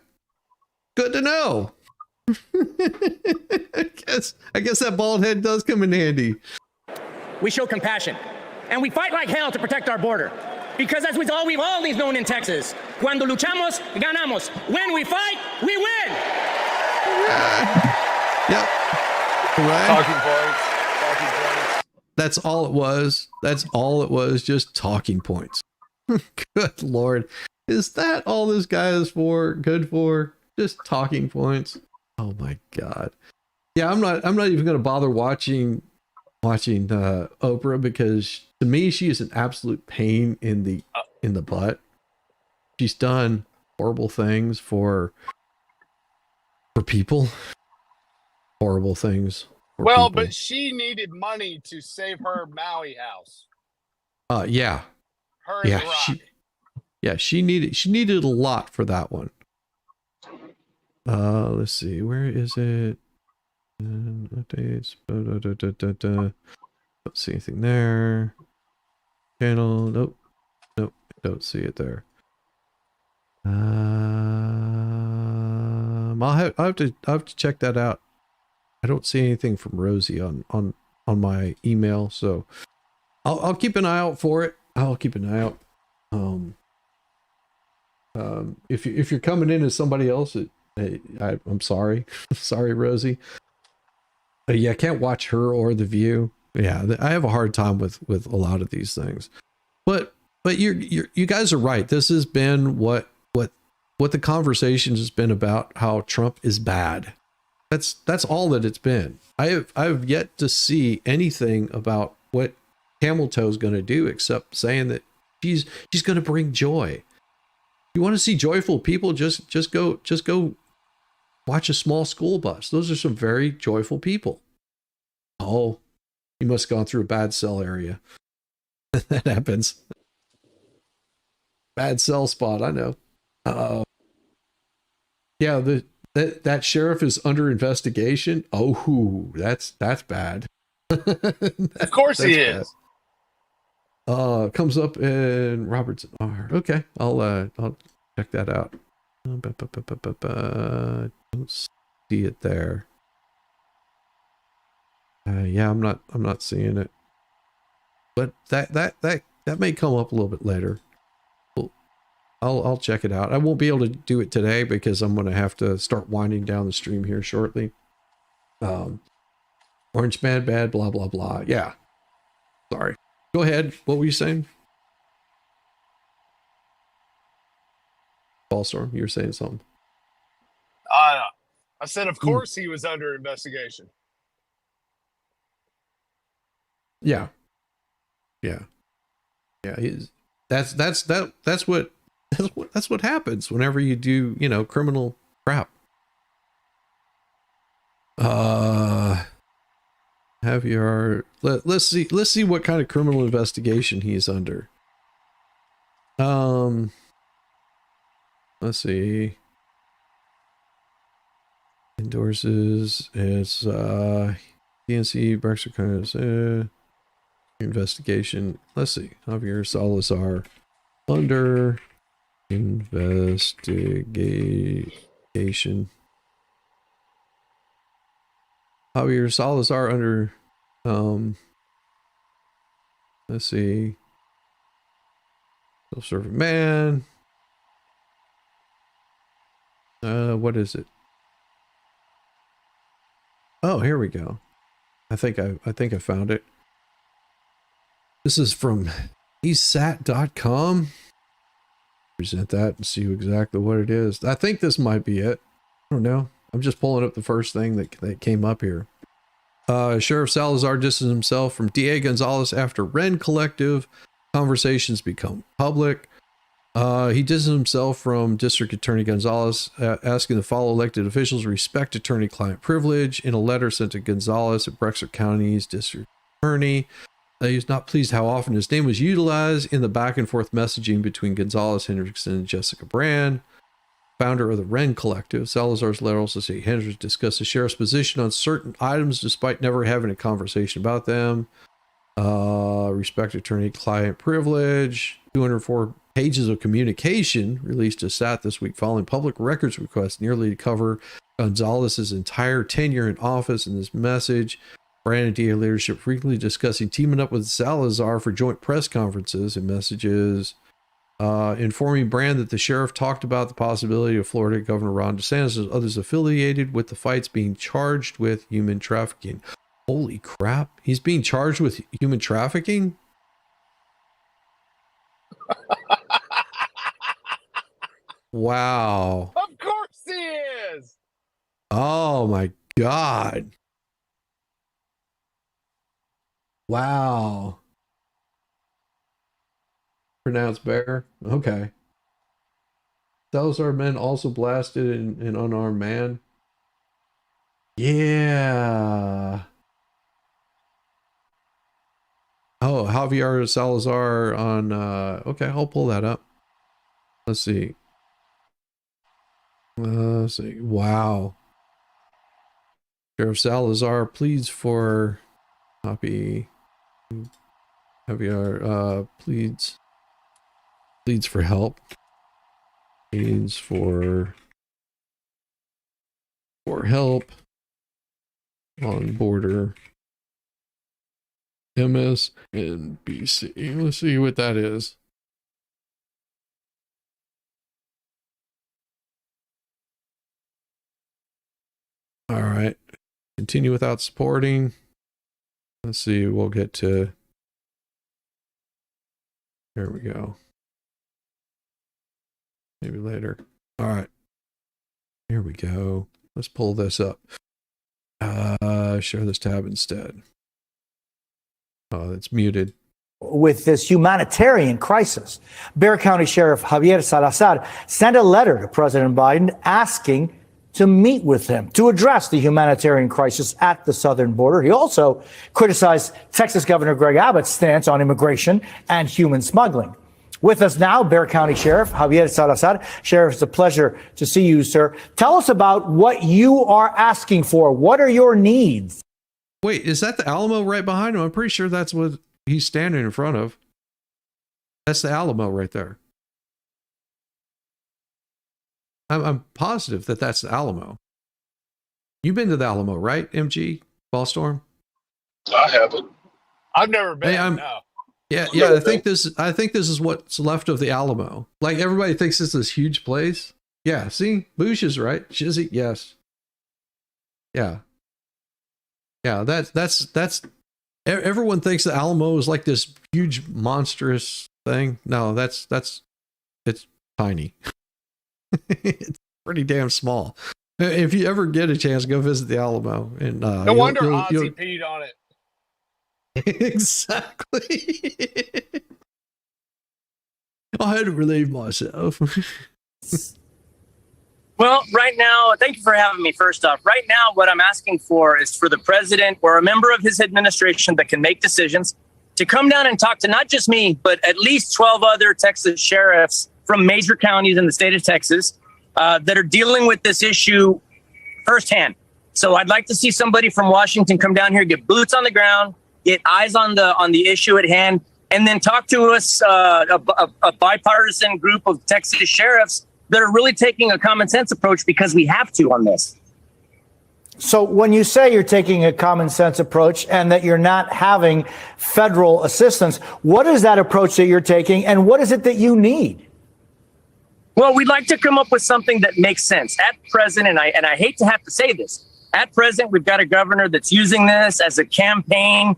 [SPEAKER 1] Good to know. I guess that bald head does come in handy.
[SPEAKER 11] We show compassion. And we fight like hell to protect our border. Because as we've always known in Texas, cuando luchamos, ganamos. When we fight, we win.
[SPEAKER 1] Yep. Right.
[SPEAKER 7] Talking points.
[SPEAKER 1] That's all it was. That's all it was. Just talking points. Good Lord. Is that all this guy is good for? Just talking points. Oh my God. Yeah, I'm not even going to bother watching Oprah, because to me she is an absolute pain in the butt. She's done horrible things for people. Horrible things.
[SPEAKER 7] Well, but she needed money to save her Maui house.
[SPEAKER 1] Yeah.
[SPEAKER 7] Her and Rock.
[SPEAKER 1] She needed a lot for that one. Let's see, where is it? Updates. Don't see anything there. Channel. Nope. Don't see it there. I'll have to check that out. I don't see anything from Rosie on my email, so I'll keep an eye out for it. I'll keep an eye out. If you're coming in as somebody else, I'm sorry. Sorry, Rosie. Yeah, I can't watch her or The View. Yeah, I have a hard time with a lot of these things. But you guys are right. This has been what the conversation has been about, how Trump is bad. That's all that it's been. I have yet to see anything about what Camel Toe is going to do, except saying that she's going to bring joy. You want to see joyful people? Just go watch a small school bus. Those are some very joyful people. Oh, you must have gone through a bad cell area. That happens. Bad cell spot, I know. Yeah, that sheriff is under investigation. Oh, that's bad.
[SPEAKER 7] Of course he is.
[SPEAKER 1] Comes up in Robertson R. Okay, I'll check that out. Don't see it there. Yeah, I'm not seeing it. But that may come up a little bit later. I'll check it out. I won't be able to do it today because I'm going to have to start winding down the stream here shortly. Orange man bad, blah blah blah. Yeah. Sorry. Go ahead. What were you saying? Ballstorm, you were saying something.
[SPEAKER 7] I said, of course he was under investigation.
[SPEAKER 1] Yeah. That's what happens whenever you do, criminal crap. Javier, let's see what kind of criminal investigation he's under. Let's see. Endorses. It's DNC Brexit kind of investigation. Let's see. Javier Salazar under investigation. Javier Salazar under let's see. Self-serving man. What is it? Oh, here we go. I think I found it. This is from esat.com. Present that and see exactly what it is. I think this might be it. I don't know. I'm just pulling up the first thing that came up here. Sheriff Salazar distances himself from DA Gonzalez after Wren Collective conversations become public. He distanced himself from District Attorney Gonzalez, asking the follow elected officials respect attorney-client privilege. In a letter sent to Gonzalez at Brexit County's District Attorney, he was not pleased how often his name was utilized in the back-and-forth messaging between Gonzalez, Hendrickson, and Jessica Brand, founder of the Wren Collective. Salazar's letter also said Hendricks discussed the sheriff's position on certain items despite never having a conversation about them. Respect attorney-client privilege. 204 pages of communication released to SAT this week following public records requests nearly to cover Gonzalez's entire tenure in office. In this message, Brand and DA leadership frequently discussing teaming up with Salazar for joint press conferences and messages, informing Brand that the sheriff talked about the possibility of Florida Governor Ron DeSantis and others affiliated with the fights being charged with human trafficking. Holy crap. He's being charged with human trafficking? Wow.
[SPEAKER 7] Of course he is.
[SPEAKER 1] Oh my God. Wow. Pronounced bear. Okay. Salazar men also blasted an unarmed man. Yeah. Oh, Javier Salazar on okay, I'll pull that up. Let's see. Let's see. Wow. Sheriff Salazar pleads for copy. Javier pleads for help. Pleads for help on border MS and BC. Let's see what that is. All right. Continue without supporting. Let's see. We'll get to. There we go. Maybe later. All right. Here we go. Let's pull this up. Share this tab instead. Oh, it's muted.
[SPEAKER 14] With this humanitarian crisis, Bexar County Sheriff Javier Salazar sent a letter to President Biden asking to meet with him to address the humanitarian crisis at the southern border. He also criticized Texas Governor Greg Abbott's stance on immigration and human smuggling. With us now, Bexar County Sheriff Javier Salazar. Sheriff, it's a pleasure to see you, sir. Tell us about what you are asking for. What are your needs?
[SPEAKER 1] Wait, is that the Alamo right behind him? I'm pretty sure that's what he's standing in front of. That's the Alamo right there. I'm positive that that's the Alamo. You've been to the Alamo, right, MG? Ballstorm?
[SPEAKER 13] I haven't.
[SPEAKER 7] I've never been.
[SPEAKER 1] Hey,
[SPEAKER 7] no.
[SPEAKER 1] Yeah. I think this is what's left of the Alamo. Like everybody thinks it's this huge place. Yeah. See, Boosh is right. Shizzy, yes. Yeah. Yeah. That's. Everyone thinks the Alamo is like this huge monstrous thing. No, it's tiny. It's pretty damn small. If you ever get a chance, go visit the Alamo. And
[SPEAKER 7] no wonder Ozzy peed on it.
[SPEAKER 1] Exactly. I had to relieve myself.
[SPEAKER 11] Well, right now, thank you for having me. First off, right now, what I'm asking for is for the president or a member of his administration that can make decisions to come down and talk to not just me, but at least 12 other Texas sheriffs from major counties in the state of Texas that are dealing with this issue firsthand. So I'd like to see somebody from Washington come down here, get boots on the ground, get eyes on the issue at hand, and then talk to us, a bipartisan group of Texas sheriffs that are really taking a common sense approach because we have to on this.
[SPEAKER 14] So when you say you're taking a common sense approach and that you're not having federal assistance, what is that approach that you're taking and what is it that you need?
[SPEAKER 11] Well, we'd like to come up with something that makes sense. At present, and I hate to have to say this, at present, we've got a governor that's using this as a campaign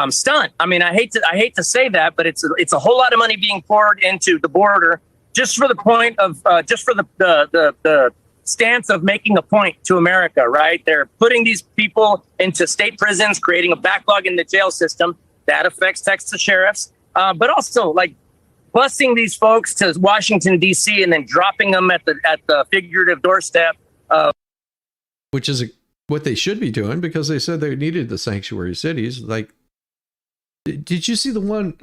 [SPEAKER 11] stunt. I mean, I hate to say that, but it's a whole lot of money being poured into the border just for the point of just for the stance of making a point to America, right? They're putting these people into state prisons, creating a backlog in the jail system that affects Texas sheriffs, but also like busing these folks to Washington, D.C. and then dropping them at the figurative doorstep.
[SPEAKER 1] Which is what they should be doing because they said they needed the sanctuary cities. Like, did you see the one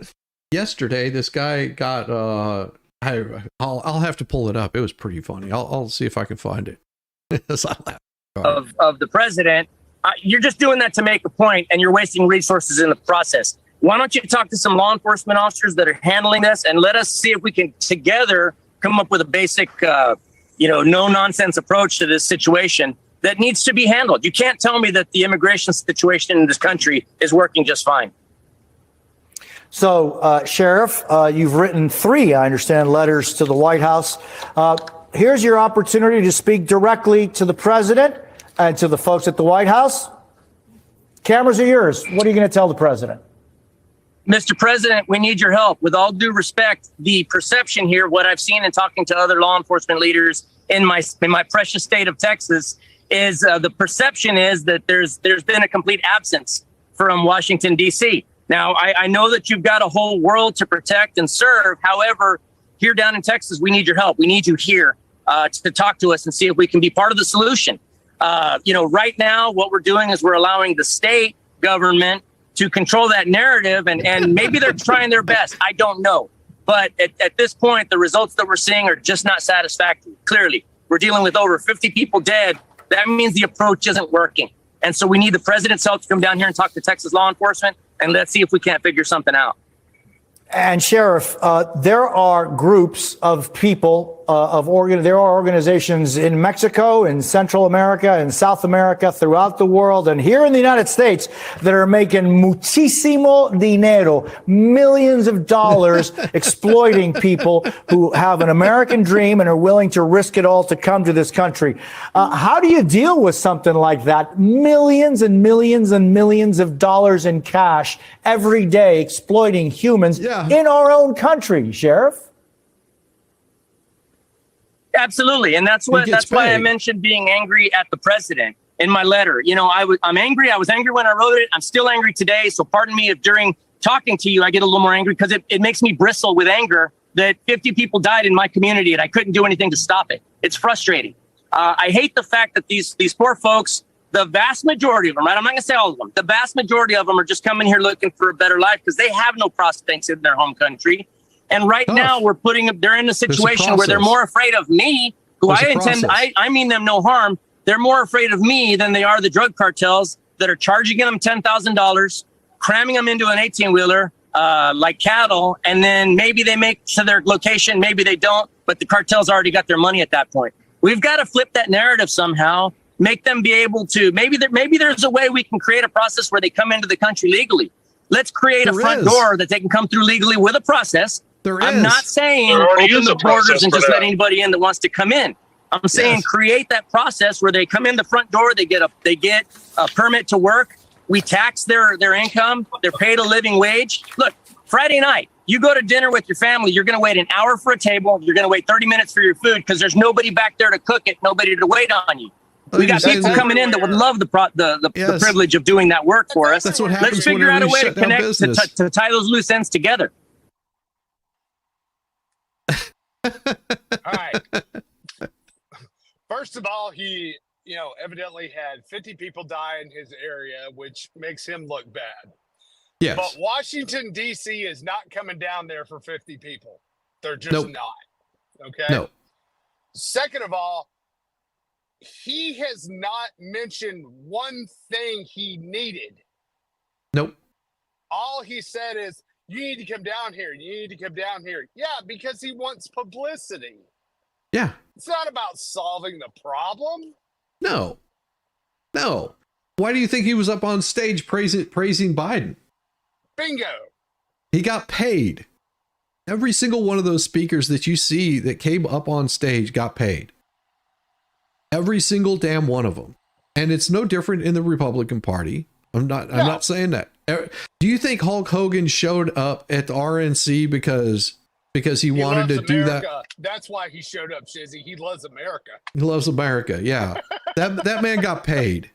[SPEAKER 1] yesterday? This guy got, I'll have to pull it up. It was pretty funny. I'll see if I can find it.
[SPEAKER 11] of the president. You're just doing that to make a point and you're wasting resources in the process. Why don't you talk to some law enforcement officers that are handling this and let us see if we can together come up with a basic, no nonsense approach to this situation that needs to be handled. You can't tell me that the immigration situation in this country is working just fine.
[SPEAKER 14] So, Sheriff, you've written 3, I understand, letters to the White House. Here's your opportunity to speak directly to the president and to the folks at the White House. Cameras are yours. What are you going to tell the president?
[SPEAKER 11] Mr. President, we need your help. With all due respect, the perception here, what I've seen in talking to other law enforcement leaders in my precious state of Texas, is the perception is that there's been a complete absence from Washington, D.C. Now, I know that you've got a whole world to protect and serve. However, here down in Texas, we need your help. We need you here to talk to us and see if we can be part of the solution. Right now, what we're doing is we're allowing the state government to control that narrative, and maybe they're trying their best. I don't know. But at this point, the results that we're seeing are just not satisfactory. Clearly, we're dealing with over 50 people dead. That means the approach isn't working. And so we need the president's help to come down here and talk to Texas law enforcement, and let's see if we can't figure something out.
[SPEAKER 14] And Sheriff, there are groups of people, there are organizations in Mexico, in Central America, in South America, throughout the world, and here in the United States that are making muchísimo dinero, millions of dollars, exploiting people who have an American dream and are willing to risk it all to come to this country. How do you deal with something like that? Millions and millions and millions of dollars in cash every day exploiting humans in our own country, Sheriff?
[SPEAKER 11] Absolutely. And that's why I mentioned being angry at the president in my letter. I'm angry. I was angry when I wrote it. I'm still angry today. So pardon me if during talking to you, I get a little more angry because it makes me bristle with anger that 50 people died in my community and I couldn't do anything to stop it. It's frustrating. I hate the fact that these poor folks, the vast majority of them, right? I'm not going to say all of them. The vast majority of them are just coming here looking for a better life because they have no prospects in their home country. And right now they're in a situation where they're more afraid of me, who I mean them no harm. They're more afraid of me than they are the drug cartels that are charging them $10,000, cramming them into an 18-wheeler like cattle. And then maybe they make to their location, maybe they don't, but the cartels already got their money at that point. We've got to flip that narrative somehow, make them be able to, maybe there's a way we can create a process where they come into the country legally. Let's create a front door that they can come through legally with a process. I'm not saying open the borders and just let anybody in that wants to come in. I'm saying create that process where they come in the front door, they get a permit to work. We tax their income. They're paid a living wage. Look, Friday night, you go to dinner with your family. You're going to wait an hour for a table. You're going to wait 30 minutes for your food because there's nobody back there to cook it, nobody to wait on you. We got people coming in that would love the privilege of doing that work for us.
[SPEAKER 1] That's what happens.
[SPEAKER 11] Let's figure out a way to connect, to tie those loose ends together.
[SPEAKER 7] All right. First of all, he, evidently had 50 people die in his area, which makes him look bad.
[SPEAKER 1] Yes.
[SPEAKER 7] But Washington, D.C. is not coming down there for 50 people. They're just
[SPEAKER 1] Nope.
[SPEAKER 7] not. Okay?
[SPEAKER 1] No.
[SPEAKER 7] Second of all, he has not mentioned one thing he needed.
[SPEAKER 1] Nope.
[SPEAKER 7] All he said is, you need to come down here. You need to come down here. Yeah, because he wants publicity.
[SPEAKER 1] Yeah.
[SPEAKER 7] It's not about solving the problem.
[SPEAKER 1] No. No. Why do you think he was up on stage praising Biden?
[SPEAKER 7] Bingo.
[SPEAKER 1] He got paid. Every single one of those speakers that you see that came up on stage got paid. Every single damn one of them. And it's no different in the Republican Party. I'm not saying that. Do you think Hulk Hogan showed up at the RNC because he wanted to do that?
[SPEAKER 7] That's why he showed up, Shizzy. He loves America.
[SPEAKER 1] He loves America. Yeah. that man got paid.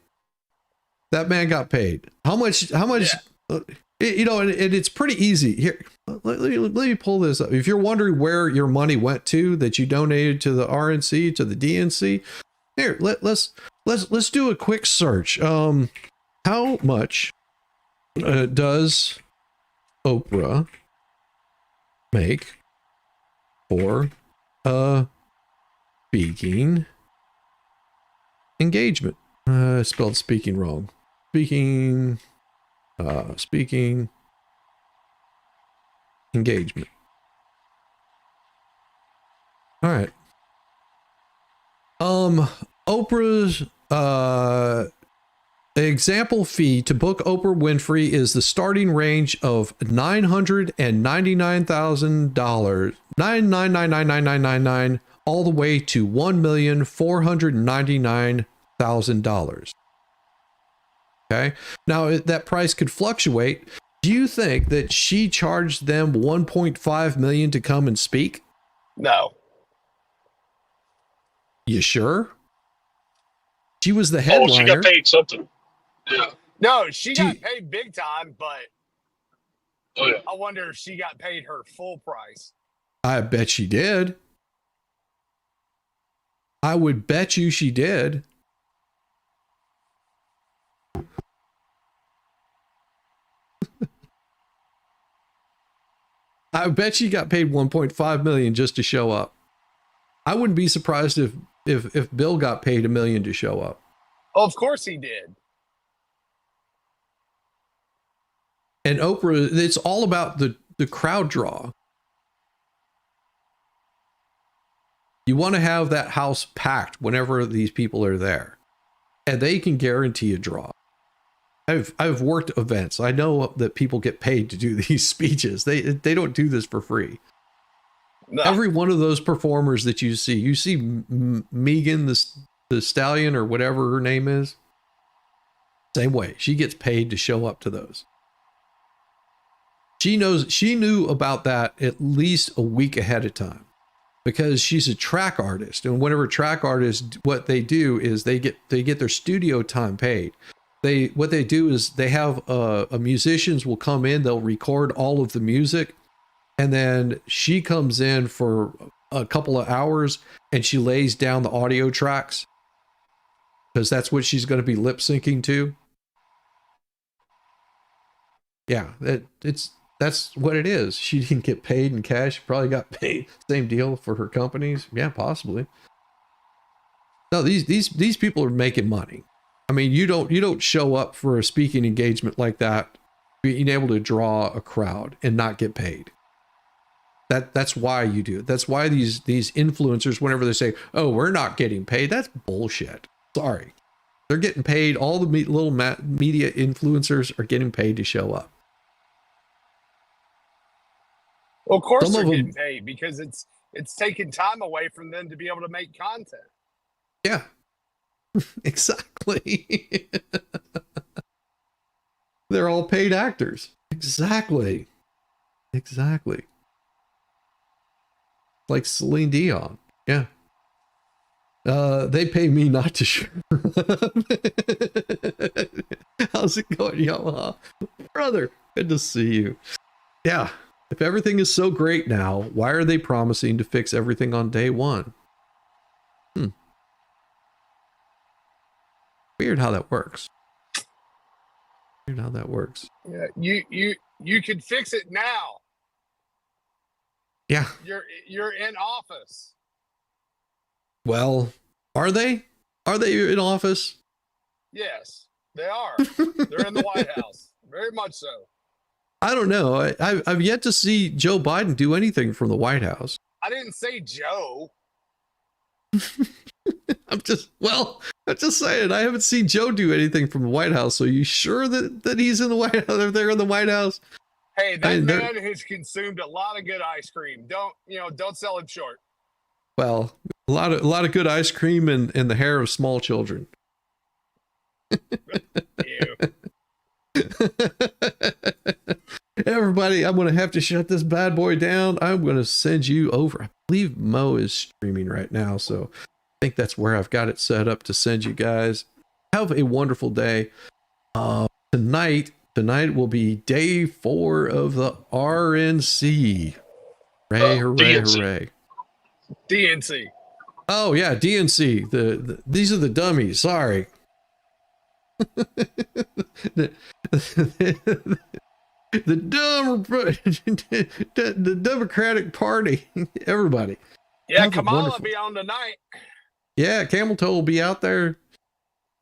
[SPEAKER 1] That man got paid. How much, and it's pretty easy here. Let me pull this up. If you're wondering where your money went to that you donated to the RNC, to the DNC, here, let's do a quick search. How much does Oprah make for a speaking engagement? I spelled speaking wrong. Speaking engagement. All right. Oprah's example fee to book Oprah Winfrey is the starting range of $999,000, $9999999, all the way to $1,499,000. Okay. Now that price could fluctuate. Do you think that she charged them $1.5 million to come and speak?
[SPEAKER 7] No.
[SPEAKER 1] You sure? She was the headliner.
[SPEAKER 13] Oh, she got paid something. Yeah.
[SPEAKER 7] No, she got paid big time, but
[SPEAKER 13] oh, yeah.
[SPEAKER 7] I wonder if she got paid her full price.
[SPEAKER 1] I bet she did. I would bet you she did. I bet she got paid $1.5 million just to show up. I wouldn't be surprised if Bill got paid $1 million to show up.
[SPEAKER 7] Oh, of course he did.
[SPEAKER 1] And Oprah, it's all about the crowd draw. You want to have that house packed whenever these people are there, and they can guarantee a draw. I've worked events. I know that people get paid to do these speeches. They don't do this for free. No. Every one of those performers that you see Megan the Stallion or whatever her name is. Same way, she gets paid to show up to those. She knew about that at least a week ahead of time, because she's a track artist, and whenever track artists, what they do is they get their studio time paid. What they do is they have musicians will come in, they'll record all of the music, and then she comes in for a couple of hours and she lays down the audio tracks, because that's what she's going to be lip syncing to. Yeah, that's what it is. She didn't get paid in cash. She probably got paid. Same deal for her companies. Yeah, possibly. No, these people are making money. I mean, you don't show up for a speaking engagement like that being able to draw a crowd and not get paid. That's why you do it. That's why these influencers, whenever they say, "Oh, we're not getting paid," that's bullshit. Sorry, they're getting paid. All the little media influencers are getting paid to show up.
[SPEAKER 7] Well, of course they're getting paid, because it's taking time away from them to be able to make content.
[SPEAKER 1] Yeah, exactly. They're all paid actors. Exactly. Like Celine Dion. Yeah. They pay me not to show up. How's it going, Yamaha? Brother, good to see you. Yeah. If everything is so great now, why are they promising to fix everything on day one? Weird how that works. Weird how that works.
[SPEAKER 7] Yeah, you could fix it now.
[SPEAKER 1] Yeah.
[SPEAKER 7] You're in office.
[SPEAKER 1] Well, are they? Are they in office?
[SPEAKER 7] Yes, they are. They're in the White House. Very much so.
[SPEAKER 1] I don't know. I've yet to see Joe Biden do anything from the White House.
[SPEAKER 7] I didn't say Joe.
[SPEAKER 1] I'm just saying, I haven't seen Joe do anything from the White House. So are you sure that he's in the White House? If they're in the White House?
[SPEAKER 7] Hey, that man has consumed a lot of good ice cream. Don't sell him short.
[SPEAKER 1] Well, a lot of good ice cream and the hair of small children. Everybody, I'm going to have to shut this bad boy down. I'm going to send you over. I believe Mo is streaming right now, so I think that's where I've got it set up to send you guys. Have a wonderful day. Tonight will be day 4 of the RNC. Hooray, hooray,
[SPEAKER 13] DNC.
[SPEAKER 1] hooray.
[SPEAKER 7] DNC.
[SPEAKER 1] Oh yeah, DNC. These are the dummies. Sorry. the Democratic Party. Everybody.
[SPEAKER 7] Yeah, Kamala will be on tonight.
[SPEAKER 1] Yeah, Camel Toe will be out there.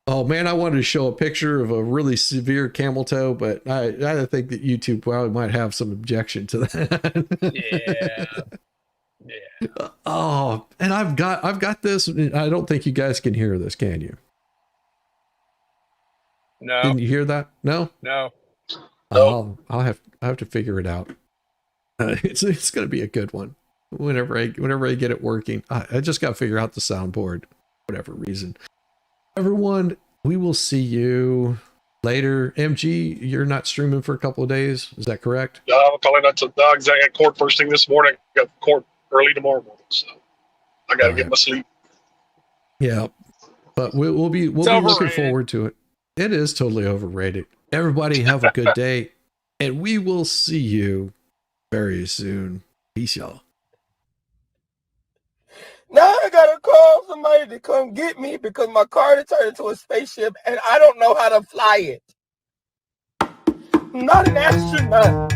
[SPEAKER 1] Oh man, I wanted to show a picture of a really severe camel toe, but I think that YouTube probably might have some objection to that. Yeah. Oh, and I've got this. I don't think you guys can hear this, can you?
[SPEAKER 7] No.
[SPEAKER 1] Didn't you hear that? No.
[SPEAKER 7] No.
[SPEAKER 1] I'll have to figure it out. It's gonna be a good one. Whenever I get it working, I just got to figure out the soundboard, whatever reason. Everyone, we will see you later. MG, you're not streaming for a couple of days, is that correct?
[SPEAKER 13] I'm probably not to dogs. I got court first thing this morning. Got court early tomorrow morning, so I got to get my sleep.
[SPEAKER 1] Yeah, but we'll be looking forward to it. It is totally overrated. Everybody have a good day, and we will see you very soon. Peace, y'all.
[SPEAKER 15] Now I gotta call somebody to come get me because my car turned into a spaceship and I don't know how to fly it. I'm not an astronaut.